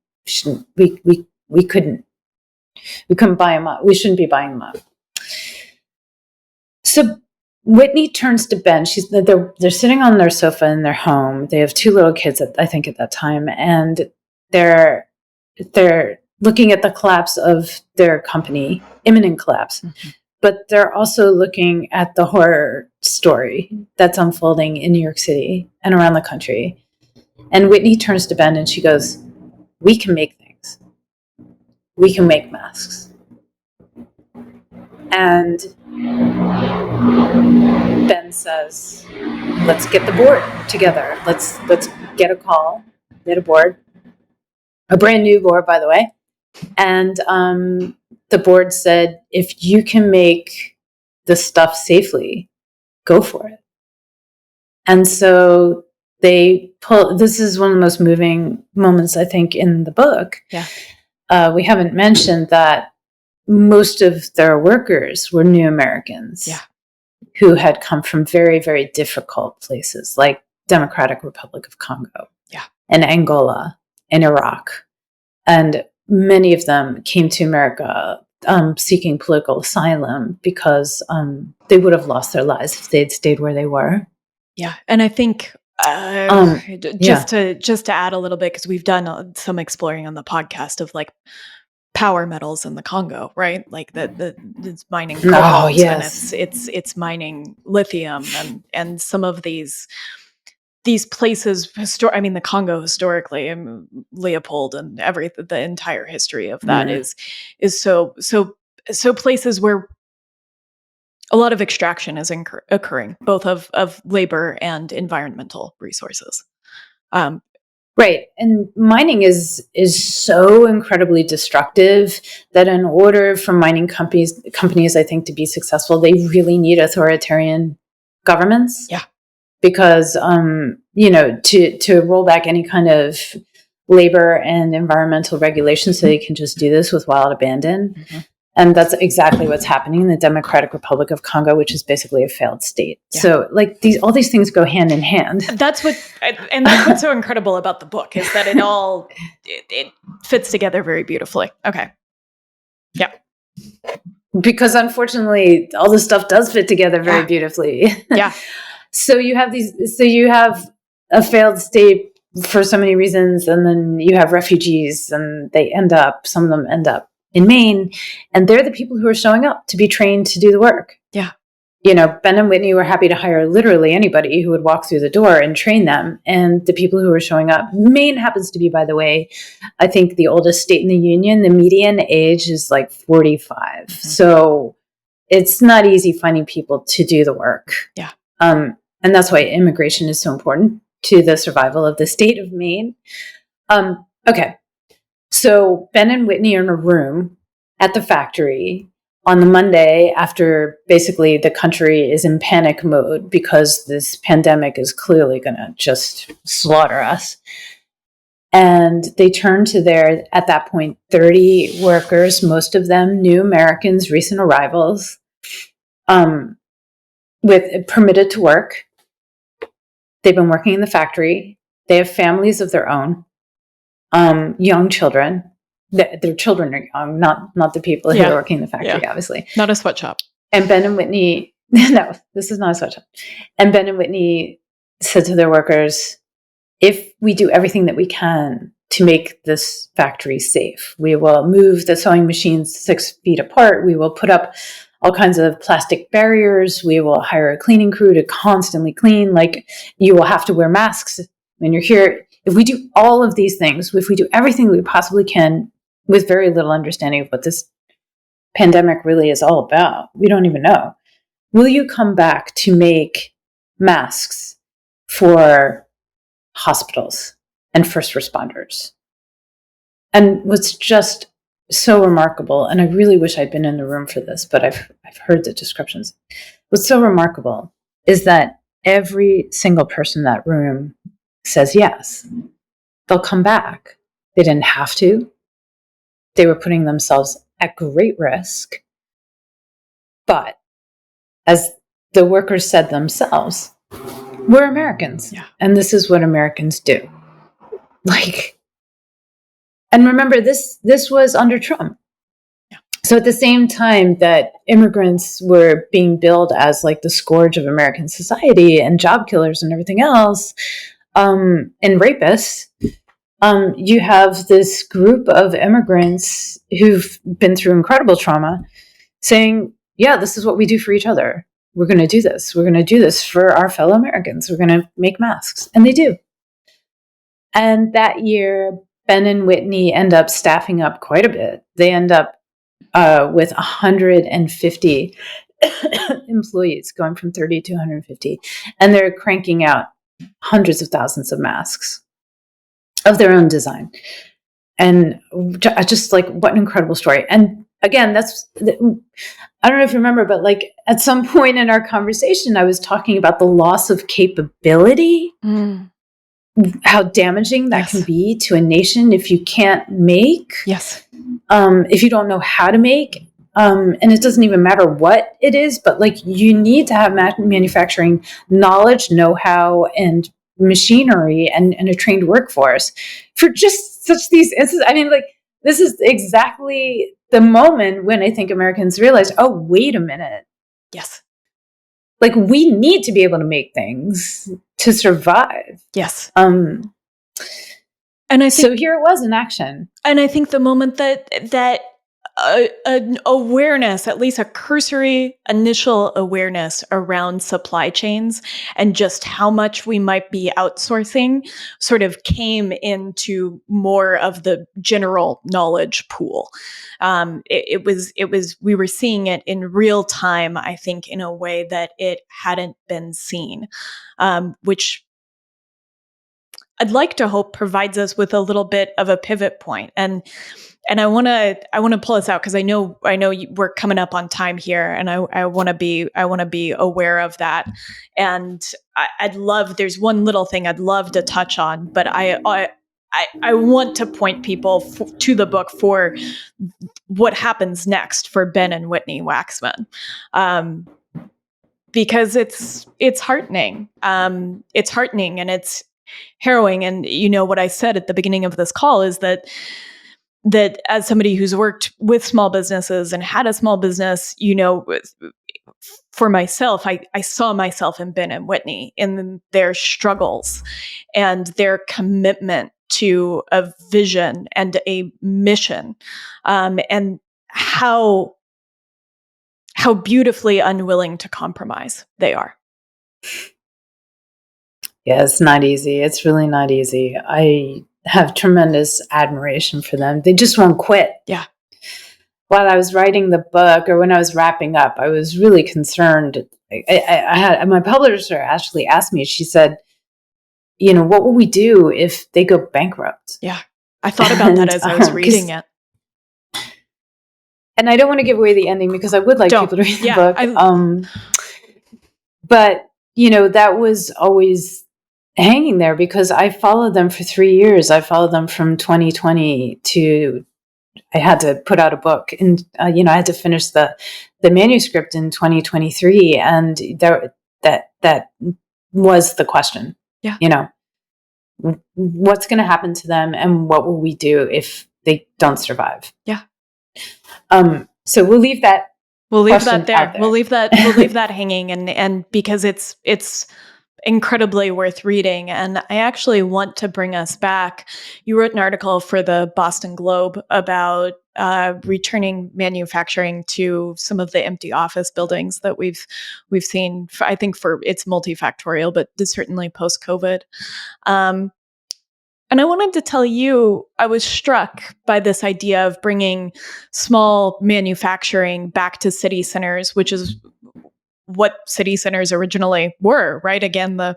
couldn't buy them up. We shouldn't be buying them up. So Whitney turns to Ben. They're sitting on their sofa in their home. They have 2 little kids at that time, and they're looking at the collapse of their company, imminent collapse. Mm-hmm. But they're also looking at the horror story that's unfolding in New York City and around the country. And Whitney turns to Ben and she goes, "We can make things. We can make masks." And Ben says, "Let's get the board together. Let's get a call, get a board, a brand new board, by the way." And the board said, "If you can make the stuff safely, go for it." And so this is one of the most moving moments, I think, in the book. Yeah. We haven't mentioned that most of their workers were new Americans. Yeah. Who had come from very, very difficult places like Democratic Republic of Congo. Yeah. And Angola and Iraq. And many of them came to America seeking political asylum because they would have lost their lives if they had stayed where they were. Yeah. And I think just to add a little bit, because we've done some exploring on the podcast of like power metals in the Congo, right? Like it's mining cobalt, yes. And it's mining lithium and some of these places. The Congo historically, and Leopold and the entire history of that is so places where a lot of extraction is occurring, both of labor and environmental resources. Right. And mining is so incredibly destructive that in order for mining companies, I think, to be successful, they really need authoritarian governments. Yeah. Because, to roll back any kind of labor and environmental regulations so they can just do this with wild abandon. Mm-hmm. And that's exactly what's happening in the Democratic Republic of Congo, which is basically a failed state. Yeah. So like all these things go hand in hand. That's what's so incredible about the book, is that it fits together very beautifully. Okay. Yeah. Because unfortunately, all this stuff does fit together very beautifully. Yeah. So you have a failed state for so many reasons, and then you have refugees, and some of them end up in Maine, and they're the people who are showing up to be trained to do the work. Yeah. Ben and Whitney were happy to hire literally anybody who would walk through the door and train them. And the people who were showing up, Maine happens to be, by the way, I think the oldest state in the union. The median age is like 45. Mm-hmm. So it's not easy finding people to do the work. Yeah. And that's why immigration is so important to the survival of the state of Maine. Okay. So Ben and Whitney are in a room at the factory on the Monday after basically the country is in panic mode because this pandemic is clearly going to just slaughter us. And they turn to their, at that point, 30 workers, most of them new Americans, recent arrivals, with permitted to work. They've been working in the factory. They have families of their own, young children. Their children are young, not the people who are working in the factory, obviously. Not a sweatshop. And Ben and Whitney, no, this is not a sweatshop. And Ben and Whitney said to their workers, if we do everything that we can to make this factory safe, we will move the sewing machines 6 feet apart. We will put up all kinds of plastic barriers. We will hire a cleaning crew to constantly clean. Like, you will have to wear masks when you're here. If we do all of these things, if we do everything we possibly can with very little understanding of what this pandemic really is all about, we don't even know. Will you come back to make masks for hospitals and first responders? And what's just so remarkable, and I really wish I'd been in the room for this, but I've heard the descriptions. What's so remarkable is that every single person in that room says yes. They'll come back. They didn't have to. They were putting themselves at great risk. But as the workers said themselves, we're Americans. Yeah. And this is what Americans do. And remember, this was under Trump. Yeah. So at the same time that immigrants were being billed as like the scourge of American society and job killers and everything else, and rapists, you have this group of immigrants who've been through incredible trauma saying, yeah, this is what we do for each other. We're going to do this. We're going to do this for our fellow Americans. We're going to make masks. And they do. And that year, Ben and Whitney end up staffing up quite a bit. They end up with 150 employees, going from 30 to 150. And they're cranking out hundreds of thousands of masks of their own design. And just like, what an incredible story. And again, I don't know if you remember, but like at some point in our conversation, I was talking about the loss of capability, how damaging that can be to a nation if you can't make, if you don't know how to make. And it doesn't even matter what it is, but like you need to have manufacturing knowledge, know-how, and machinery and a trained workforce for just such these instances. I mean, like, this is exactly the moment when I think Americans realized, oh, wait a minute. Yes. Like, we need to be able to make things to survive. Yes. And I think, so here it was in action. And I think the moment that an awareness, at least a cursory initial awareness around supply chains and just how much we might be outsourcing sort of came into more of the general knowledge pool. We were seeing it in real time, I think, in a way that it hadn't been seen, which I'd like to hope provides us with a little bit of a pivot point. And I want to pull us out because I know we're coming up on time here, and I want to be aware of that. And I'd love, there's one little thing I'd love to touch on, but I want to point people to the book for what happens next for Ben and Whitney Waxman. Because it's heartening. It's heartening and it's harrowing. And what I said at the beginning of this call is that as somebody who's worked with small businesses and had a small business, for myself, I saw myself in Ben and Whitney in their struggles and their commitment to a vision and a mission, and how beautifully unwilling to compromise they are. Yeah, it's not easy. It's really not easy. I have tremendous admiration for them. They just won't quit. Yeah. While I was writing the book, or when I was wrapping up, I was really concerned. I had my publisher actually asked me. She said, what will we do if they go bankrupt? Yeah, I thought about that as I was reading it. And I don't want to give away the ending because I would like people to read the book. But that was always hanging there because I followed them for 3 years. I followed them from 2020 to, I had to put out a book, and I had to finish the manuscript in 2023, and that was the question. Yeah. What's going to happen to them, and what will we do if they don't survive? Yeah. So we'll leave that. We'll leave that there. We'll leave that hanging, and because it's incredibly worth reading. And I actually want to bring us back. You wrote an article for the Boston Globe about returning manufacturing to some of the empty office buildings that we've seen. I think it's multifactorial, but certainly post-COVID. And I wanted to tell you, I was struck by this idea of bringing small manufacturing back to city centers, which is what city centers originally were, right? Again, the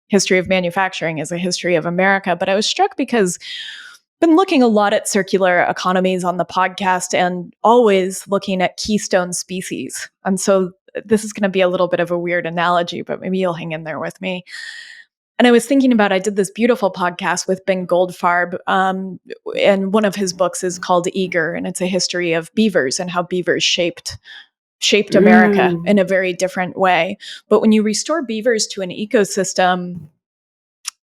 history of manufacturing is a history of America. But I was struck because I've been looking a lot at circular economies on the podcast and always looking at keystone species. And so this is going to be a little bit of a weird analogy, but maybe you'll hang in there with me. And I was thinking about, I did this beautiful podcast with Ben Goldfarb, and one of his books is called Eager, and it's a history of beavers and how beavers shaped America in a very different way. But when you restore beavers to an ecosystem,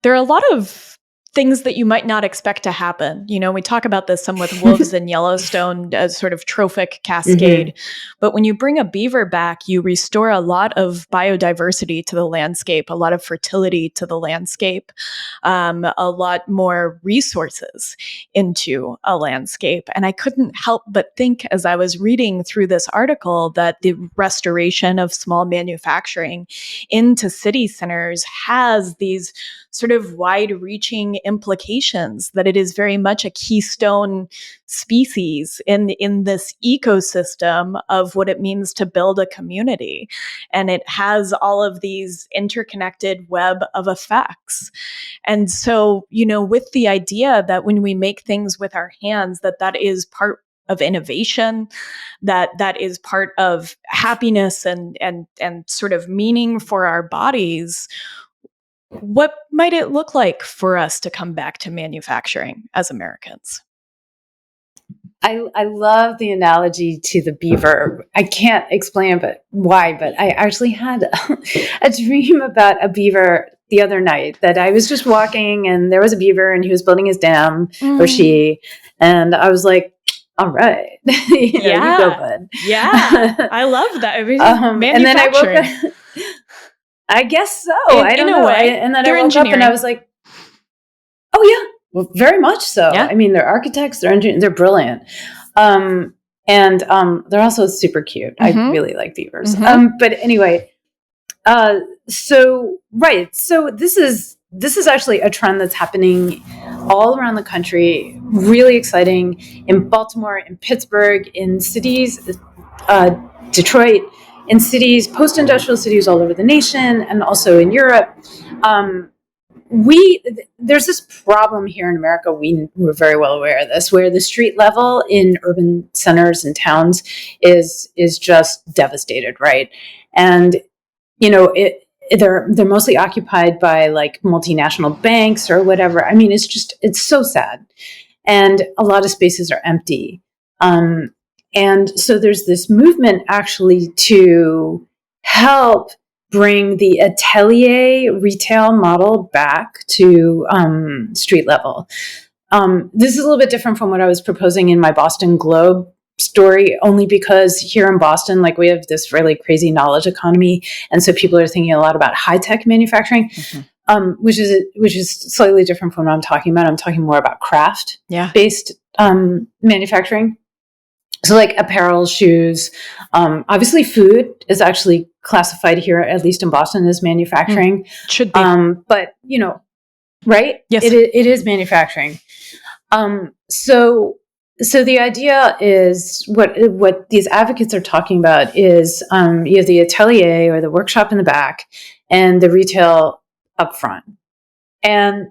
there are a lot of things that you might not expect to happen. We talk about this some with wolves in Yellowstone as sort of trophic cascade. Mm-hmm. But when you bring a beaver back, you restore a lot of biodiversity to the landscape, a lot of fertility to the landscape, a lot more resources into a landscape. And I couldn't help but think as I was reading through this article that the restoration of small manufacturing into city centers has these sort of wide-reaching implications, that it is very much a keystone species in this ecosystem of what it means to build a community. And it has all of these interconnected web of effects. And so, with the idea that when we make things with our hands, that is part of innovation, that is part of happiness and sort of meaning for our bodies, what might it look like for us to come back to manufacturing as Americans? I love the analogy to the beaver. I can't explain why, but I actually had a dream about a beaver the other night, that I was just walking and there was a beaver and he was building his dam, or she, and I was like, all right, you go, bud. Yeah, I love that. And then I woke up. I guess so. I don't know. And then I woke up and I was like, oh yeah, well, very much so. Yeah. I mean, they're architects, they're engineers, they're brilliant. And they're also super cute. I really like beavers. But anyway, so this is actually a trend that's happening all around the country. Really exciting in Baltimore, in Pittsburgh, in cities, Detroit, in cities, post-industrial cities all over the nation, and also in Europe. There's this problem here in America. We're very well aware of this, where the street level in urban centers and towns is just devastated, right? And they're mostly occupied by like multinational banks or whatever. I mean, it's so sad, and a lot of spaces are empty. And so there's this movement actually to help bring the atelier retail model back to street level. This is a little bit different from what I was proposing in my Boston Globe story, only because here in Boston, like, we have this really crazy knowledge economy, and so people are thinking a lot about high-tech manufacturing, which is slightly different from what I'm talking about. I'm talking more about craft-based manufacturing. So like apparel, shoes, obviously food is actually classified here, at least in Boston, as manufacturing. Should be. But, right? Yes. It is manufacturing. So the idea is what these advocates are talking about is you have the atelier or the workshop in the back and the retail up front. And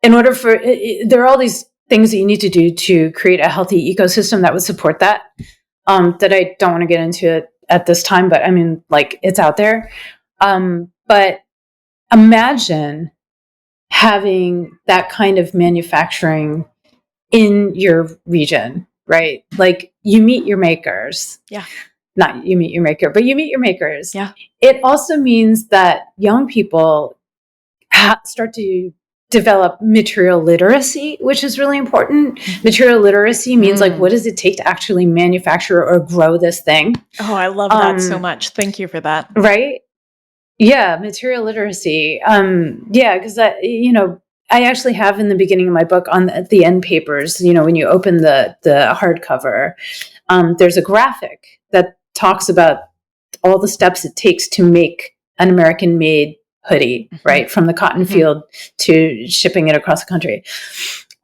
in order for there are all these things that you need to do to create a healthy ecosystem that would support that, that I don't want to get into it at this time, but I mean, like, it's out there. But imagine having that kind of manufacturing in your region, right? Like, you meet your makers. Yeah. Not you meet your maker, but you meet your makers. Yeah. It also means that young people start to develop material literacy, which is really important. Material literacy means like, what does it take to actually manufacture or grow this thing? Oh, I love that so much. Thank you for that. Right? Yeah, material literacy. Because I actually have in the beginning of my book, on the end papers, when you open the hardcover, there's a graphic that talks about all the steps it takes to make an American-made hoodie, right? From the cotton field to shipping it across the country.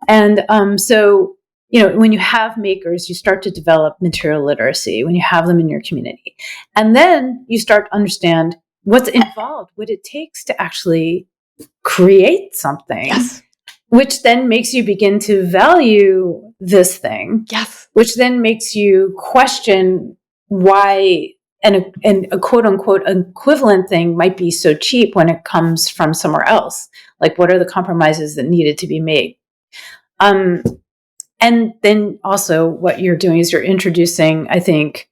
And so, when you have makers, you start to develop material literacy when you have them in your community. And then you start to understand what's involved, what it takes to actually create something. Yes. Which then makes you begin to value this thing. Yes. Which then makes you question why and a quote unquote equivalent thing might be so cheap when it comes from somewhere else. Like, what are the compromises that needed to be made? And then also what you're doing is you're introducing, I think,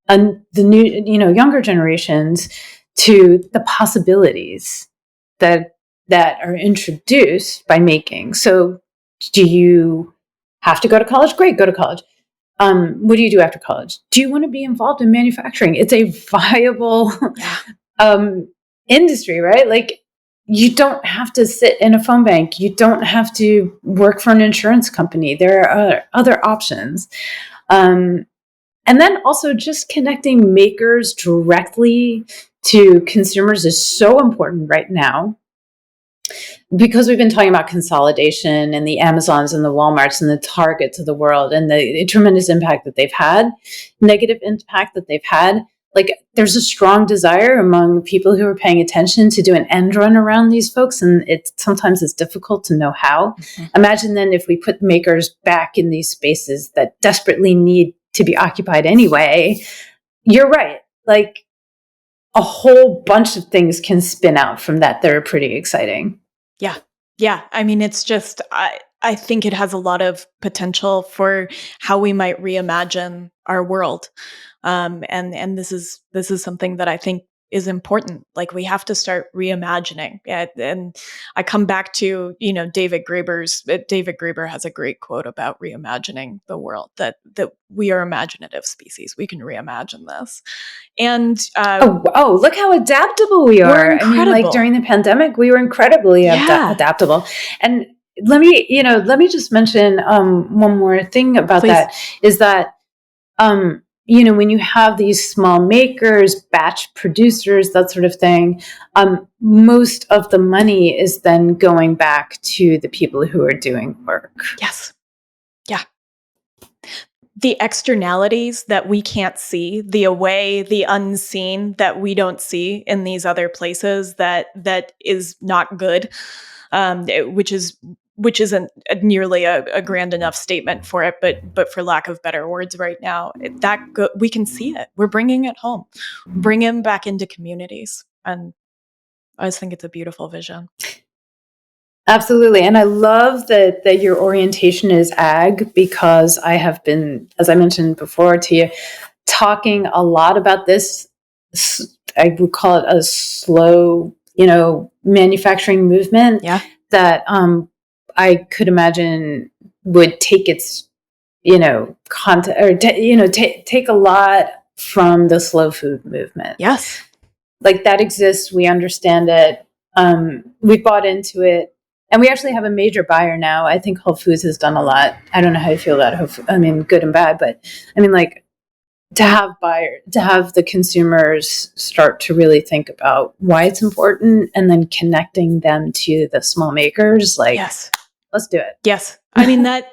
the new, younger generations to the possibilities that are introduced by making. So do you have to go to college? Great, go to college. What do you do after college? Do you want to be involved in manufacturing? It's a viable industry, right? Like, you don't have to sit in a phone bank. You don't have to work for an insurance company. There are other options. And then also just connecting makers directly to consumers is so important right now, because we've been talking about consolidation and the Amazons and the Walmarts and the Targets of the world and the tremendous impact that they've had, negative impact that they've had. Like, there's a strong desire among people who are paying attention to do an end run around these folks, and sometimes it's difficult to know how. Imagine then if we put makers back in these spaces that desperately need to be occupied anyway. You're right. Like, a whole bunch of things can spin out from that are pretty exciting. Yeah. Yeah. I mean, it's just, I think it has a lot of potential for how we might reimagine our world. And this is something that I think is important. Like, we have to start reimagining. And I come back to, David Graeber has a great quote about reimagining the world, that we are imaginative species. We can reimagine this. And look how adaptable we are. I mean, like, during the pandemic, we were incredibly adaptable. And let me just mention one more thing about Please. that is that when you have these small makers, batch producers, that sort of thing, most of the money is then going back to the people who are doing work. Yes. Yeah. The externalities that we can't see, the away, the unseen that we don't see in these other places that is not good, which isn't nearly a grand enough statement for it, but for lack of better words right now, we can see it. We're bringing it home, bring them back into communities. And I just think it's a beautiful vision. Absolutely. And I love that your orientation is ag, because I have been, as I mentioned before to you, talking a lot about this. I would call it a slow, manufacturing movement that I could imagine would take its, content or, take a lot from the slow food movement. Yes. Like that exists. We understand it. We bought into it. And we actually have a major buyer now. I think Whole Foods has done a lot. I don't know how you feel about Whole Foods. I mean, good and bad, but I mean, like to have the consumers start to really think about why it's important, and then connecting them to the small makers. Like, yes, let's do it. Yes. I mean, that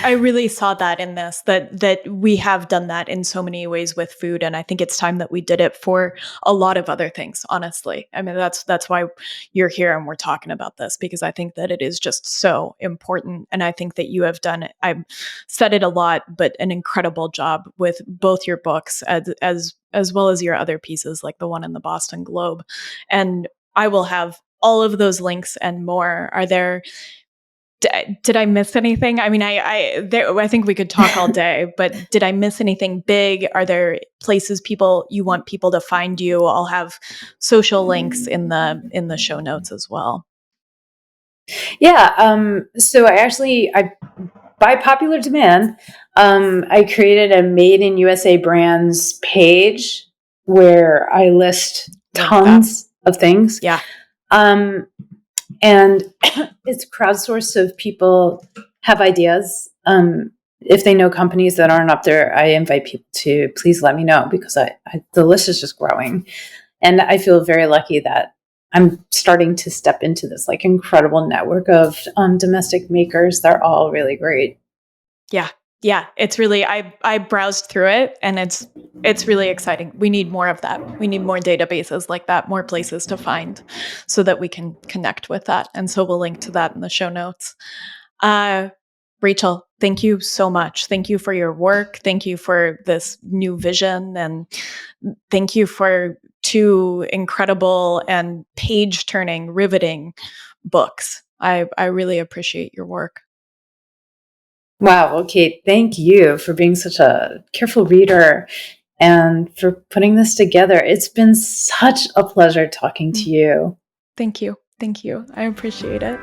I really saw that in this, that we have done that in so many ways with food. And I think it's time that we did it for a lot of other things, honestly. I mean, that's why you're here and we're talking about this, because I think that it is just so important. And I think that you have done, I've said it a lot, but an incredible job with both your books as well as your other pieces, like the one in the Boston Globe. And I will have all of those links and more. Are there... Did I miss anything? I mean, I think we could talk all day, but did I miss anything big? Are there places you want people to find you? I'll have social links in the show notes as well. Yeah. So I by popular demand, I created a Made in USA brands page where I list tons of things. Yeah. And it's crowdsourced, so if people have ideas, if they know companies that aren't up there, I invite people to please let me know, because the list is just growing. And I feel very lucky that I'm starting to step into this like incredible network of domestic makers. They're all really great. Yeah. Yeah, it's really, I browsed through it and it's really exciting. We need more of that. We need more databases like that, more places to find so that we can connect with that. And so we'll link to that in the show notes. Rachel, thank you so much. Thank you for your work. Thank you for this new vision. And thank you for 2 incredible and page-turning, riveting books. I really appreciate your work. Wow. Okay. Thank you for being such a careful reader and for putting this together. It's been such a pleasure talking to you. Thank you. Thank you. I appreciate it.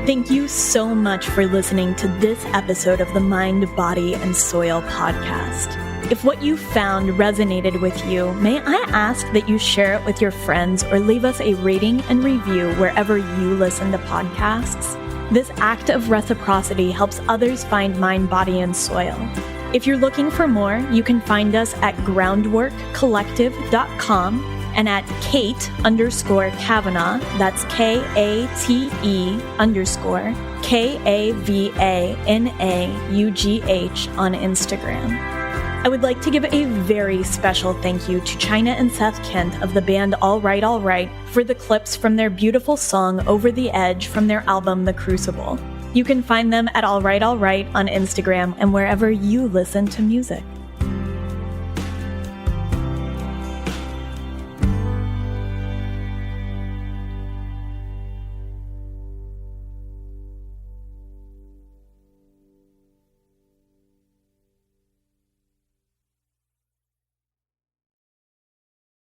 Thank you so much for listening to this episode of the Mind, Body, and Soil podcast. If what you found resonated with you, may I ask that you share it with your friends or leave us a rating and review wherever you listen to podcasts? This act of reciprocity helps others find Mind, Body, and Soil. If you're looking for more, you can find us at groundworkcollective.com and at Kate_Kavanaugh, that's KATE_KAVANAUGH on Instagram. I would like to give a very special thank you to China and Seth Kent of the band All Right, All Right for the clips from their beautiful song Over the Edge from their album The Crucible. You can find them at All Right, All Right on Instagram and wherever you listen to music.